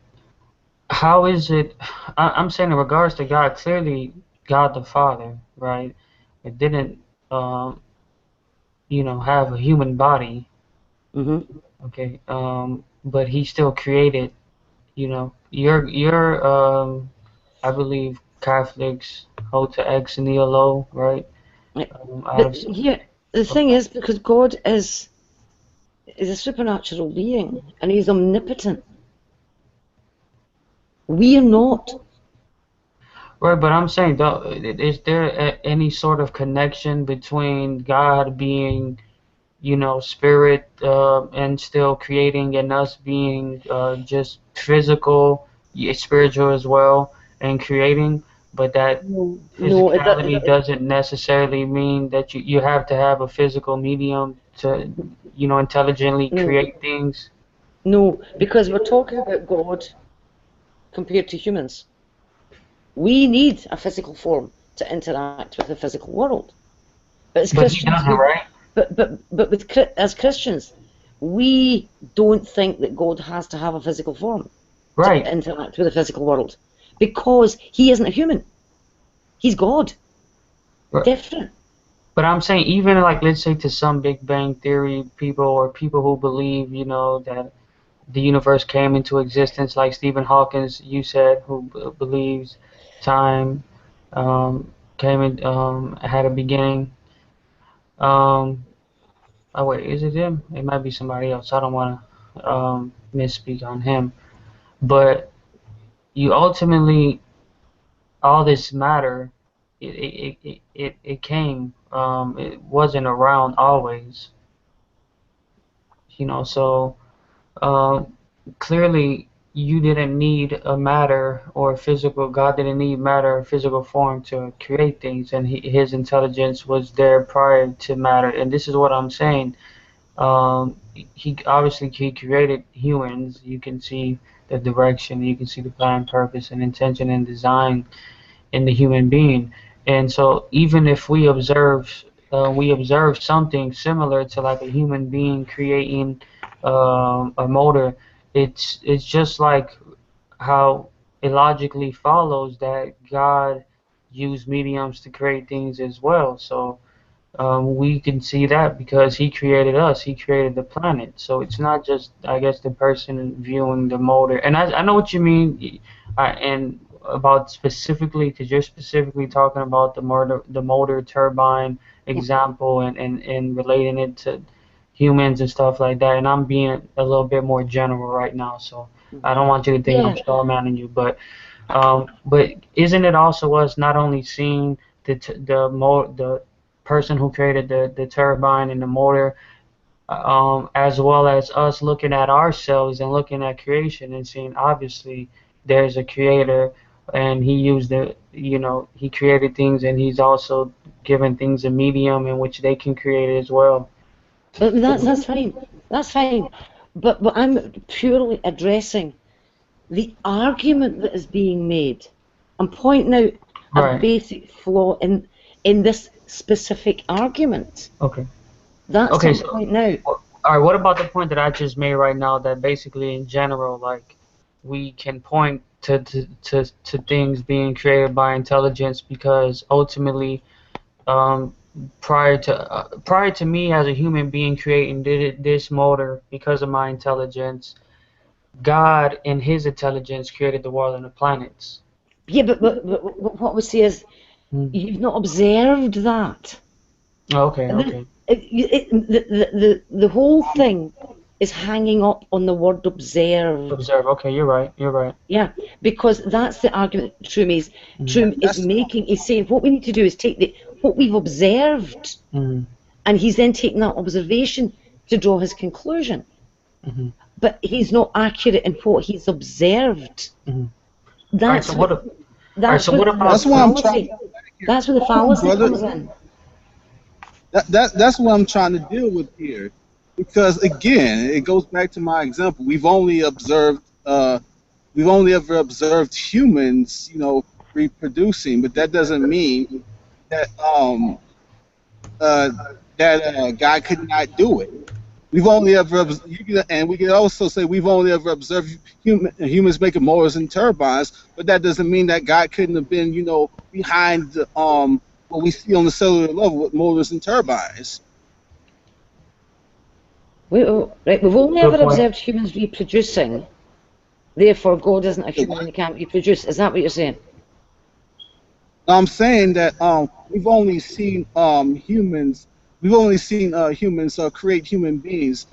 how is it? I'm saying in regards to God, clearly God the Father, right? It didn't, have a human body. Mm-hmm. Okay. But He still created. You're I believe Catholics hold to ex nihilo, right? But here, the thing is, because God is a supernatural being, and He's omnipotent. We are not. Right, but I'm saying, though, is there any sort of connection between God being, spirit, and still creating, and us being just physical, spiritual as well, and creating? But that physicality doesn't necessarily mean that you have to have a physical medium to, intelligently create things. No, because we're talking about God compared to humans. We need a physical form to interact with the physical world. But as Christians, right? But as Christians, we don't think that God has to have a physical form to interact with the physical world, because He isn't a human. He's God. Right. Different. But I'm saying, even like, let's say to some Big Bang Theory people, or people who believe, that the universe came into existence, like Stephen Hawking, you said, who believes time came in, had a beginning. Oh wait, is it him? It might be somebody else. I don't want to misspeak on him. But you ultimately, all this matter, it came. It wasn't around always. So clearly you didn't need a matter or physical, God didn't need matter or physical form to create things, and his intelligence was there prior to matter. And this is what I'm saying. He obviously he created humans. You can see the direction, you can see the plan, purpose, and intention and design in the human being. And so even if we observe something similar to like a human being creating a motor, it's just like how it logically follows that God used mediums to create things as well. So we can see that because he created us, he created the planet. So it's not just, I guess, the person viewing the motor. And I know what you mean, and about specifically, because you're specifically talking about the motor turbine Yeah. example, and relating it to humans and stuff like that. And I'm being a little bit more general right now, so I don't want you to think I'm Yeah. strawmanning you, but isn't it also us not only seeing the person who created the turbine and the motor, as well as us looking at ourselves and looking at creation and seeing obviously there's a creator, and he used he created things, and he's also given things a medium in which they can create as well. But that's fine. That's fine. But I'm purely addressing the argument that is being made. I'm pointing out a Right. basic flaw in this specific argument. Okay. That's Okay. what I'm pointing out. All right. What about the point that I just made right now? That basically, in general, like we can point to things being created by intelligence because ultimately, um, prior to me as a human being creating this motor because of my intelligence, God in His intelligence created the world and the planets. Yeah, but what we say is Hmm. you've not observed that. Okay. And then Okay. the whole thing is hanging up on the word observed. Observe. Okay. You're right. You're right. Yeah, because that's the argument Troom is That's making. He's saying what we need to do is take what we've observed, Mm-hmm. and he's then taking that observation to draw his conclusion. Mm-hmm. But he's not accurate in what he's observed. Mm-hmm. All right. That's So what what? All right. that's So where what the that's about? why I'm trying fallacy. to get back here. That's where the Hold on, fallacy brother. comes in. That's what I'm trying to deal with here, because again, it goes back to my example. We've only ever observed humans, reproducing, but that doesn't mean that uh, God could not do it. We've only ever, and we can also say we've only ever observed humans making motors and turbines, but that doesn't mean that God couldn't have been, behind what we see on the cellular level with motors and turbines. Right, we've only Good ever point. observed humans reproducing. Therefore, God isn't a The human and he can't reproduce. Is that what you're saying? I'm saying that we've only seen humans create human beings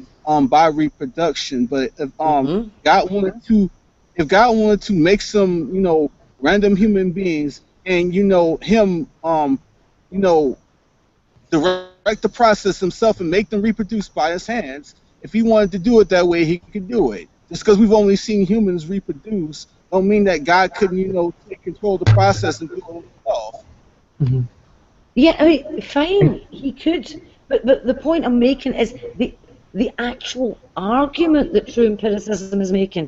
by reproduction. But Mm-hmm. God wanted to, if God wanted to make some random human beings and him you know direct the process himself and make them reproduce by his hands, if he wanted to do it that way, he could do it. Just because we've only seen humans reproduce, don't mean that God couldn't, take control of the process and do it himself. Mm-hmm. Yeah, I mean, fine, he could, but the point I'm making is the actual argument that true empiricism is making.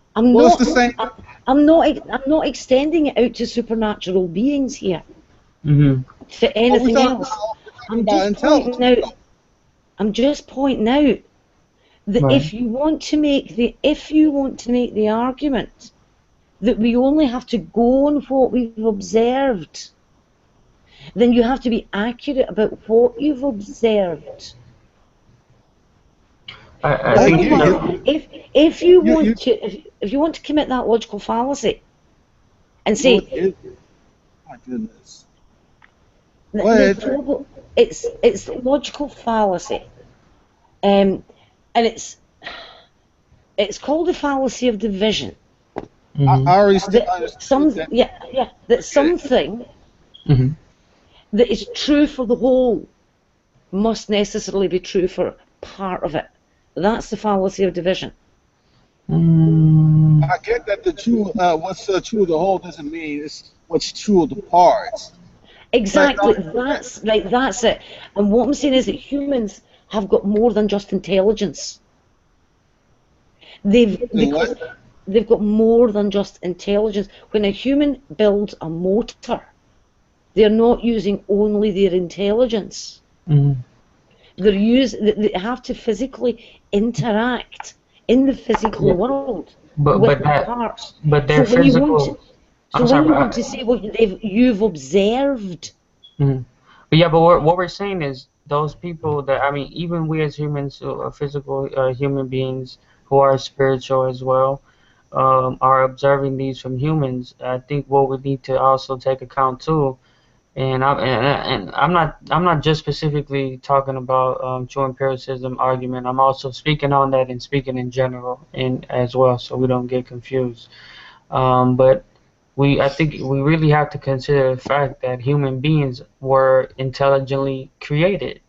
I'm Well, it's not the same. I'm not extending it out to supernatural beings here Mm-hmm. for Well, anything else. we're talking I'm about just pointing intelligence, out. though. I'm just pointing out that Right. if you want to make the argument that we only have to go on what we've observed, then you have to be accurate about what you've observed. I Well, think Otherwise, if you you want to if you want to commit that logical fallacy and know what say is? My goodness. Go the ahead. problem it's logical fallacy, and it's called the fallacy of division. Mm-hmm. I already still That understood that. that Get it. something Mm-hmm. that is true for the whole must necessarily be true for part of it. That's the fallacy of division. I get that the true, what's true of the whole doesn't mean it's what's true of the parts. But Exactly. That's right. That's it. And what I'm saying is that humans have got more than just intelligence. They've then because what? they've got more than just intelligence. When a human builds a motor, they're not using only their intelligence. Mm-hmm. They have to physically interact in the physical Yeah, world but with but the that parts. but So their when you want to, physical. so I'm when sorry, you but want to say what you've observed, mhm. But yeah, but what we're saying is those people that, I mean, even we as humans who are physical human beings who are spiritual as well, are observing these from humans. I think what we need to also take account too, and I'm not just specifically talking about true empiricism argument. I'm also speaking on that and speaking in general and as well, so we don't get confused. But I think we really have to consider the fact that human beings were intelligently created.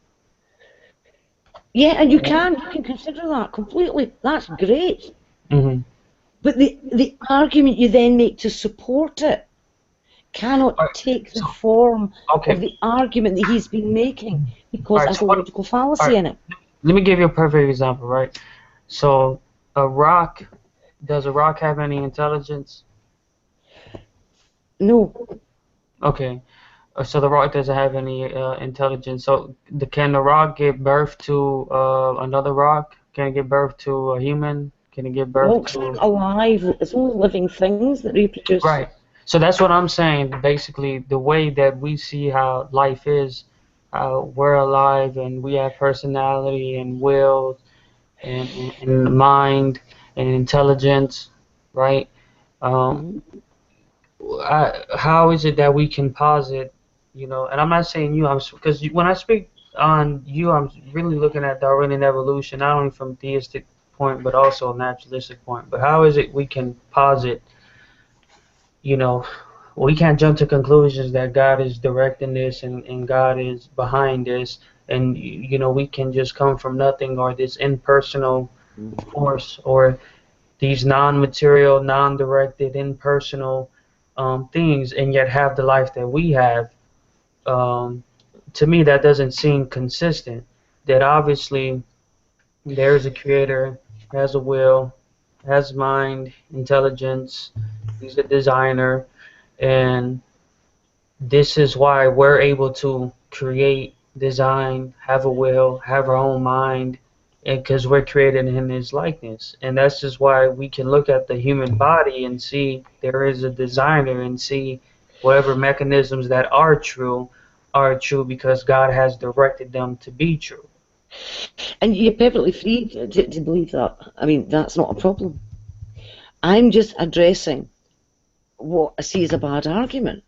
yeah, and you can consider that completely. That's great. Hmm. But the argument you then make to support it cannot All right. take the So, form of okay. the argument that he's been making All because it right. has So a what? logical All fallacy right. in it. Let me give you a perfect example, right? So, a rock. Does a rock have any intelligence? No, Okay. So the rock doesn't have any intelligence. So can the rock give birth to another rock? Can it give birth to a human? Can it give birth rocks to? aren't alive. It's only living things that reproduce. Right. So that's what I'm saying. Basically, the way that we see how life is, we're alive and we have personality and will and mind and intelligence, right? Um, Mhm. how is it that we can posit, and I'm not saying you, because when I speak on you, I'm really looking at Darwinian evolution, not only from theistic point, but also a naturalistic point. But how is it we can posit, you know, we can't jump to conclusions that God is directing this and God is behind this, and we can just come from nothing or this impersonal force or these non-material, non-directed, impersonal things, and yet have the life that we have. Um, to me, that doesn't seem consistent. That obviously there is a creator, has a will, has mind, intelligence. He's a designer, and this is why we're able to create, design, have a will, have our own mind, and because we're created in His likeness. And that's just why we can look at the human body and see there is a designer and see whatever mechanisms that are true because God has directed them to be true. And you're perfectly free to believe that. I mean, that's not a problem. I'm just addressing what I see as a bad argument.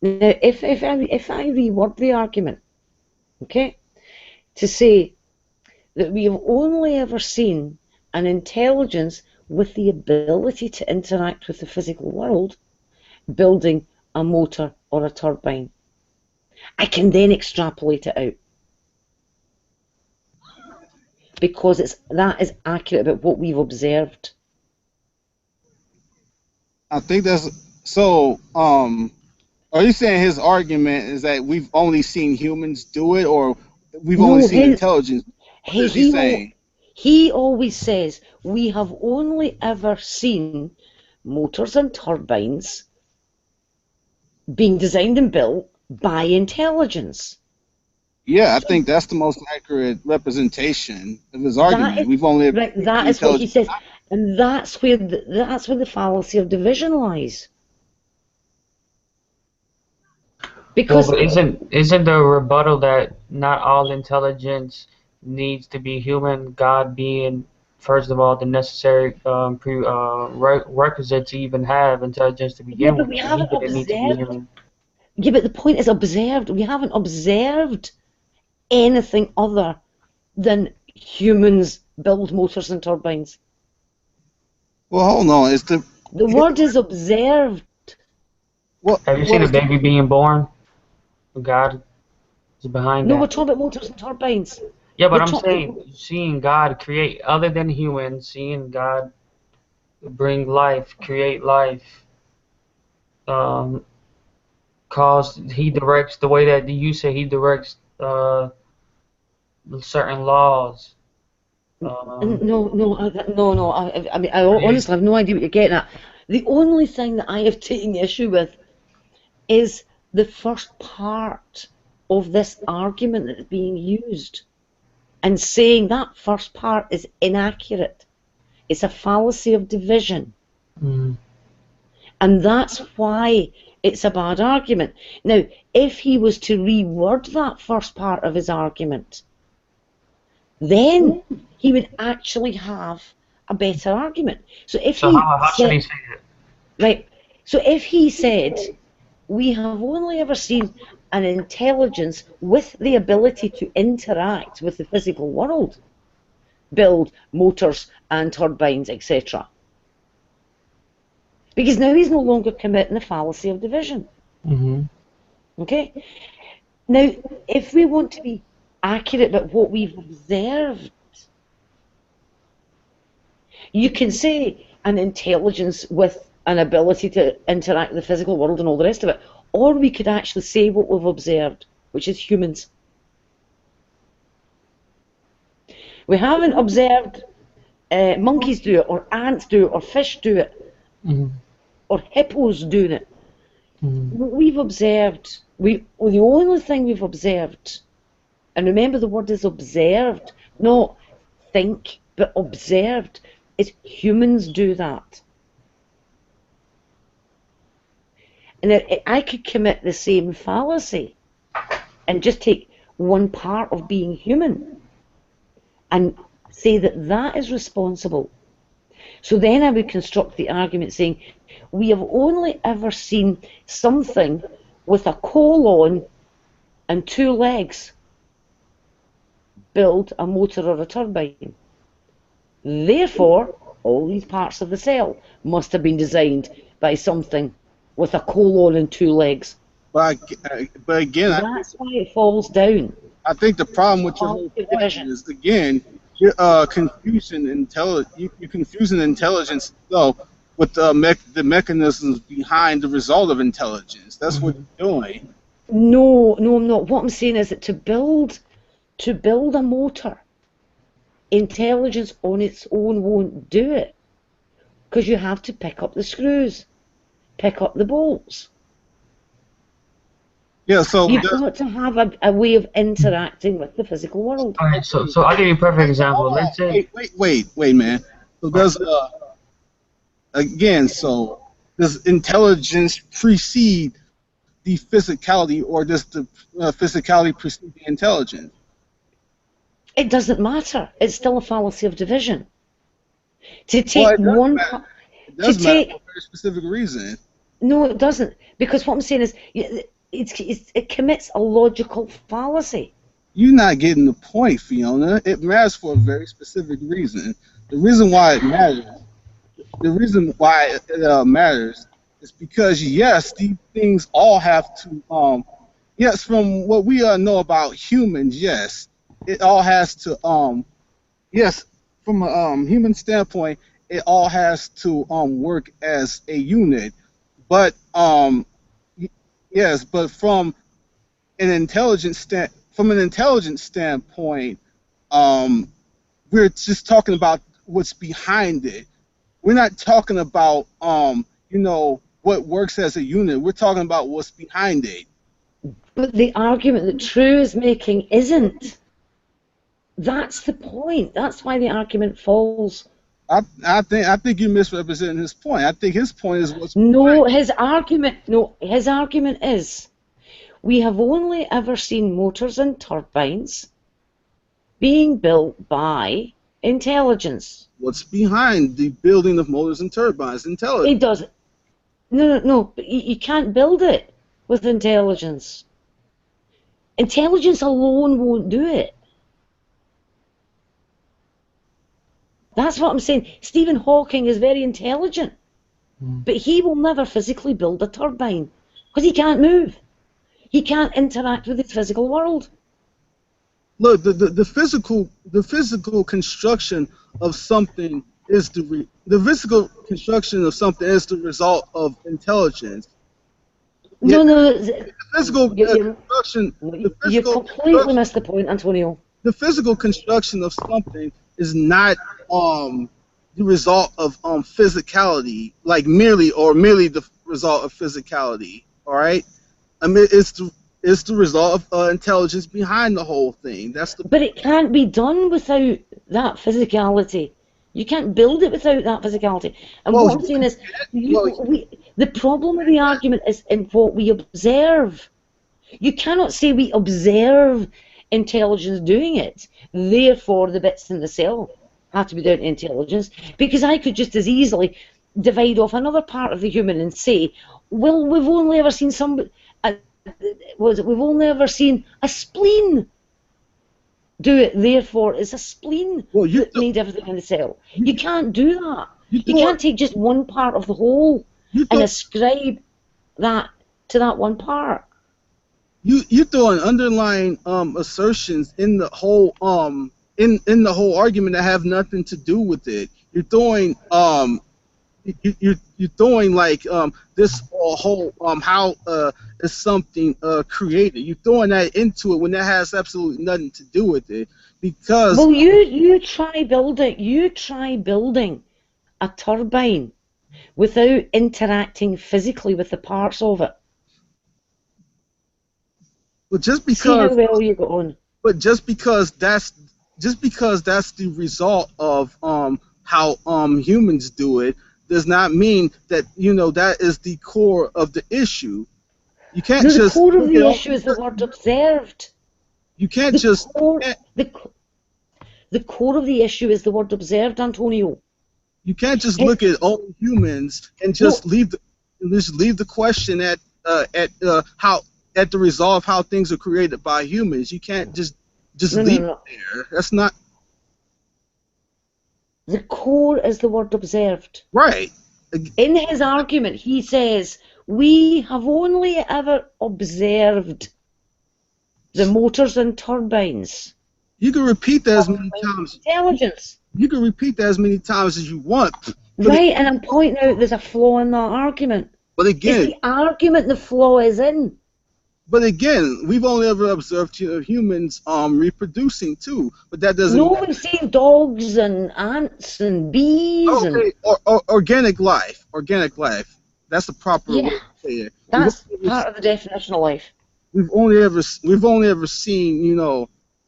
Now, if I reword the argument, okay, to say that we have only ever seen an intelligence with the ability to interact with the physical world, building a motor or a turbine, I can then extrapolate it out because that is accurate about what we've observed. I think that's so. Are you saying his argument is that we've only seen humans do it, or we've only No, seen his intelligence? What he is he he, saying? he always says we have only ever seen motors and turbines being designed and built by intelligence. Yeah, I So think that's the most accurate representation of his that is argument. We've only ever right. seen That is what he intelligence. says, and that's where the fallacy of division lies. Well, Because but isn't the rebuttal that not all intelligence needs to be human? God being, first of all, the necessary requisite to even have intelligence to yeah, begin but with, we and He haven't didn't need to be observed. human. Yeah, but the point is observed. We haven't observed anything other than humans build motors and turbines. Well, hold on. Is the The word is observed. Have you what seen a is the baby being born? God is behind No, we're that. talking about motors and turbines. Yeah, We're but I'm talking. saying seeing God create other than humans, seeing God. bring life, create life, um, he directs the way that you say he directs certain laws. Um, I mean, I honestly have no idea what you're getting at. The only thing that I have taken issue with is the first part of this argument that's being used, and saying that first part is inaccurate. It's a fallacy of division. mm, And that's why it's a bad argument. Now, if he was to reword that first part of his argument, then he would actually have a better argument. So if so he how should he said, say it? right, so if he said, we have only ever seen an intelligence with the ability to interact with the physical world, build motors and turbines, etc. Because now he's no longer committing the fallacy of division. Mm-hmm. Okay? Now, if we want to be accurate about what we've observed, you can say an intelligence with an ability to interact with the physical world and all the rest of it, or we could actually say what we've observed, which is humans. We haven't observed monkeys do it, or ants do it, or fish do it, Mm-hmm. or hippos doing it. Mm-hmm. What we've observed, the only thing we've observed, and remember the word is observed, not think, but observed, is humans do that. And I could commit the same fallacy and just take one part of being human and say that that is responsible. So then I would construct the argument saying, we have only ever seen something with a colon and two legs build a motor or a turbine. Therefore, all these parts of the cell must have been designed by something with a colon and two legs. But again, That's why it falls down. I think the problem with your whole point is, again, you're confusing intelligence itself with the mechanisms behind the result of intelligence. That's what you're doing. No, I'm not. What I'm saying is that to build a motor, intelligence on its own won't do it, because you have to pick up the screws, pick up the bolts. Yeah, so you've got to have a way of interacting with the physical world. All right, so I'll give you a perfect example. Let's say. Wait, man. So does again? So does intelligence precede the physicality, or does the physicality precede the intelligence? It doesn't matter. It's still a fallacy of division. To take one, it does matter for a very specific reason. No, it doesn't. Because what I'm saying is, it commits a logical fallacy. You're not getting the point, Fiona. It matters for a very specific reason. The reason why it matters, is because, yes, these things all have to, yes, from what we know about humans, yes, it all has to, yes, from a human standpoint, it all has to work as a unit. But yes, but from an intelligent standpoint, we're just talking about what's behind it. We're not talking about what works as a unit. We're talking about what's behind it. But the argument that True is making isn't. That's the point. That's why the argument falls. I think you're misrepresenting his point. I think his point is what's his argument is, we have only ever seen motors and turbines being built by intelligence. What's behind the building of motors and turbines? Intelligence. It doesn't. No. But you can't build it with intelligence. Intelligence alone won't do it. That's what I'm saying. Stephen Hawking is very intelligent, but he will never physically build a turbine because he can't move. He can't interact with the physical world. Look, the physical construction of something is the physical construction of something is the result of intelligence. No, Yet no, the physical construction, the you physical completely construction, missed the point, Antonio. the physical construction of something is not the result of physicality, like merely the result of physicality. All right, I mean it's the result of intelligence behind the whole thing. That's the But it can't be done without that physicality. You can't build it without that physicality. And well, what I'm saying is, well, the problem with the argument is in what we observe. You cannot say we observe intelligence doing it, therefore the bits in the cell have to be down to intelligence, because I could just as easily divide off another part of the human and say, well, we've only ever seen we've only ever seen a spleen do it, therefore it's a spleen well, that made everything in the cell. You can't do that. you You can't take just one part of the whole and throw ascribe that to that one part. you throwing underlying assertions in the whole in the whole argument that have nothing to do with it. You're throwing you're throwing like this whole how is something created. You're throwing that into it when that has absolutely nothing to do with it. Because Well, you try building a turbine without interacting physically with the parts of it. but just See how because well you got on. but just because that's the result of how humans do it does not mean that that is the core of the issue. You can't No, the just core of look at the all, issue is the word observed. you can't The just core, the core of the issue is the word observed, Antonio. you can't just look at all humans and just leave the question at how at the result of how things are created by humans. You can't just leave it there. That's not The core is the word observed. right. In his argument, he says, we have only ever observed the motors and turbines. You can repeat that as many times. Intelligence. You can repeat that as many times as you want. Right, and I'm pointing out there's a flaw in that argument. But again, It's the argument the flaw is in. But again, we've only ever observed humans reproducing too, but that doesn't. No, we've seen dogs and ants and bees. Okay, or organic life. Organic life. That's the proper way to say it. That's part of the definition of life. We've only ever seen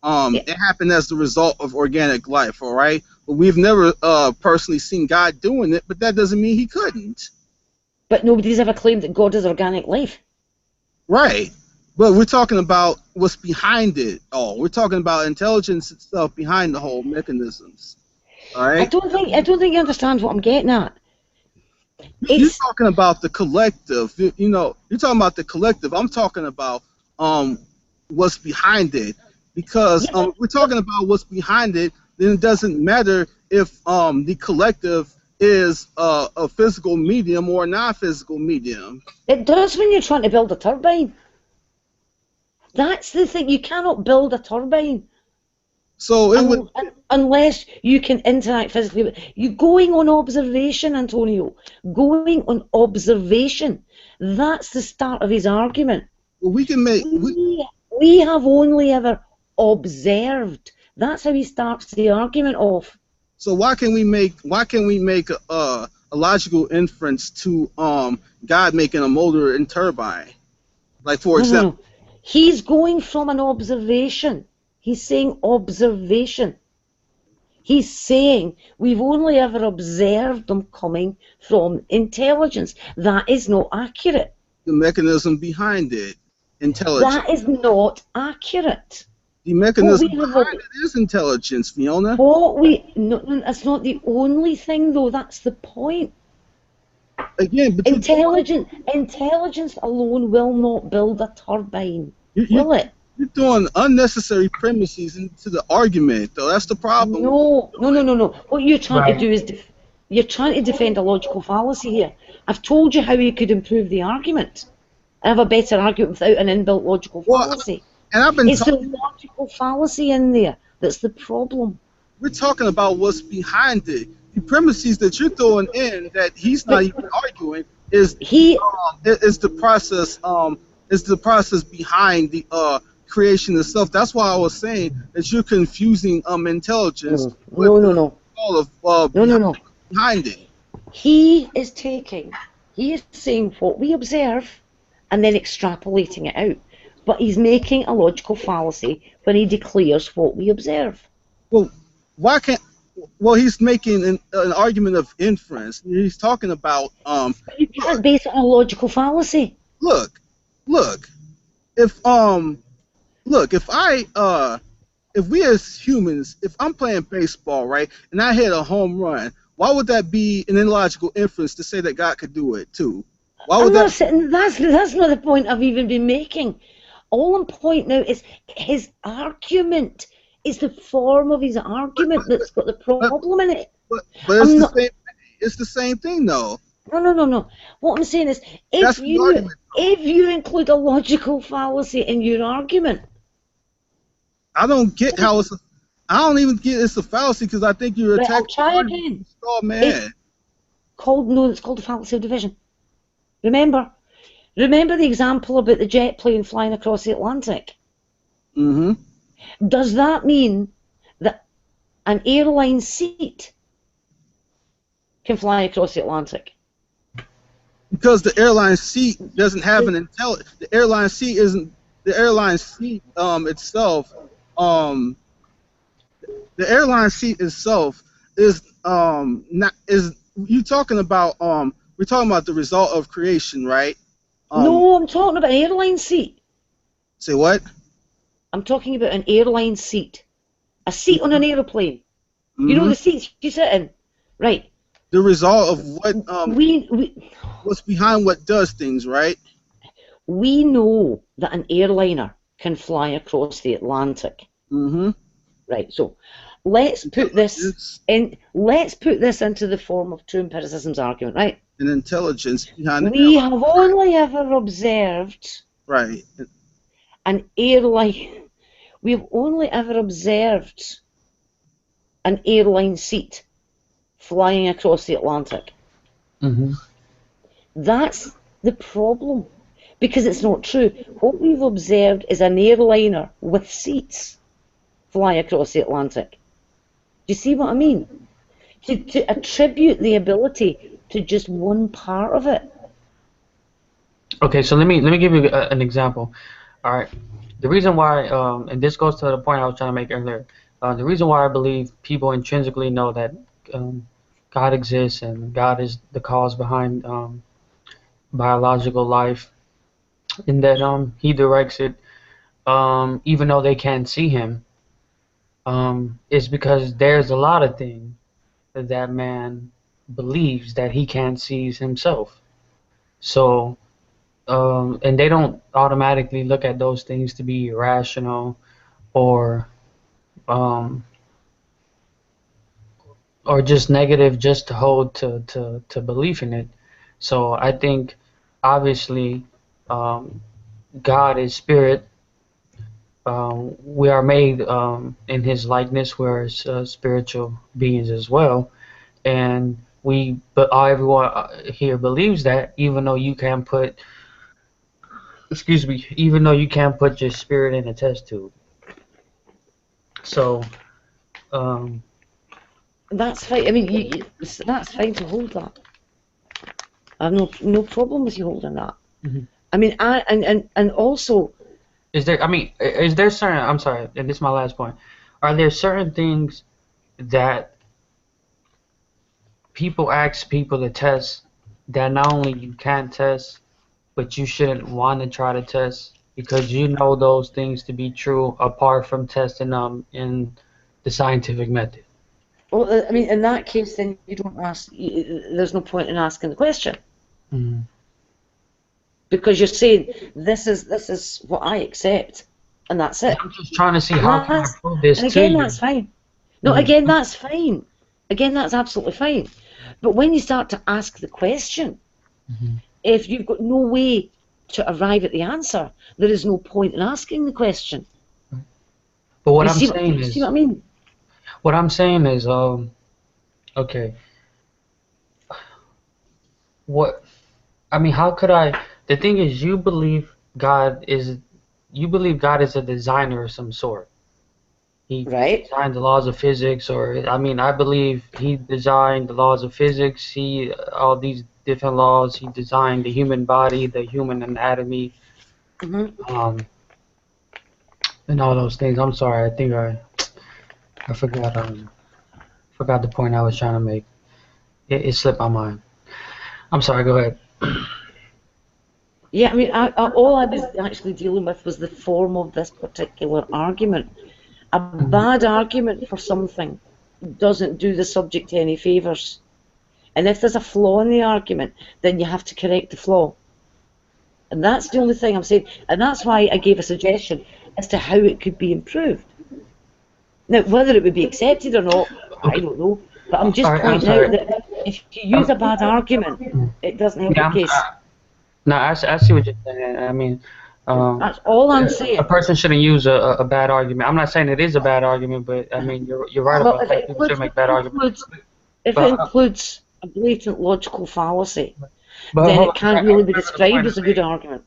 it happen as the result of organic life. All right, but we've never personally seen God doing it. But that doesn't mean He couldn't. But nobody's ever claimed that God is organic life. Right. But we're talking about what's behind it all. We're talking about intelligence itself behind the whole mechanisms. All right. I don't think you understand what I'm getting at. You're talking about the collective. You're talking about the collective. I'm talking about what's behind it. Because we're talking about what's behind it, then it doesn't matter if the collective is a physical medium or a non-physical medium. It does when you're trying to build a turbine. That's the thing. You cannot build a turbine. So it would, unless you can interact physically. You're going on observation, Antonio. Going on observation. That's the start of his argument. well, we can make. We have only ever observed. That's how he starts the argument off. So why can we make a logical inference to God making a motor and turbine? Like for example. No. He's going from an observation. He's saying observation. He's saying we've only ever observed them coming from intelligence. That is not accurate. The mechanism behind it, intelligence. That is not accurate. The mechanism behind it is intelligence, Fiona. That's not the only thing, though. That's the point. Again, but intelligence alone will not build a turbine, will it? You're throwing unnecessary premises into the argument, though. That's the problem. No. What you're trying to do is you're trying to defend a logical fallacy here. I've told you how you could improve the argument and have a better argument without an inbuilt logical fallacy. It's the logical fallacy in there that's the problem. We're talking about what's behind it. the premises that you're throwing in that he's not even arguing is He is the process is the process behind the creation itself. That's why I was saying that you're confusing intelligence with no. all of No. behind it. He is saying what we observe and then extrapolating it out. But he's making a logical fallacy when he declares what we observe. Well, why can't? Well, he's making an argument of inference. He's talking about You can't base it on a logical fallacy. look, look. If if we as humans, if I'm playing baseball, right, and I hit a home run, why would that be an illogical inference to say that God could do it too? Why would That's not the point I've even been making. All I'm pointing out is his argument. It's the form of his argument that's got the problem in it. But it's the same thing though. No. What I'm saying is, if you include a logical fallacy in your argument, I don't get how it's. I don't even get it's a fallacy because I think you're attacking. I'll try again. Oh man. It's called the fallacy of division. Remember the example about the jet plane flying across the Atlantic. Mm-hmm. Does that mean that an airline seat can fly across the Atlantic? Because the airline seat doesn't have an the airline seat isn't the airline seat itself. The airline seat itself is not is you talking about we're talking about the result of creation, right? No, I'm talking about an airline seat. Say what? I'm talking about an airline seat. A seat on an aeroplane. Mm-hmm. You know the seats you sit in, right? The result of what what's behind what does things, right? We know that an airliner can fly across the Atlantic. Mm-hmm. Right. So let's put this into the form of true empiricism's argument, right? An intelligence behind it. We have only ever observed right. an airline. We've only ever observed an airline seat flying across the Atlantic. Mm-hmm. That's the problem, because it's not true. What we've observed is an airliner with seats fly across the Atlantic. Do you see what I mean? To attribute the ability to just one part of it. Okay, so let me give you an example. All right, the reason why, and this goes to the point I was trying to make earlier. The reason why I believe people intrinsically know that God exists and God is the cause behind biological life, and that He directs it, even though they can't see Him, is because there's a lot of things that man believes that he can't see himself. So, and they don't automatically look at those things to be irrational or just negative just to hold to belief in it. So I think obviously God is spirit. We are made in His likeness. We are spiritual beings as well, and but everyone here believes that, even though you can't put, even though you can't put your spirit in a test tube. So, that's fine. I mean, that's fine to hold that. I have no problem with you holding that. Mm-hmm. I mean, and also. Is there certain, I'm sorry, and this is my last point, are there certain things that people ask people to test that not only you can't test, but you shouldn't want to try to test because you know those things to be true apart from testing them in the scientific method? Well, I mean, in that case, then you don't ask, there's no point in asking the question. Mm-hmm. Because you're saying this is what I accept, and that's it. I'm just trying to see how can I prove this to you. And again, that's fine. No, again, that's fine. Again, that's absolutely fine. But when you start to ask the question, if you've got no way to arrive at the answer, there is no point in asking the question. But what I'm saying is, see what I mean? What I'm saying is, okay, what I mean, how could I? The thing is, you believe God is a designer of some sort. He right? designed the laws of physics, or I mean, I believe he designed the laws of physics. All these different laws. He designed the human body, the human anatomy, Hmm. um, and all those things. I'm sorry, I think I forgot the point I was trying to make. It slipped my mind. I'm sorry. Go ahead. Yeah, I mean, all I was actually dealing with was the form of this particular argument. A Mhm. bad argument for something doesn't do the subject any favours. And if there's a flaw in the argument, then you have to correct the flaw. And that's the only thing I'm saying. And that's why I gave a suggestion as to how it could be improved. Now, whether it would be accepted or not, I Okay. don't know. But I'm All just right. I'm pointing out sorry. that if you use a bad argument, it doesn't help Yeah. your case. No, I see what you're saying. I mean, um, That's all I'm a saying. person shouldn't use a bad argument. I'm not saying it is a bad argument, but I mean, you're right Well, about that. People should make bad arguments. if it But includes a blatant logical fallacy, but then hold it on. I can't really be remember the point described I as a good made. argument.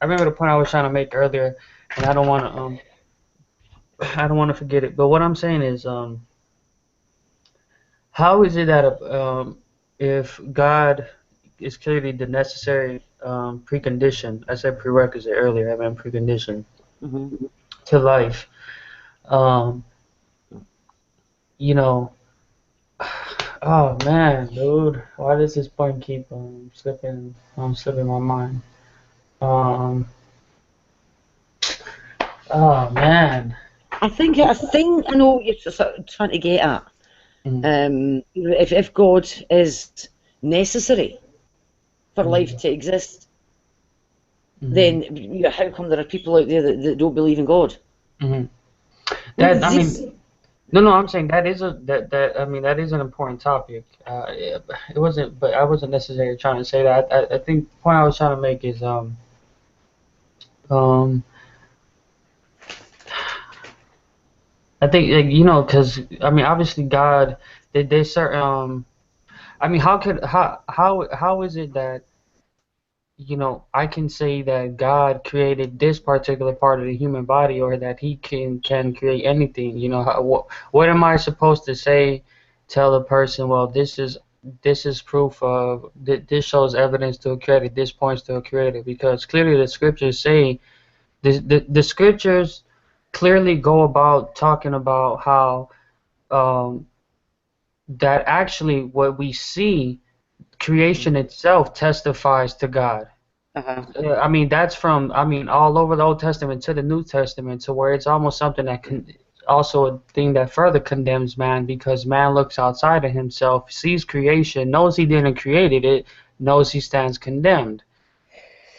I remember the point I was trying to make earlier, and I don't want to forget it. But what I'm saying is, how is it that if God is clearly the necessary precondition, I said prerequisite earlier, I meant precondition Hmm. to life, um, you know, oh man, dude, why does this point keep slipping my mind? Um, oh man. I think I know what you're sort of trying to get at. Mm, If God is necessary for life mm, to exist, mm, then how come there are people out there that don't believe in God? mm. I mean, That I mean, no, no, I'm saying that I mean that is an important topic. It wasn't, but I wasn't necessarily trying to say that. I think the point I was trying to make is um I think like, because I mean obviously God they certain I mean how is it that I can say that God created this particular part of the human body, or that He can create anything. What am I supposed to say? Tell a person, well, this is proof of this shows evidence to a creator. This points to a creator, because clearly the scriptures say the scriptures clearly go about talking about how um, that actually what we see, creation itself testifies to God. uh-huh. I mean, that's from, I mean, all over the Old Testament to the New Testament, to where it's almost something that can, also a thing that further condemns man, because man looks outside of himself, sees creation, knows he didn't create it, knows he stands condemned.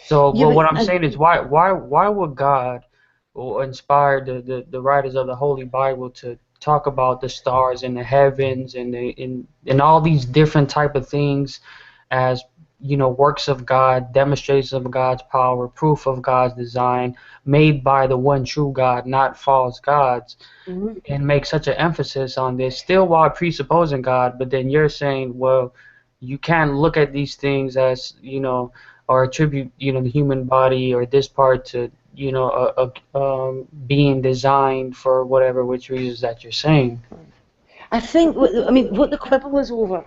So, Yeah, but what but I'm saying is, why would God inspire the writers of the Holy Bible to talk about the stars in the heavens and all these different type of things as works of God, demonstrations of God's power, proof of God's design, made by the one true God, not false gods, mhm. and make such an emphasis on this, still while presupposing God. But then you're saying, well, you can't look at these things as, or attribute, the human body or this part to, being designed for whatever which reasons that you're saying. I mean, what the quibble is over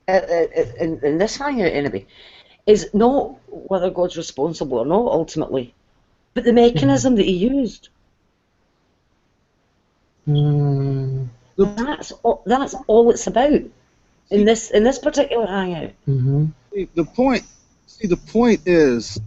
in this hangout, anyway, is not whether God's responsible or not, ultimately, but the mechanism that He used. Mm-hmm. That's all it's about in See, this particular hangout. Mm-hmm. the point. See, the point is,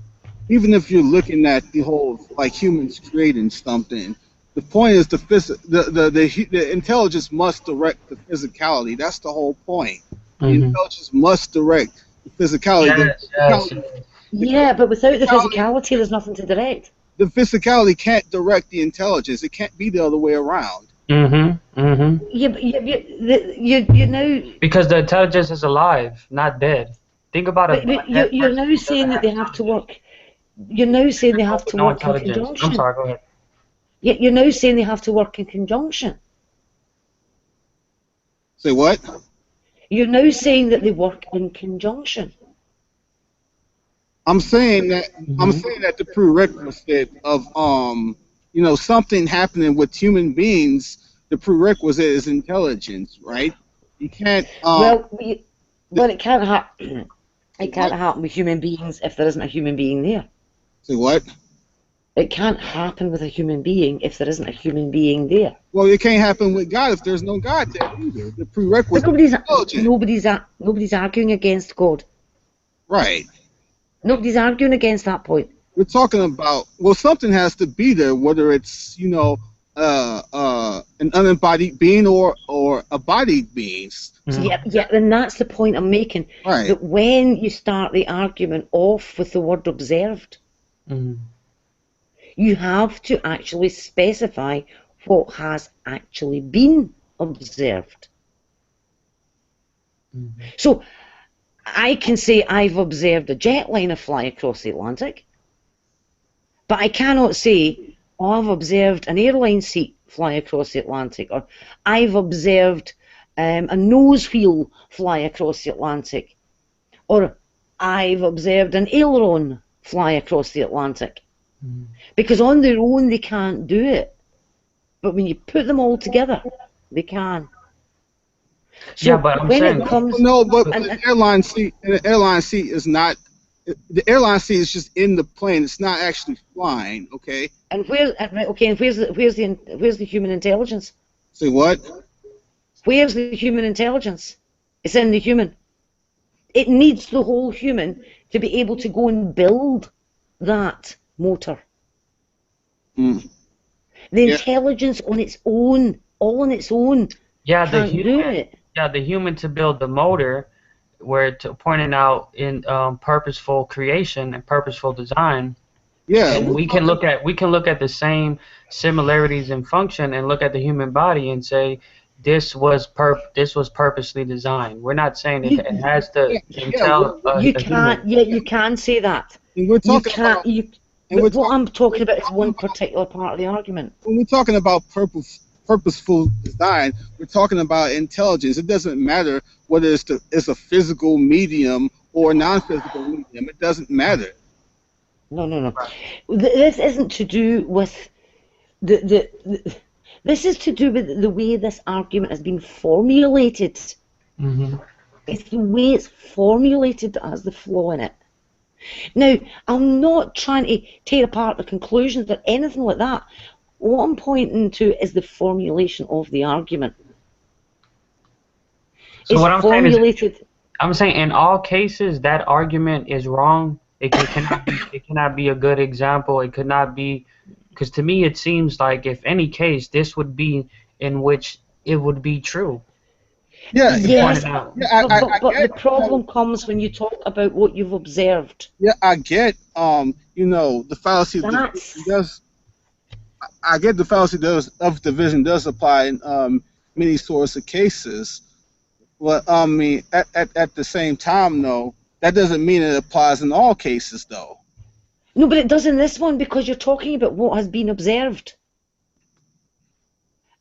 even if you're looking at the whole like humans creating something, the point is the intelligence must direct the physicality. That's the whole point. The Mm-hmm. intelligence must direct the physicality. Yes, yes. The, Yeah, but without the physicality, physicality, there's nothing to direct. the physicality can't direct the intelligence. It can't be the other way around. Mm-hmm. Mm-hmm. You now, Because the intelligence is alive, not dead. Think about a but dead you're person now who doesn't saying that have they have to intelligence. work. You're now saying they have With to no work in intelligence. I'm conjunction. sorry, go ahead. Yet you're now saying they have to work in conjunction. Say what? You're now saying that they work in conjunction. I'm saying that Hmm. the prerequisite of something happening with human beings, the prerequisite is intelligence, right? You can't Well, th- well, it can't happen. say It can't what? happen with human beings if there isn't a human being there. Say what? It can't happen with a human being if there isn't a human being there. Well, it can't happen with God if there's no God there either. The But prerequisite is intelligence, nobody's arguing against God. right? Nobody's arguing against that point. We're talking about, well, something has to be there, whether it's an unembodied being or a bodied being. So Yeah, Hmm. yeah, and that's the point I'm making. right. That when you start the argument off with the word observed, Hmm. you have to actually specify what has actually been observed. Hmm. So I can say I've observed a jetliner fly across the Atlantic, but I cannot say, oh, I've observed an airline seat fly across the Atlantic, or I've observed a nose wheel fly across the Atlantic, or I've observed an aileron fly across the Atlantic. Hmm. Because on their own they can't do it, but when you put them all together, they can. Yeah, So but I'm when it saying, comes, No, but but, an airline seat is not. The airline seat is just in the plane. It's not actually flying. Okay. and where's the human intelligence? Say what? Where's the human intelligence? It's in the human. It needs the whole human to be able to go and build that motor. Mm, The yeah, intelligence on its own, all on its own, yeah, can't do it. the human to build the motor, where to pointing out in purposeful creation and purposeful design, yeah. and We're talking. we can look at the same similarities in function and look at the human body and say this was purposely designed. We're not saying it, You it has to Yeah, yeah. entail you a human. can't. Yeah, you can say that. And we're You talking can't. about. You. And we're But what talking. I'm talking about is one particular part of the argument. When we're talking about purposeful design, we're talking about intelligence. It doesn't matter whether it's a physical medium or a non-physical medium. It doesn't matter. No, no, no. This isn't to do with the this is to do with the way this argument has been formulated. Hmm. It's the way it's formulated that has the flaw in it. Now, I'm not trying to tear apart the conclusions or anything like that. What I'm pointing to is the formulation of the argument. So It's what I'm saying is, formulated. I'm saying in all cases that argument is wrong. It cannot be a good example. It could not be, because to me it seems like if any case this would be in which it would be true. Yeah, You yeah, Yes, pointed out. yeah. but the problem comes when you talk about what you've observed. Yeah, I get. The fallacy of division That's does. I get the fallacy of division does apply in many sorts of cases. But I mean, at the same time, though, that doesn't mean it applies in all cases, though. no, but it does in this one because you're talking about what has been observed.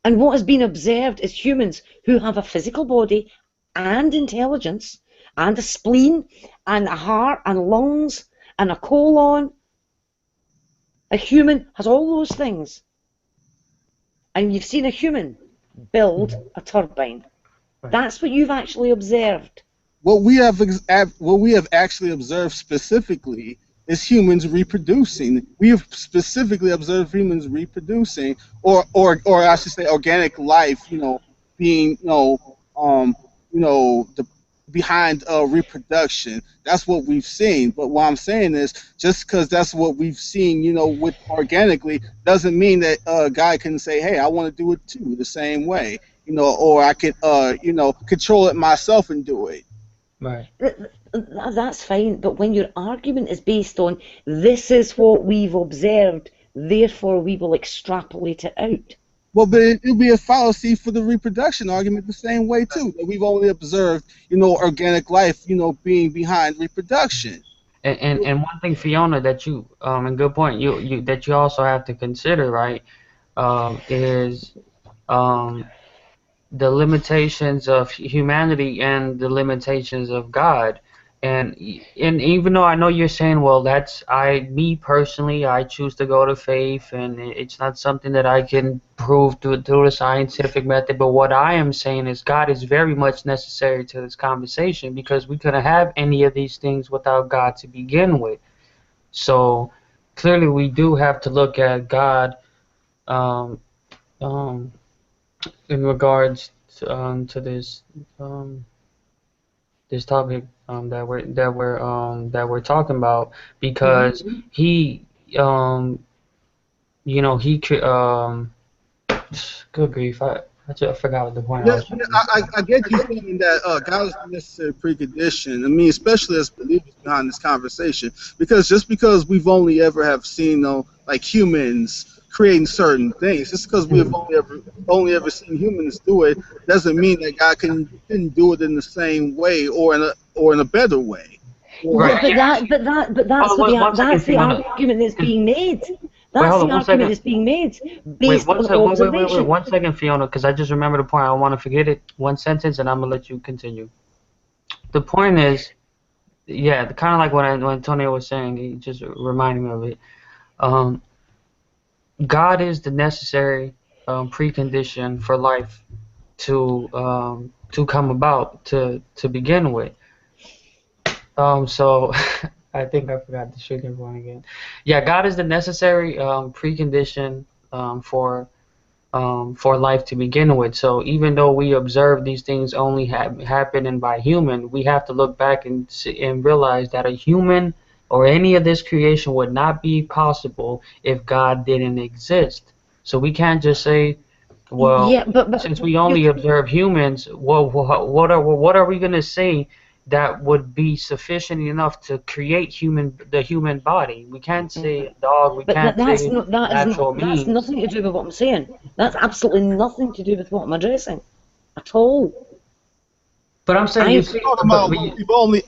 And what has been observed is humans who have a physical body and intelligence and a spleen and a heart and lungs and a colon. A human has all those things. And you've seen a human build Mhm. a turbine. Right. That's what you've actually observed. What we have actually observed specifically is humans reproducing. We have specifically observed humans reproducing, or I should say, organic life. Being the behind reproduction. That's what we've seen. But what I'm saying is, just because that's what we've seen, with organically, doesn't mean that a guy can say, "Hey, I want to do it too," the same way. Or I could, control it myself and do it. Right. That's fine, but when your argument is based on this is what we've observed, therefore we will extrapolate it out. Well, but it'll be a fallacy for the reproduction argument the same way too. That we've only observed, organic life, being behind reproduction. And one thing, Fiona, that you and good point, you that you also have to consider, right, is um the limitations of humanity and the limitations of God. And even though I know you're saying, well, that's me personally, I choose to go to faith, and it's not something that I can prove through the scientific method. But what I am saying is, God is very much necessary to this conversation because we couldn't have any of these things without God to begin with. So clearly, we do have to look at God um, um, in regards to um, this topic that we're talking about Hmm. because he he could good grief, I forgot what the point I Yeah, was trying yeah, to say. I get you saying that God is a necessary precondition. I mean, especially as believers behind this conversation, because just because we've only ever have seen, like humans creating certain things, just because we have only ever seen humans do it, doesn't mean that God couldn't do it in the same way or in a better way. Right. Yeah, but that's Hold what on one second, that's the Fiona. argument that's being made. Wait, That's hold the on one argument second. that's being made Wait, based on wait, observation. 1 second, Fiona, because I just remembered the point. I don't want to forget it. One sentence, and I'm gonna let you continue. The point is, yeah, kind of like when Antonio was saying, he just reminded me of it. Um, God is the necessary precondition for life to come about to begin with. So I think I forgot the sugar one again. Yeah, God is the necessary precondition for life to begin with. So even though we observe these things only happening by human, we have to look back and realize that a human or any of this creation would not be possible if God didn't exist. So we can't just say, well, Yeah, but since we you only observe humans, well, what are we gonna say that would be sufficient enough to create the human body? We can't say a dog. We but can't that's say not natural that's means. nothing to do with what I'm saying. That's absolutely nothing to do with what I'm addressing at all. But I'm saying, you I see, Talking about what we've only,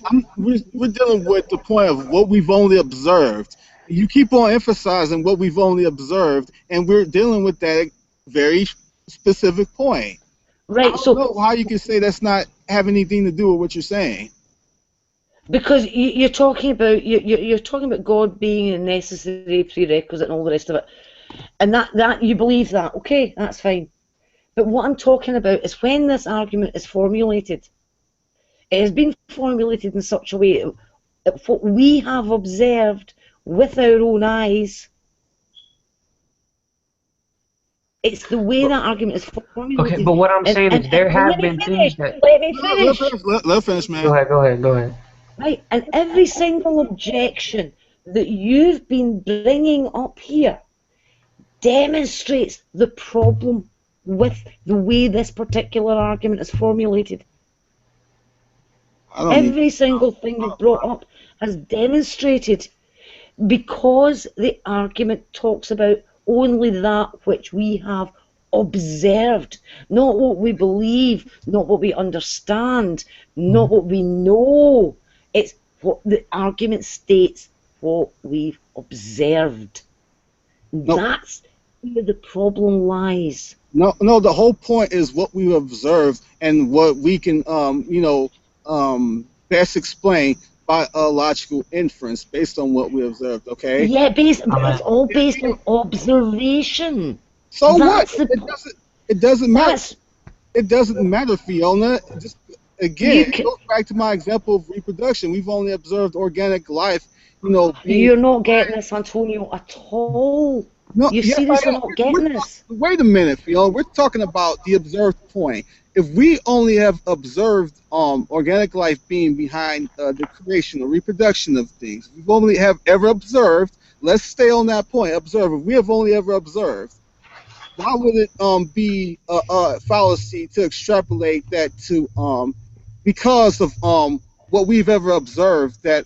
we're dealing with the point of what we've only observed. You keep on emphasizing what we've only observed, and we're dealing with that very specific point. I right. don't So know how you can say that's not have anything to do with what you're saying. because you're talking about you're talking about God being a necessary prerequisite and all the rest of it, and that you believe that, okay, that's fine. But what I'm talking about is when this argument is formulated, it has been formulated in such a way that what we have observed with our own eyes, it's the way but, that argument is okay, formulated. but what I'm saying is there And let have me been things finish. that. Let me Let finish. finish, let finish, Go man. ahead, go ahead, go ahead. Right. And every single objection that you've been bringing up here demonstrates the problem with the way this particular argument is formulated. I don't need. Every single thing you've brought up has demonstrated because the argument talks about only that which we have observed, not what we believe, not what we understand, not what we know. It's what the argument states, what we've observed. No, That's where the problem lies. no. The whole point is what we observe and what we can, best explain by a logical inference based on what we observed. Okay. Yeah, but it's Amen. all based on observation. So what? That's the It doesn't. It doesn't matter. that's It doesn't matter, Fiona. Just again, you it can goes back to my example of reproduction. We've only observed organic life, being. You're not getting this, Antonio, at all. No, You're yes, I seriously am. not getting this. Wait a minute, Fiona. We're talking about the observed point. If we only have observed organic life being behind the creation or reproduction of things, we've only have ever observed. Let's stay on that point. Observe. If we have only ever observed, why would it be a fallacy to extrapolate that to because of what we've ever observed that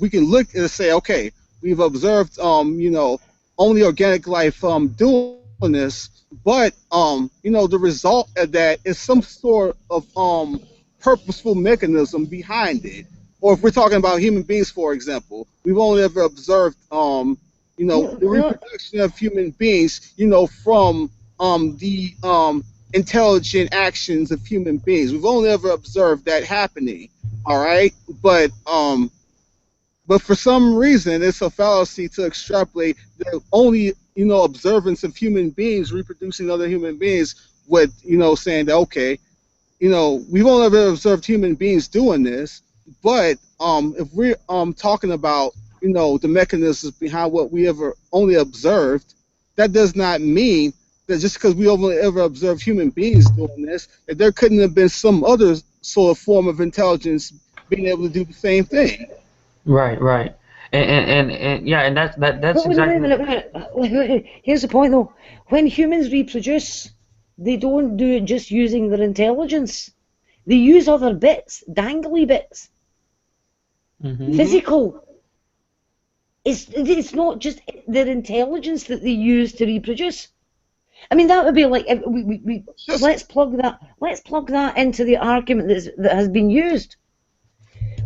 we can look and say, okay, we've observed only organic life doing this, but the result of that is some sort of purposeful mechanism behind it. Or if we're talking about human beings, for example, we've only ever observed No, the no, reproduction of human beings, from the intelligent actions of human beings. We've only ever observed that happening. All right, but for some reason, it's a fallacy to extrapolate the only observance of human beings reproducing other human beings with saying that okay, we've only ever observed human beings doing this, but if we're talking about the mechanisms behind what we ever only observed, that does not mean that just because we only ever observed human beings doing this, that there couldn't have been some other sort of form of intelligence being able to do the same thing. Right, right. And yeah, and that's But wait a exactly minute, wait a minute. Here's the point though. When humans reproduce, they don't do it just using their intelligence. They use other bits, dangly bits, hmm Hmm. physical. It's not just their intelligence that they use to reproduce. I mean, that would be like we Just let's plug that into the argument that has been used.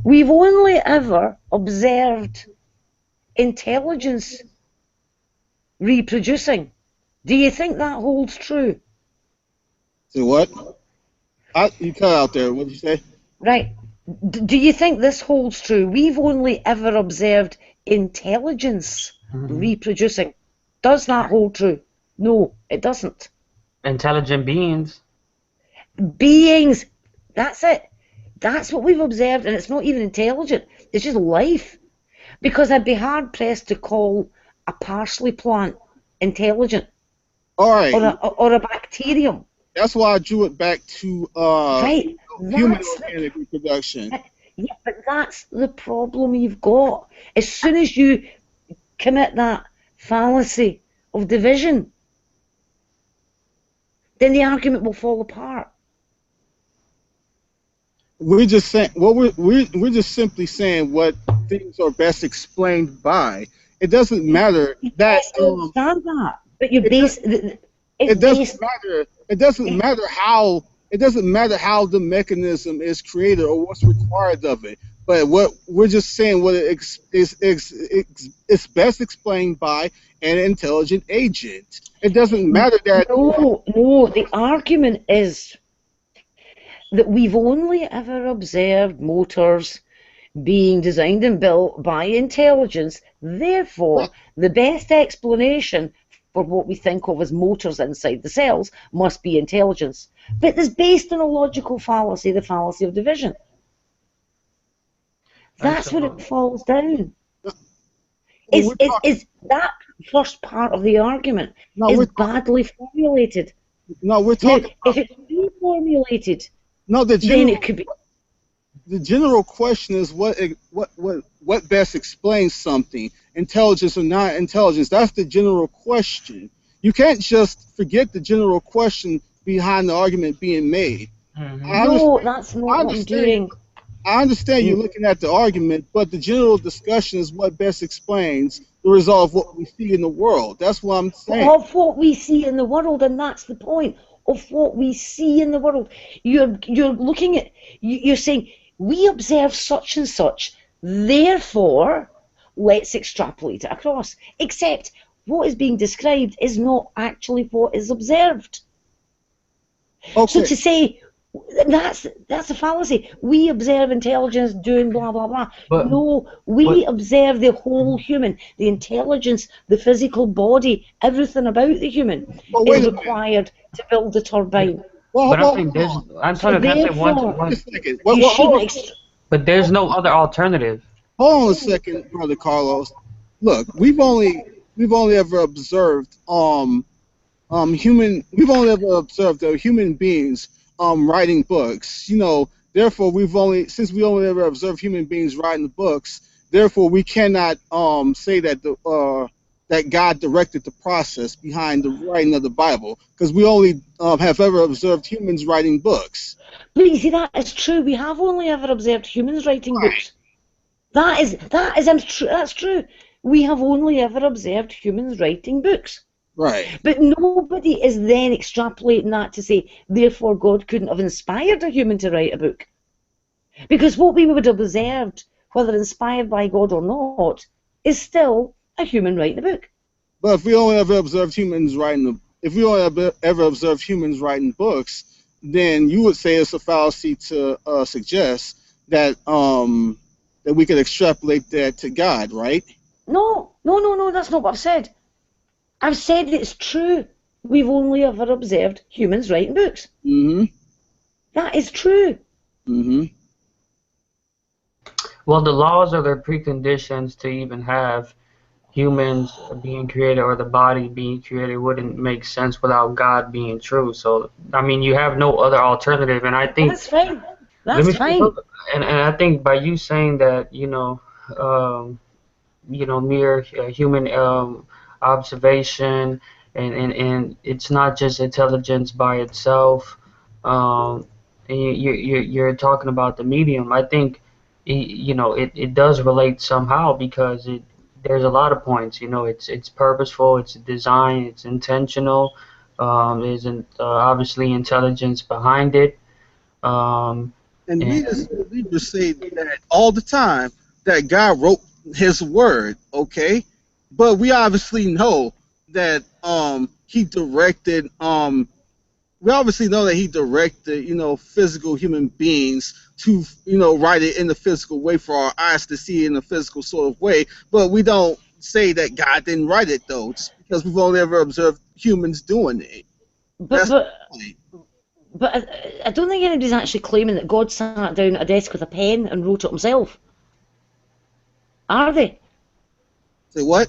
We've only ever observed intelligence reproducing. Do you think that holds true? say what? You cut out there. What did you say? Right. Do you think this holds true? We've only ever observed intelligence hmm reproducing. Does that hold true? No, it doesn't. Intelligent beings. Beings, that's it. That's what we've observed, and it's not even intelligent. It's just life. Because I'd be hard pressed to call a parsley plant intelligent All right. or a bacterium. That's why I drew it back to Right. human That's the organic reproduction. Yeah, but that's the problem you've got. As soon as you commit that fallacy of division, then the argument will fall apart. We're just saying what we're just simply saying what things are best explained by. It doesn't matter that Yes, I understand that, but you're it does, it's it doesn't based. matter it doesn't matter how the mechanism is created or what's required of it. But what we're just saying what it's best explained by an intelligent agent. It doesn't matter that No, no. The argument is that we've only ever observed motors being designed and built by intelligence. Therefore, the best explanation for what we think of as motors inside the cells must be intelligence. But it's based on a logical fallacy, the fallacy of division. Right, That's what it so falls down. well, we're talking Is that first part of the argument no is we're talking badly formulated. no we're Now, talking if it's reformulated, no then it could be. the general question is what best explains something, intelligence or not intelligence. That's the general question. You can't just forget the general question behind the argument being made. I hmm No, understand. that's not I what I'm understand. doing. I understand you looking at the argument, but the general discussion is what best explains the result of what we see in the world. That's what I'm saying. Of what we see in the world, and that's the point of what we see in the world. You're looking at you're saying we observe such and such, therefore let's extrapolate it across. Except what is being described is not actually what is observed. So Okay, to say that's a fallacy. We observe intelligence doing blah blah blah. but No, but we observe the whole human, the intelligence, the physical body, everything about the human well, is wait a minute. required to build the yeah, turbine. Well, but I'm well, saying hold there's on. So Antonio, can I say therefore, Wait a one second. you Hold shouldn't. on. but there's no other alternative. Hold on a second, brother Carlos. Look, we've only ever observed we've only ever observed human beings writing books. Therefore since we only ever observed human beings writing books, therefore we cannot say that God directed the process behind the writing of the Bible because we only have ever observed humans writing books. But you see, that is true. We have only ever observed humans writing Right. books. That's true. We have only ever observed humans writing books. Right. But nobody is then extrapolating that to say, therefore, God couldn't have inspired a human to write a book. Because what we would have observed, whether inspired by God or not, is still a human writing a book. But if we only ever observed humans writing books, then you would say it's a fallacy to suggest that that we could extrapolate that to God, right? No, no, no, no, that's not what I've said. I've said it's true. We've only ever observed humans writing books. Mm-hmm. That is true. Mm-hmm. Well, the laws are the preconditions to even have humans being created or the body being created wouldn't make sense without God being true. So, I mean, you have no other alternative. And I think, That's fine. let That's me finish fine. up. And I think by you saying that, mere human observation, and it's not just intelligence by itself. And you're talking about the medium. I think it does relate somehow because there's a lot of points. It's purposeful, it's designed, it's intentional. There's obviously intelligence behind it. Um, And we as and believers say that all the time that God wrote His word, okay? But we obviously know that He directed we obviously know that He directed physical human beings to write it in the physical way for our eyes to see it in a physical sort of way. But we don't say that God didn't write it though, just because we've only ever observed humans doing it. But That's the but point. but I don't think anybody's actually claiming that God sat down at a desk with a pen and wrote it himself. Are they? Say what?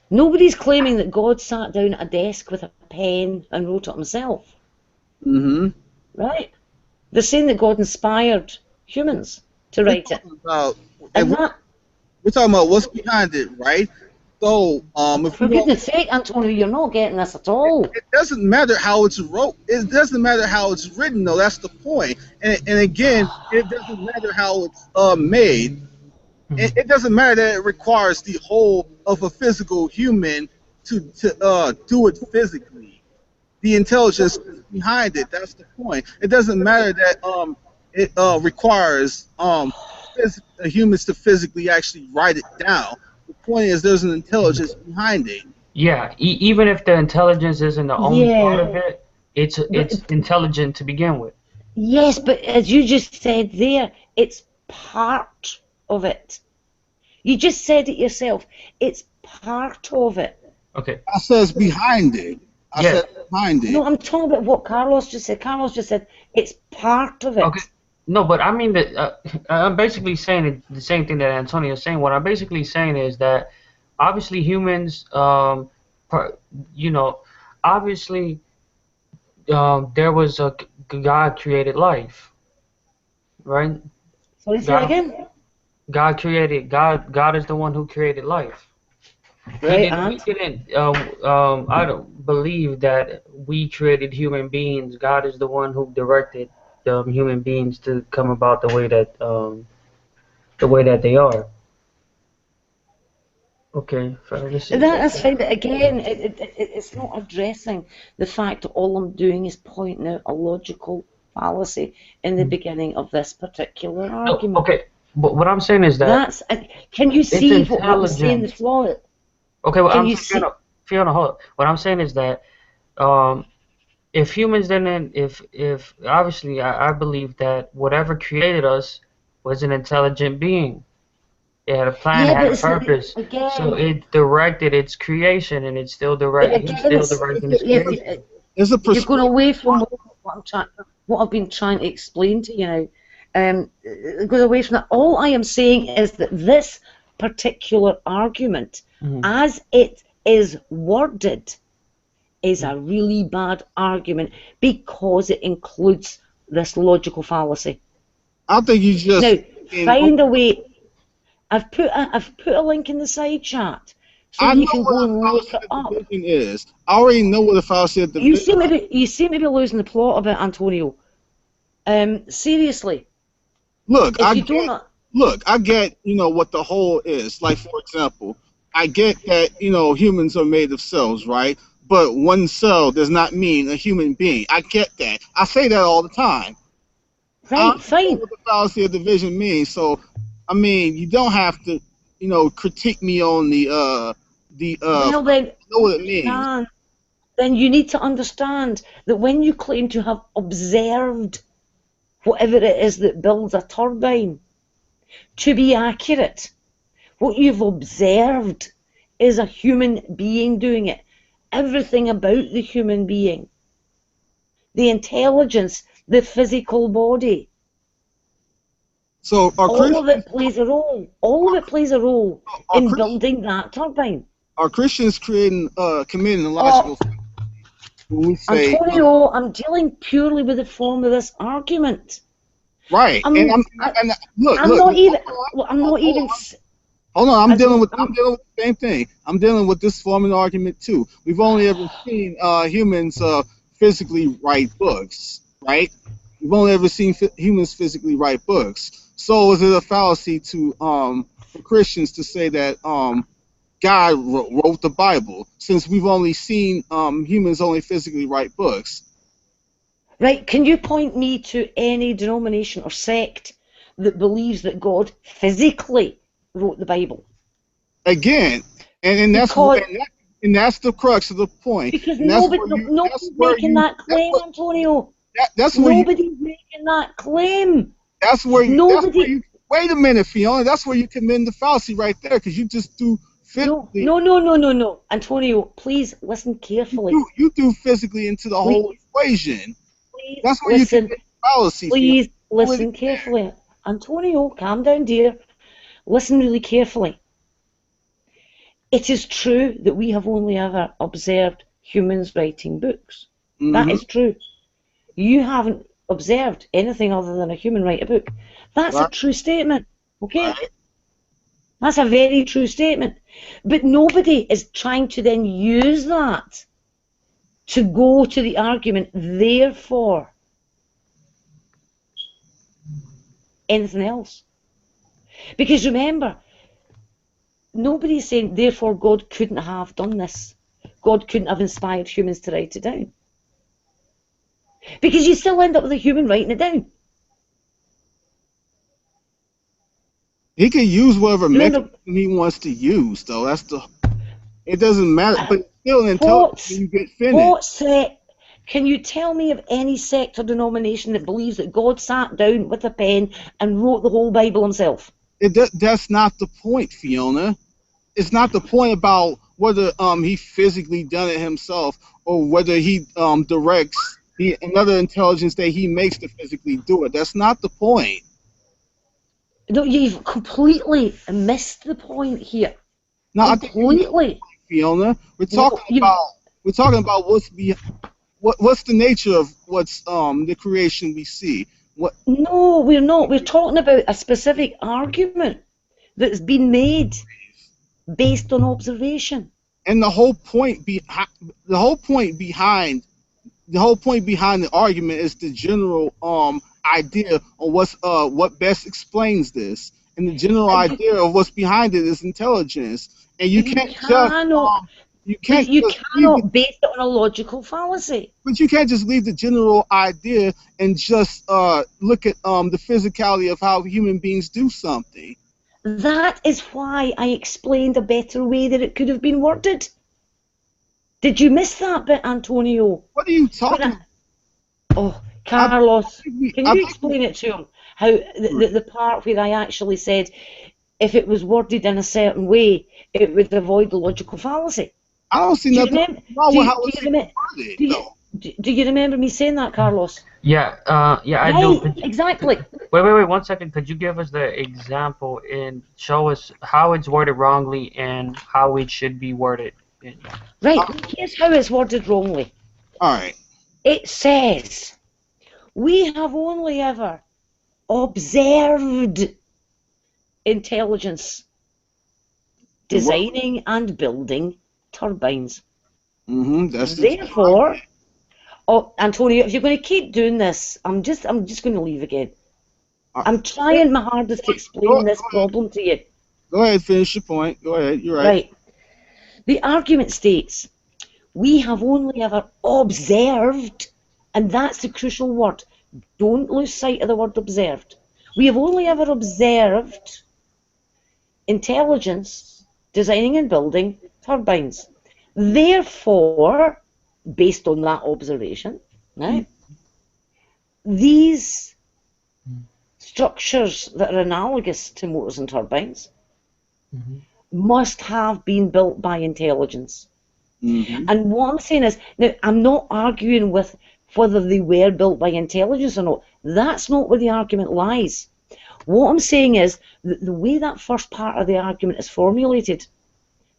Nobody's claiming that God sat down at a desk with a pen and wrote it himself, Mm-hmm. right? They're saying that God inspired humans to We're write it. talking about And that, we're talking about what's behind it, right? So, if for you want, goodness sake, Antonio, you're not getting this at all. it doesn't matter how it's wrote. It doesn't matter how it's written, though. That's the point. And again, it doesn't matter how it's made. It doesn't matter that it requires the whole of a physical human to do it physically. The intelligence is behind it. That's the point. It doesn't matter that it requires humans to physically actually write it down. The point is there's an intelligence behind it. Yeah, even if the intelligence isn't the only part of Yeah, it, it's but intelligent to begin with. yes, but as you just said there, it's part of it. You just said it yourself. It's part of it. Okay. I says behind it. I Yeah. said behind it. No, I'm talking about what Carlos just said. Carlos just said it's part of Okay. it. No, but I mean that I'm basically saying the same thing that Antonio is saying. What I'm basically saying is that obviously humans, per, you know, obviously there was a God created life, right? Sorry, say that God again. God is the one who created life. Right, We and didn't, I don't believe that we created human beings. God is the one who directed the human beings to come about the way that they are. Okay, so let's see. that's fine. But again, it's not addressing the fact that all I'm doing is pointing out a logical fallacy in the beginning of this particular No, argument. okay, but what I'm saying is that That's. Can you it's see what I'm saying? The intelligent. flaw. Okay, well, Can I'm you saying, see? Fiona, hold on. What I'm saying is that um, if humans didn't, if obviously I believe that whatever created us was an intelligent being. It had a plan, it Yeah, had but a it's not, purpose. So again. it directed its creation, and it's still But direct. He's again, still it's directing its yeah, creation. It's a you're going perspective. away from what I've been trying to explain to you now. It goes away from that. All I am saying is that this particular argument, Hmm. as it is worded, is a really bad argument because it includes this logical fallacy. I think you Now, just find a way. I've put a link in the side chat so I that know you can what go a and look fallacy it of up. division is. I already know what a fallacy of division. You seem to be losing the plot about Antonio. Seriously, Look, if you don't, I get, what the whole is. Like, for example, I get that, humans are made of cells, right? But one cell does not mean a human being. I get that. I say that all the time. I right, understand fine. what the fallacy of division means. So, I mean, you don't have to, critique me on Well then, I know what it means. Dan, then you need to understand that when you claim to have observed whatever it is that builds a turbine. To be accurate, what you've observed is a human being doing it. Everything about the human being, the intelligence, the physical body, So all of it plays a role. All of it plays a role in building that turbine. are Christians committing illogical when we say Antonio, I'm dealing purely with the form of this argument. right? I'm And look. not even. Hold on, I'm dealing with the same thing. I'm dealing with this form of argument too. We've only ever seen humans physically write books, right? We've only ever seen humans physically write books. So is it a fallacy to for Christians to say that God wrote the Bible, since we've only seen humans only physically write books? Right? Can you point me to any denomination or sect that believes that God physically wrote the Bible? Again, and that's the crux of the point. Because nobody's making that claim, Antonio. Nobody's making that claim. Wait a minute, Fiona. That's where you commit the fallacy right there, because you just do physically. No. Antonio, please listen carefully. You do physically into the whole equation. That's where you commit the fallacy. Please listen carefully. Antonio, calm down, dear. Listen really carefully. It is true that we have only ever observed humans writing books. That is true. You haven't observed anything other than a human write a book. That's a true statement, okay? Right. That's a very true statement. But nobody is trying to then use that to go to the argument, therefore, anything else. Because remember, nobody's saying, therefore, God couldn't have done this. God couldn't have inspired humans to write it down. Because you still end up with a human writing it down. He can use whatever mechanism he wants to use, though. It doesn't matter, but it's still intelligent when you get finished. Can you tell me of any sect or denomination that believes that God sat down with a pen and wrote the whole Bible himself? That's not the point, Fiona. It's not the point about whether he physically done it himself or whether he directs another intelligence that he makes to physically do it. That's not the point. No, you've completely missed the point here. No, completely, Fiona. We're talking about what's the nature of what's the creation we see. No, we're not. We're talking about a specific argument that's been made based on observation. And the whole point behind the argument is the general idea of what best explains this, and the general idea of what's behind it is intelligence. And you cannot base it on a logical fallacy. But you can't just leave the general idea and just look at the physicality of how human beings do something. That is why I explained a better way that it could have been worded. Did you miss that bit, Antonio? What are you talking about? Oh, Carlos, can you explain it to him? How the part where I actually said if it was worded in a certain way, it would avoid the logical fallacy. I don't see nothing wrong with how it's worded. Do you remember me saying that, Carlos? Yeah, I do. Exactly. Wait, 1 second. Could you give us the example and show us how it's worded wrongly and how it should be worded? Right, here's how it's worded wrongly. All right. It says, we have only ever observed intelligence designing and building turbines. Therefore, Antonio, if you're going to keep doing this, I'm just going to leave again. I'm trying my hardest to explain this problem to you. Go ahead, finish your point. Go ahead, you're right. Right. The argument states, we have only ever observed, and that's the crucial word. Don't lose sight of the word observed. We have only ever observed intelligence designing and building turbines. Therefore, based on that observation, right, these structures that are analogous to motors and turbines Mhm. must have been built by intelligence. Mhm. And what I'm saying is, now I'm not arguing with whether they were built by intelligence or not. That's not where the argument lies. What I'm saying is that the way that first part of the argument is formulated,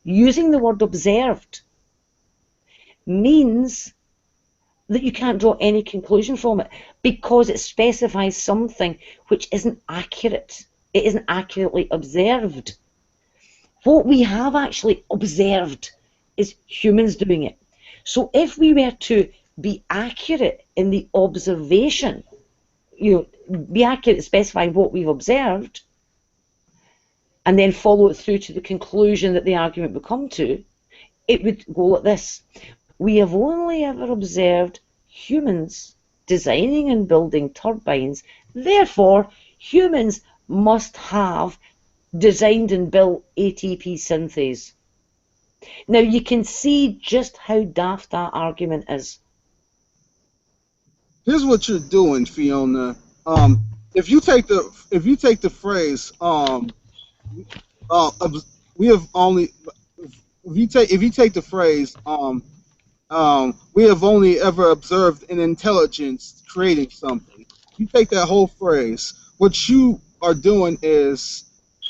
using the word observed, means that you can't draw any conclusion from it because it specifies something which isn't accurate. It isn't accurately observed. What we have actually observed is humans doing it. So if we were to be accurate in the observation, be accurate at specifying what we've observed, and then follow it through to the conclusion that the argument would come to, it would go like this. We have only ever observed humans designing and building turbines. Therefore, humans must have designed and built ATP synthase. Now you can see just how daft that argument is. Here's what you're doing, Fiona. If you take the phrase uh, we have only if you take the phrase we have only ever observed an intelligence creating something. You take that whole phrase. What you are doing is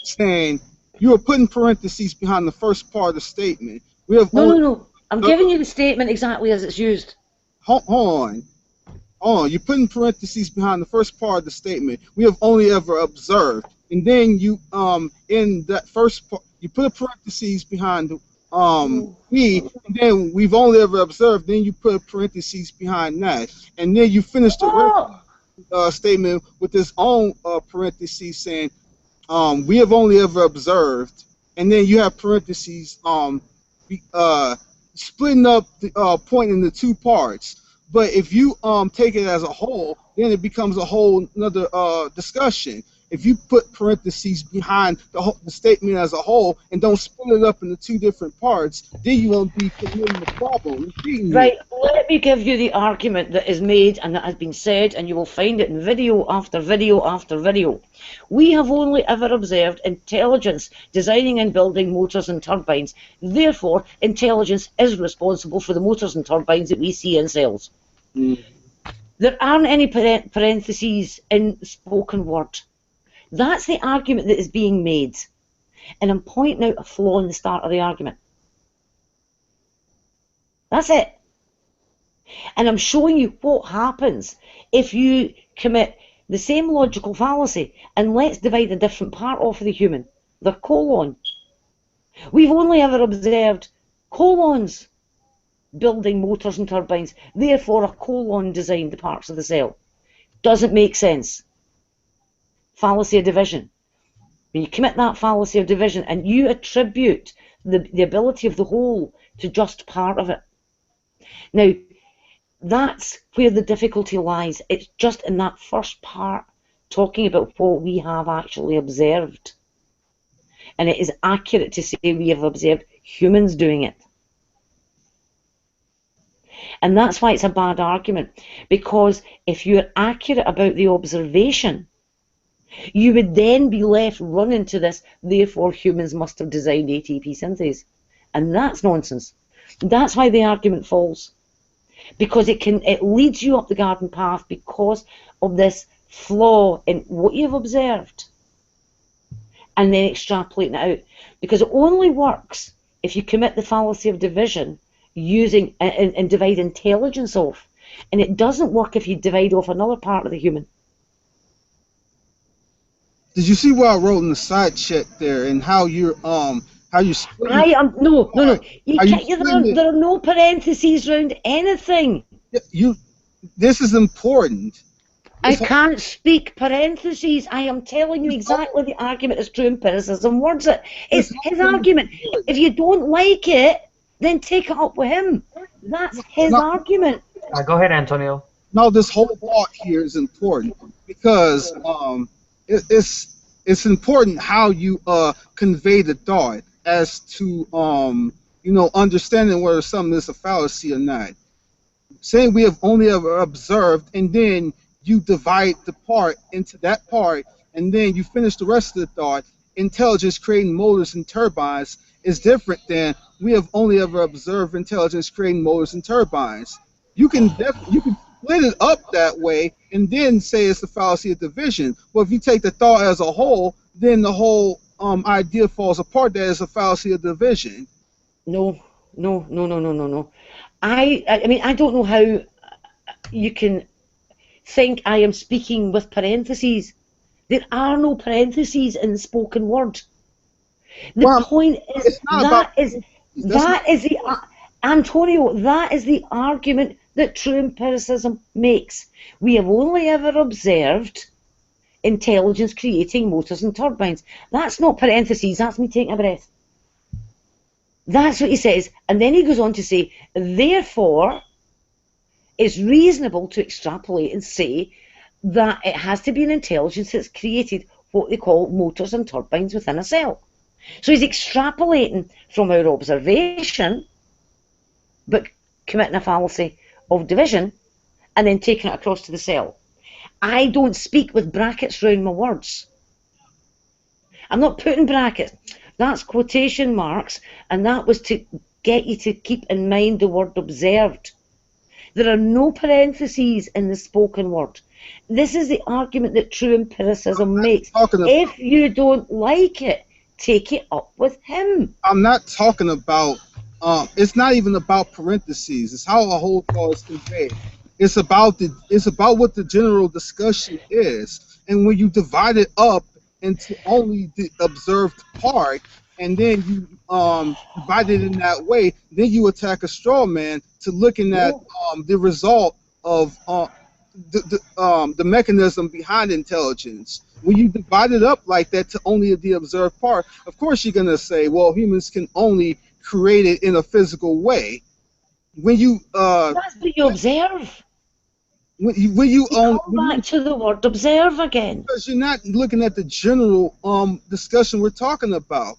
saying you are putting parentheses behind the first part of the statement. We have only No. I'm giving you the statement exactly as it's used. hold on. You're putting parentheses behind the first part of the statement. We have only ever observed, and then you in that first part you put a parentheses behind we, and then we've only ever observed. Then you put a parentheses behind that, and then you finish the statement with this own parentheses saying we have only ever observed, and then you have parentheses splitting up the point into two parts. But if you take it as a whole, then it becomes a whole another discussion. If you put parentheses behind the statement as a whole and don't split it up into two different parts, then you won't be committing the problem. Right, let me give you the argument that is made and that has been said, and you will find it in video after video after video. We have only ever observed intelligence designing and building motors and turbines. Therefore, intelligence is responsible for the motors and turbines that we see in cells. There aren't any parentheses in spoken word. That's the argument that is being made. And I'm pointing out a flaw in the start of the argument. That's it. And I'm showing you what happens if you commit the same logical fallacy, and let's divide a different part off of the human, the colon. We've only ever observed colons building motors and turbines, therefore a colon designed the parts of the cell. Doesn't make sense. Fallacy of division. When you commit that fallacy of division and you attribute the ability of the whole to just part of it. Now, that's where the difficulty lies. It's just in that first part, talking about what we have actually observed. And it is accurate to say we have observed humans doing it. And that's why it's a bad argument, because if you're accurate about the observation, you would then be left running to this, therefore humans must have designed ATP synthase. And that's nonsense. That's why the argument falls. Because it leads you up the garden path because of this flaw in what you've observed and then extrapolating it out. Because it only works if you commit the fallacy of division using and divide intelligence off. And it doesn't work if you divide off another part of the human. Did you see what I wrote in the side chat there and how you're no. There are no parentheses around anything. This is important. I can't speak parentheses. I am telling you exactly the argument is true empiricism words it. It's his argument. If you don't like it, then take it up with him. That's his argument. Go ahead, Antonio. No, this whole thought here is important because it's important how you convey the thought as to understanding whether something is a fallacy or not. Saying we have only ever observed, and then you divide the part into that part, and then you finish the rest of the thought. Intelligence creating motors and turbines is different than we have only ever observed intelligence creating motors and turbines. You can split it up that way and then say it's the fallacy of division. Well, if you take the thought as a whole, then the whole idea falls apart. That is a fallacy of division. No, no, no, no, no, no, no. I mean, I don't know how you can think I am speaking with parentheses. There are no parentheses in the spoken word. The Well, point is it's not about that is the Antonio. That is the argument that true empiricism makes. We have only ever observed intelligence creating motors and turbines. That's not parentheses. That's me taking a breath. That's what he says, and then he goes on to say, therefore, it's reasonable to extrapolate and say that it has to be an intelligence that's created what they call motors and turbines within a cell. So he's extrapolating from our observation, but committing a fallacy of division, and then taking it across to the cell. I don't speak with brackets around my words. I'm not putting brackets. That's quotation marks, and that was to get you to keep in mind the word observed. There are no parentheses in the spoken word. This is the argument that true empiricism makes. If you don't like it, take it up with him. I'm not talking about, it's not even about parentheses. It's how a whole thought is conveyed. It's about what the general discussion is. And when you divide it up into only the observed part, and then you divide it in that way, then you attack a straw man to looking at the result of the mechanism behind intelligence. When you divide it up like that to only the observed part, of course you're going to say, well, humans can only create it in a physical way. When you that's what you observe. When you go back to the word observe again. Because you're not looking at the general discussion we're talking about.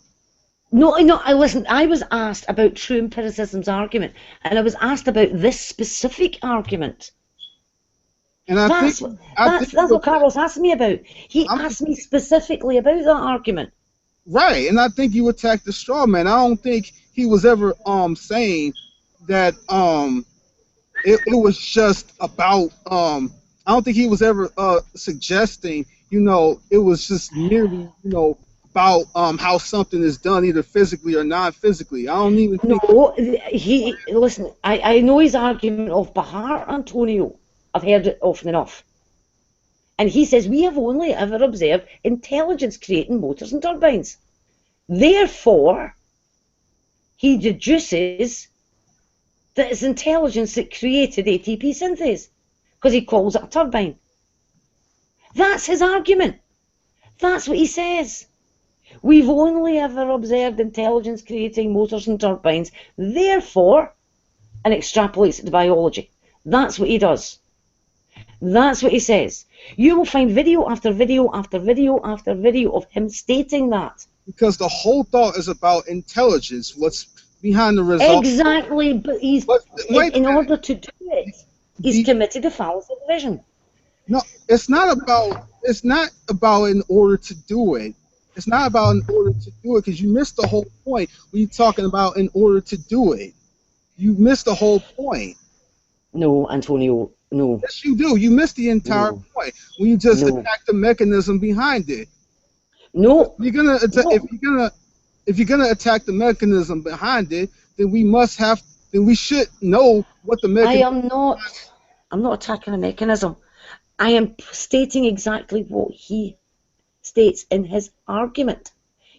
No, listen, I was asked about true empiricism's argument, and I was asked about this specific argument. And that's what Carlos asked me about. He asked me specifically about that argument. Right, and I think you attacked the straw man. I don't think he was ever saying that it was just about I don't think he was ever suggesting, it was just merely, about how something is done either physically or non-physically. I don't even think... No, listen, I know his argument off by heart, Antonio. I've heard it often enough. And he says, we have only ever observed intelligence creating motors and turbines. Therefore, he deduces that it's intelligence that created ATP synthase, because he calls it a turbine. That's his argument. That's what he says. We've only ever observed intelligence creating motors and turbines, therefore, and extrapolates it to biology. That's what he does. That's what he says. You will find video after video after video after video of him stating that. Because the whole thought is about intelligence, what's behind the result. Exactly, but in order to do it, he's committed a fallacy of division. No, it's not about in order to do it. It's not about in order to do it, because you missed the whole point when you're talking about in order to do it. You missed the whole point. No, Antonio, no. Yes, you do. You missed the entire point when you just attack the mechanism behind it. No. If you're gonna attack the mechanism behind it, then we should know what the mechanism. I'm not attacking the mechanism. I am stating exactly what he states in his argument.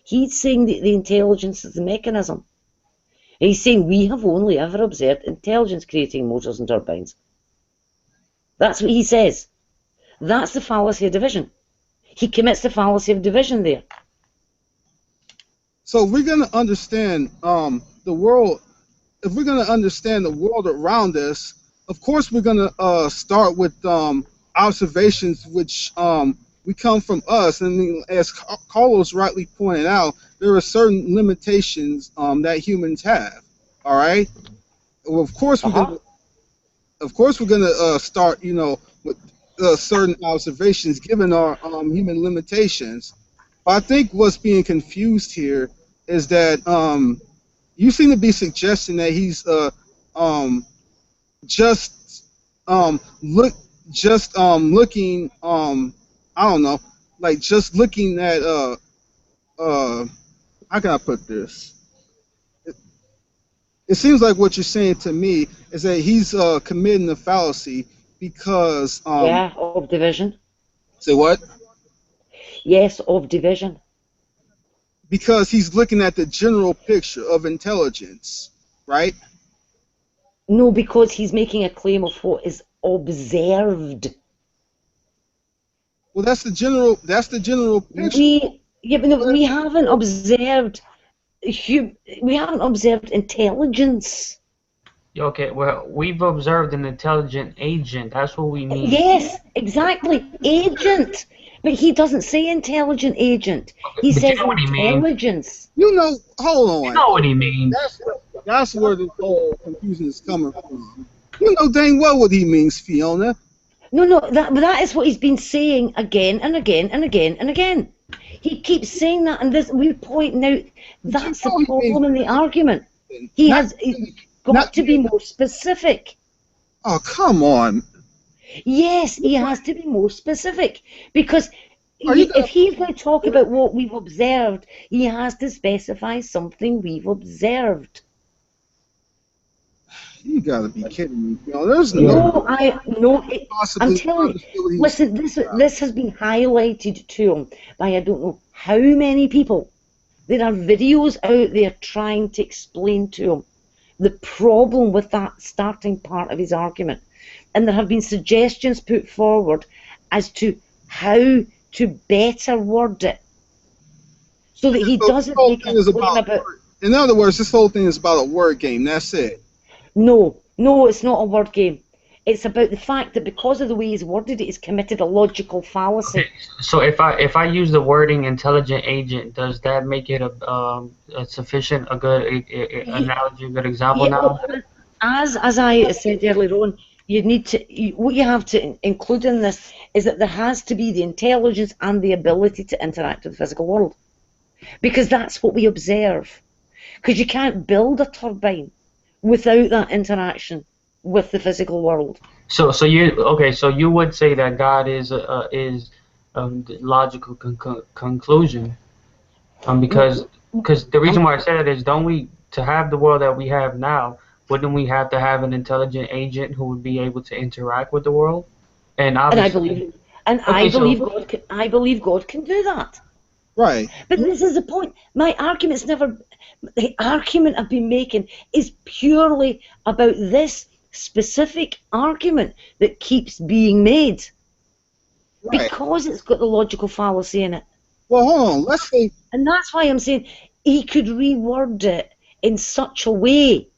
He's saying that the intelligence is the mechanism. He's saying we have only ever observed intelligence creating motors and turbines. That's what he says. That's the fallacy of division. He commits the fallacy of division there. So if we're going to understand the world, if we're going to understand the world around us, of course we're going to start with observations which we come from us. And as Carlos rightly pointed out, there are certain limitations that humans have. All right. Well, of course we're going to start, with certain observations given our human limitations. But I think what's being confused here is that you seem to be suggesting that he's um, just look just looking I don't know, like just looking at uh how can I put this? It seems like what you're saying to me is that he's committing a fallacy because Yeah, of division. say what? Yes, of division. Because he's looking at the general picture of intelligence, right? No, because he's making a claim of what is observed. Well, that's the general picture. Yeah, but no, we haven't observed we haven't observed intelligence. Okay, well, we've observed an intelligent agent. That's what we mean. Yes, exactly. Agent. But he doesn't say intelligent agent. He But you says know what he means. intelligence. Hold You on. know what he means. That's where the whole confusion is coming from. You know dang well what he means, Fiona. No, that is what he's been saying again and again and again and again. He keeps saying that, and this we're pointing out But you that's the know he problem in means the argument. not, He's got not, to be more specific. oh, come on. Yes, he has to be more specific because Are you if he's going to talk about what we've observed, he has to specify something we've observed. You gotta be kidding me. There's No, I'm possibly telling you. understood what he was Listen, this has been highlighted to him by I don't know how many people. There are videos out there trying to explain to him the problem with that starting part of his argument. And there have been suggestions put forward as to how to better word it so that he So this doesn't whole make a thing is claim about about. in other words, this whole thing is about a word game. That's it. No, it's not a word game. It's about the fact that because of the way he's worded it, he's committed a logical fallacy. Okay, so if I use the wording intelligent agent, does that make it a sufficient, a good analogy, a good example now? As I said earlier on, what you have to include in this is that there has to be the intelligence and the ability to interact with the physical world, because that's what we observe. Because you can't build a turbine without that interaction with the physical world. So you would say that God is the logical conclusion, because the reason why I say that is, don't we, to have the world that we have now, wouldn't we have to have an intelligent agent who would be able to interact with the world? And And I obviously, believe, and okay, so I believe God can do that. Right. But this is the point. The argument I've been making is purely about this specific argument that keeps being made Right. because it's got the logical fallacy in it. Well, hold on. Let's say And that's why I'm saying he could reword it in such a way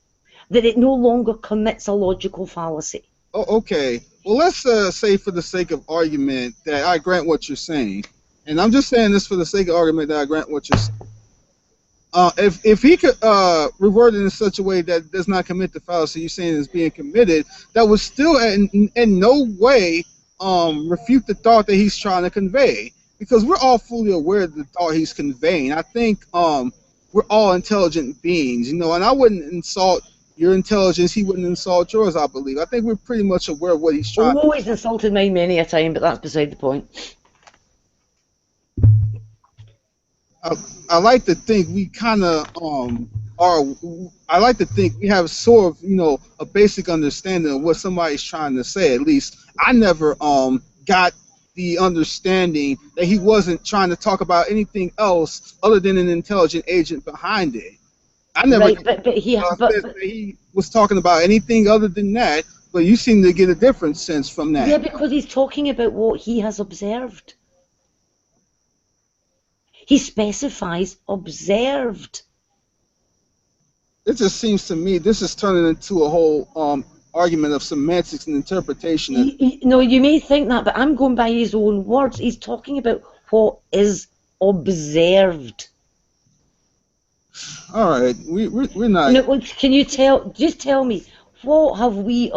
that it no longer commits a logical fallacy. okay. Well, let's say for the sake of argument that I grant what you're saying, and I'm just saying this for the sake of argument that I grant what you're saying. If he could reword it in such a way that does not commit the fallacy you're saying is being committed, that would still in no way refute the thought that he's trying to convey, because we're all fully aware of the thought he's conveying. I think we're all intelligent beings, and I wouldn't insult your intelligence. He wouldn't insult yours, I believe. I think we're pretty much aware of what he's trying. Oh, he's insulted mine many a time, but that's beside the point. I like to think we kind of are. I like to think we have sort of a basic understanding of what somebody's trying to say. At least I never got the understanding that he wasn't trying to talk about anything else other than an intelligent agent behind it. I never Right, but he was talking about anything other than that. But you seem to get a different sense from that. yeah, because he's talking about what he has observed. He specifies observed. It just seems to me this is turning into a whole argument of semantics and interpretation. No, you may think that, but I'm going by his own words. He's talking about what is observed. All right, we're not. No, can you just tell me what have we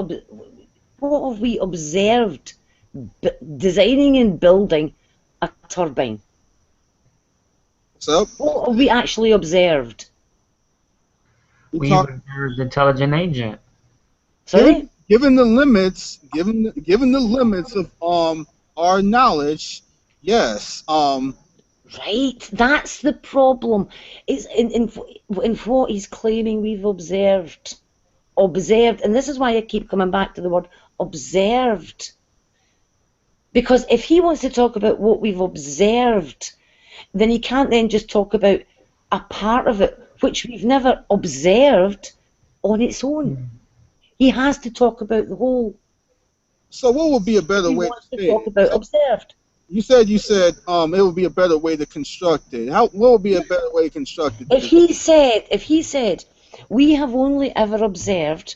observed designing and building a turbine. So What have we actually observed? we We talk were the intelligent agent. Sorry? given the limits, given the limits of our knowledge, yes. Right, that's the problem. It's in what he's claiming we've observed. Observed, and this is why I keep coming back to the word observed. Because if he wants to talk about what we've observed, then he can't then just talk about a part of it which we've never observed on its own. He has to talk about the whole. So what would be a better He way wants to to say talk it? about So observed. you said it would be a better way to construct it. What would be a better way to construct it? If he said, we have only ever observed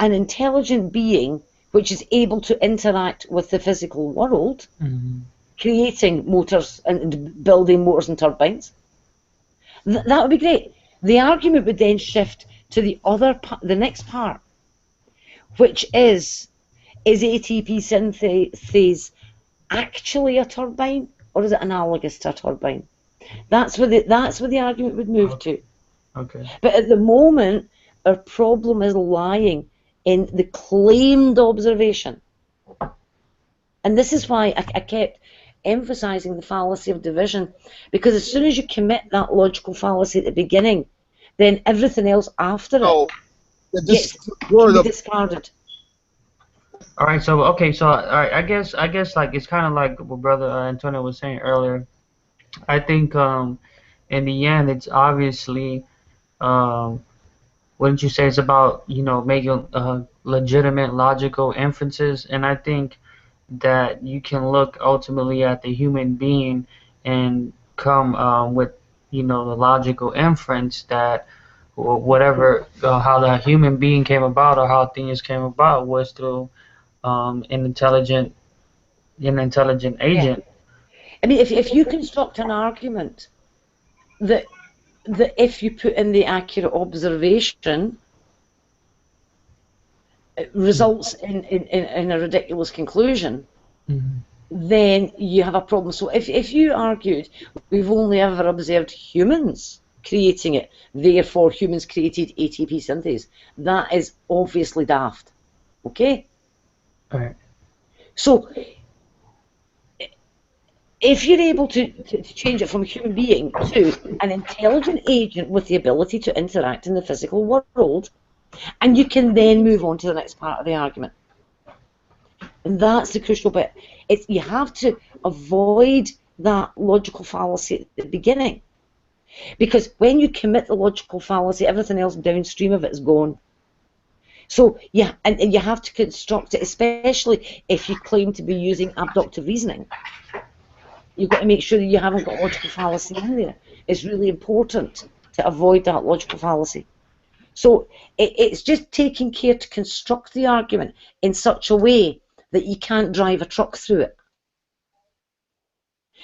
an intelligent being which is able to interact with the physical world, creating motors and building motors and turbines, that would be great. The argument would then shift to the next part, which is ATP synthase actually a turbine, or is it analogous to a turbine? That's where the argument would move to. Okay. But at the moment, our problem is lying in the claimed observation. And this is why I kept emphasizing the fallacy of division, because as soon as you commit that logical fallacy at the beginning, then everything else after So it this can word be of discarded. All right. So okay. So all right. I guess like it's kind of like what Brother Antonio was saying earlier. I think in the end, it's obviously wouldn't you say it's about making legitimate logical inferences, and I think that you can look ultimately at the human being and come with the logical inference that whatever how the human being came about or how things came about was through an intelligent Yeah. agent. I mean, if you construct an argument that if you put in the accurate observation, it results in a ridiculous conclusion, Mhm. then you have a problem. So if you argued we've only ever observed humans creating it, therefore humans created ATP synthase, that is obviously daft. Okay? All right. So if you're able to change it from a human being to an intelligent agent with the ability to interact in the physical world, and you can then move on to the next part of the argument. And that's the crucial bit. You have to avoid that logical fallacy at the beginning. Because when you commit the logical fallacy, everything else downstream of it is gone. So yeah, and you have to construct it, especially if you claim to be using abductive reasoning. You've got to make sure that you haven't got logical fallacy in there. It's really important to avoid that logical fallacy. So it's just taking care to construct the argument in such a way that you can't drive a truck through it.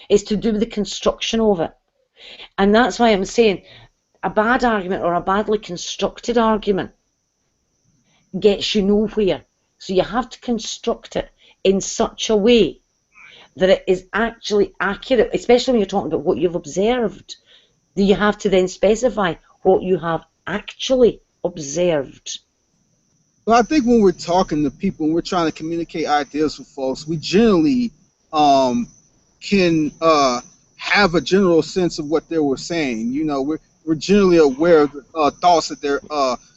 It's to do with the construction of it. And that's why I'm saying a bad argument or a badly constructed argument gets you nowhere. So you have to construct it in such a way that it is actually accurate, especially when you're talking about what you've observed. You have to then specify what you have actually observed. Well, I think when we're talking to people and we're trying to communicate ideas with folks, we generally can have a general sense of what they were saying. We're generally aware of the thoughts that they're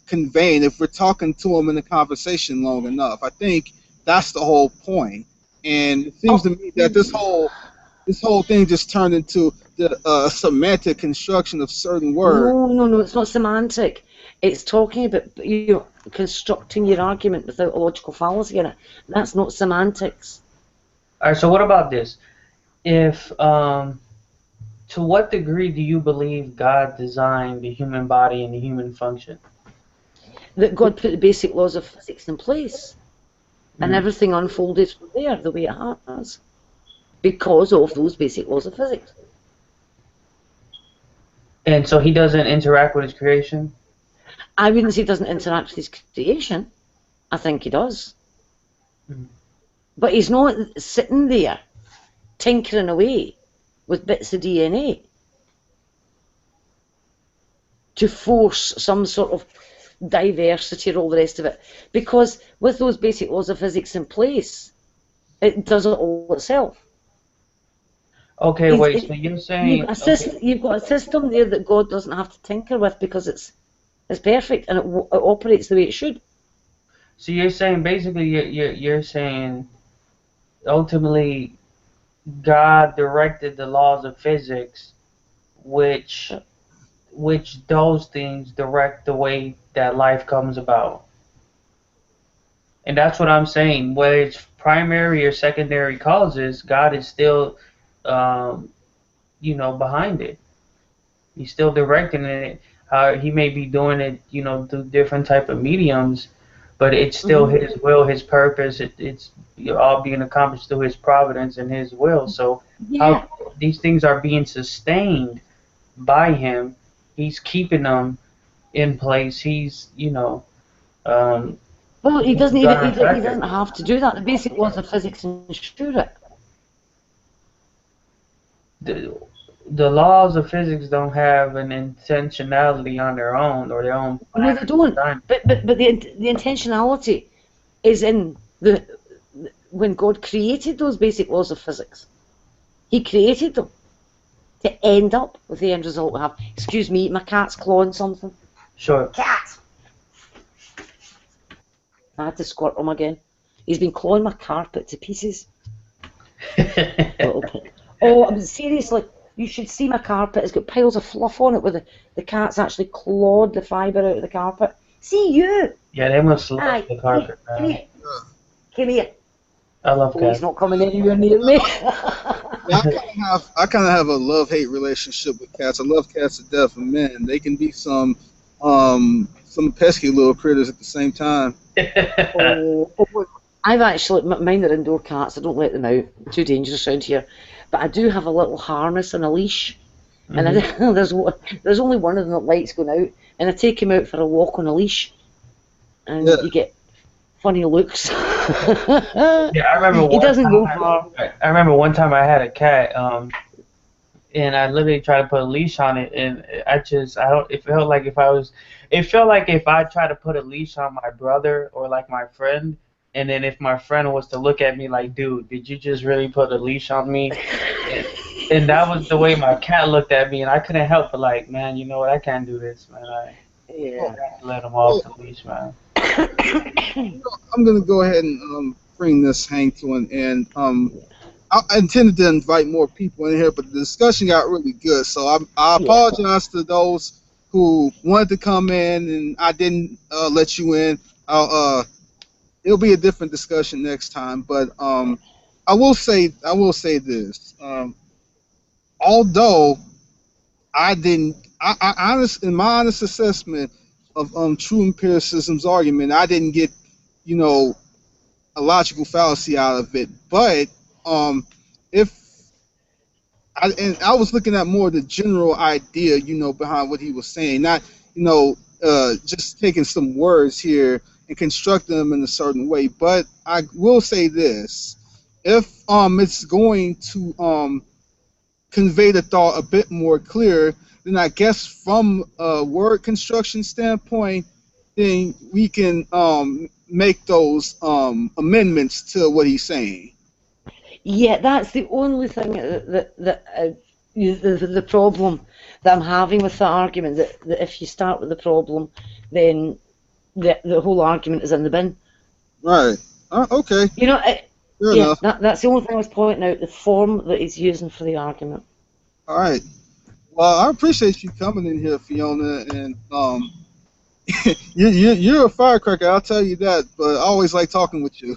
conveying if we're talking to them in a conversation long enough. I think that's the whole point. And it seems to me that this whole thing just turned into the semantic construction of certain words. No, it's not semantic. It's talking about constructing your argument without a logical fallacy in it. That's not semantics. All right. So what about this? If to what degree do you believe God designed the human body and the human function? That God put the basic laws of physics in place, and everything unfolded from there the way it has, because of those basic laws of physics. And so he doesn't interact with his creation? I wouldn't say he doesn't interact with his creation. I think he does. But he's not sitting there tinkering away with bits of DNA to force some sort of diversity and all the rest of it. Because with those basic laws of physics in place, it does it all itself. Okay, wait. So you're saying okay? You've got a system there that God doesn't have to tinker with because it's perfect and it operates the way it should. So you're saying basically you're saying ultimately God directed the laws of physics, which those things direct the way that life comes about. And that's what I'm saying. Whether it's primary or secondary causes, God is still, um, behind it. He's still directing it. He may be doing it, through different type of mediums, but it's still His will, His purpose. It's all being accomplished through His providence and His will. So Yeah. how these things are being sustained by Him, He's keeping them in place. He's, um, Well, he doesn't he's even he unaffected. doesn't have to do that. The basic laws of physics ensure it. the, the laws of physics don't have an intentionality on their own or their own No, plan they of don't. design. But the intentionality is in the when God created those basic laws of physics. He created them to end up with the end result we have. Excuse me, my cat's clawing something. Sure. Cat! I had to squirt him again. He's been clawing my carpet to pieces. Little pig. Oh, I mean, seriously, you should see my carpet. It's got piles of fluff on it where the cat's actually clawed the fibre out of the carpet. See you! Yeah, they must love Aye, the carpet, come man. here. Come here. I love Oh, he's cats. not coming anywhere near me. Yeah, I kind of have a love-hate relationship with cats. I love cats to death, and man, they can be some pesky little critters at the same time. Oh, I've actually, mine are indoor cats. I don't let them out. Too dangerous around here. But I do have a little harness and a leash. And Mhm. there's only one of them that likes going out. And I take him out for a walk on a leash. And Yeah, you get funny looks. Yeah, I remember He one doesn't go time. far. I remember one time I had a cat, and I literally tried to put a leash on it, and I don't. It felt like if I tried to put a leash on my brother or like my friend, and then if my friend was to look at me like, dude, did you just really put a leash on me? And, and that was the way my cat looked at me, and I couldn't help but like, man, you know what? I can't do this, man. well, Yeah. I have to let him off well, the leash, man. I'm gonna go ahead and bring this hang to an end. I intended to invite more people in here, but the discussion got really good. So I Yeah. apologize to those who wanted to come in and I didn't let you in. It'll be a different discussion next time. But I will say this. Although I didn't, in my honest assessment of true empiricism's argument, I didn't get, you know, a logical fallacy out of it. But if I was looking at more the general idea, behind what he was saying, not, just taking some words here and constructing them in a certain way. But I will say this: if it's going to convey the thought a bit more clear, then I guess from a word construction standpoint, then we can make those amendments to what he's saying. Yeah, that's the only thing the problem that I'm having with the argument that if you start with the problem, then the whole argument is in the bin. Right. Okay. You know, Fair yeah, enough. that's the only thing I was pointing out, the form that he's using for the argument. All right. Well, I appreciate you coming in here, Fiona, and you're a firecracker. I'll tell you that. But I always like talking with you.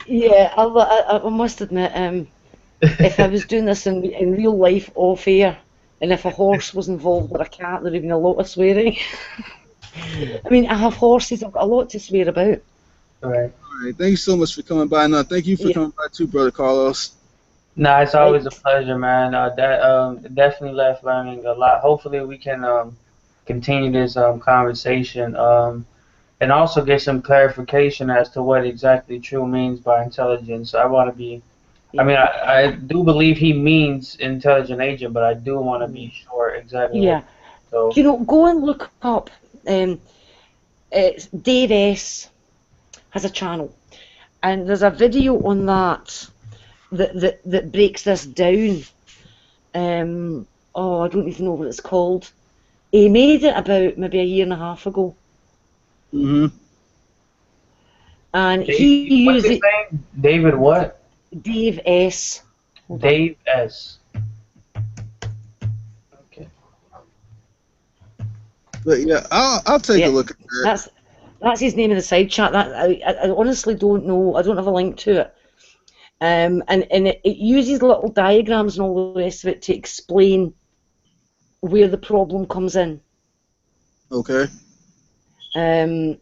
Yeah, I must admit, if I was doing this in real life off air, and if a horse was involved or a cat, there'd have been a lot of swearing. I mean, I have horses, I've got a lot to swear about. Right. All right. Thank you so much for coming by. Now, thank you for Yeah, coming by too, brother Carlos. No, it's always a right. pleasure, man. That definitely left learning a lot. Hopefully, we can continue this conversation. and also get some clarification as to what exactly True means by intelligence. I want to be. I mean, I do believe he means intelligent agent, but I do want to be sure exactly what. Yeah. So You know, go and look up. It's Dave S has a channel, and there's a video on that breaks this down. Oh, I don't even know what it's called. He made it about maybe a year and a half ago, Mm-hmm. and Dave, he what's used his it. name? David what? Dave S. Hold on. Dave S. Okay. But yeah, I'll take a Yeah, look at that. that's his name in the side chat. That I honestly don't know. I don't have a link to it. And it uses little diagrams and all the rest of it to explain where the problem comes in. Okay. Um,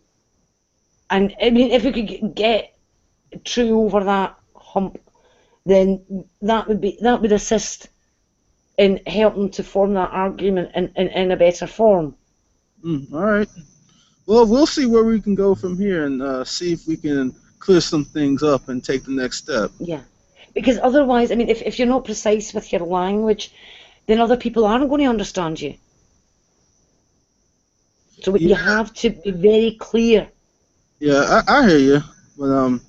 and I mean, if we could get True over that hump, then that would assist in helping to form that argument in a better form. All right. Well, we'll see where we can go from here and see if we can clear some things up and take the next step. Yeah. Because otherwise, I mean, if you're not precise with your language, then other people aren't going to understand you. So you Yeah, have to be very clear. yeah, I hear you. But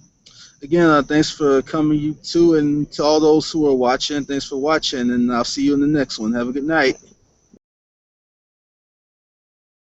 again, thanks for coming, you two, and to all those who are watching. Thanks for watching, and I'll see you in the next one. Have a good night.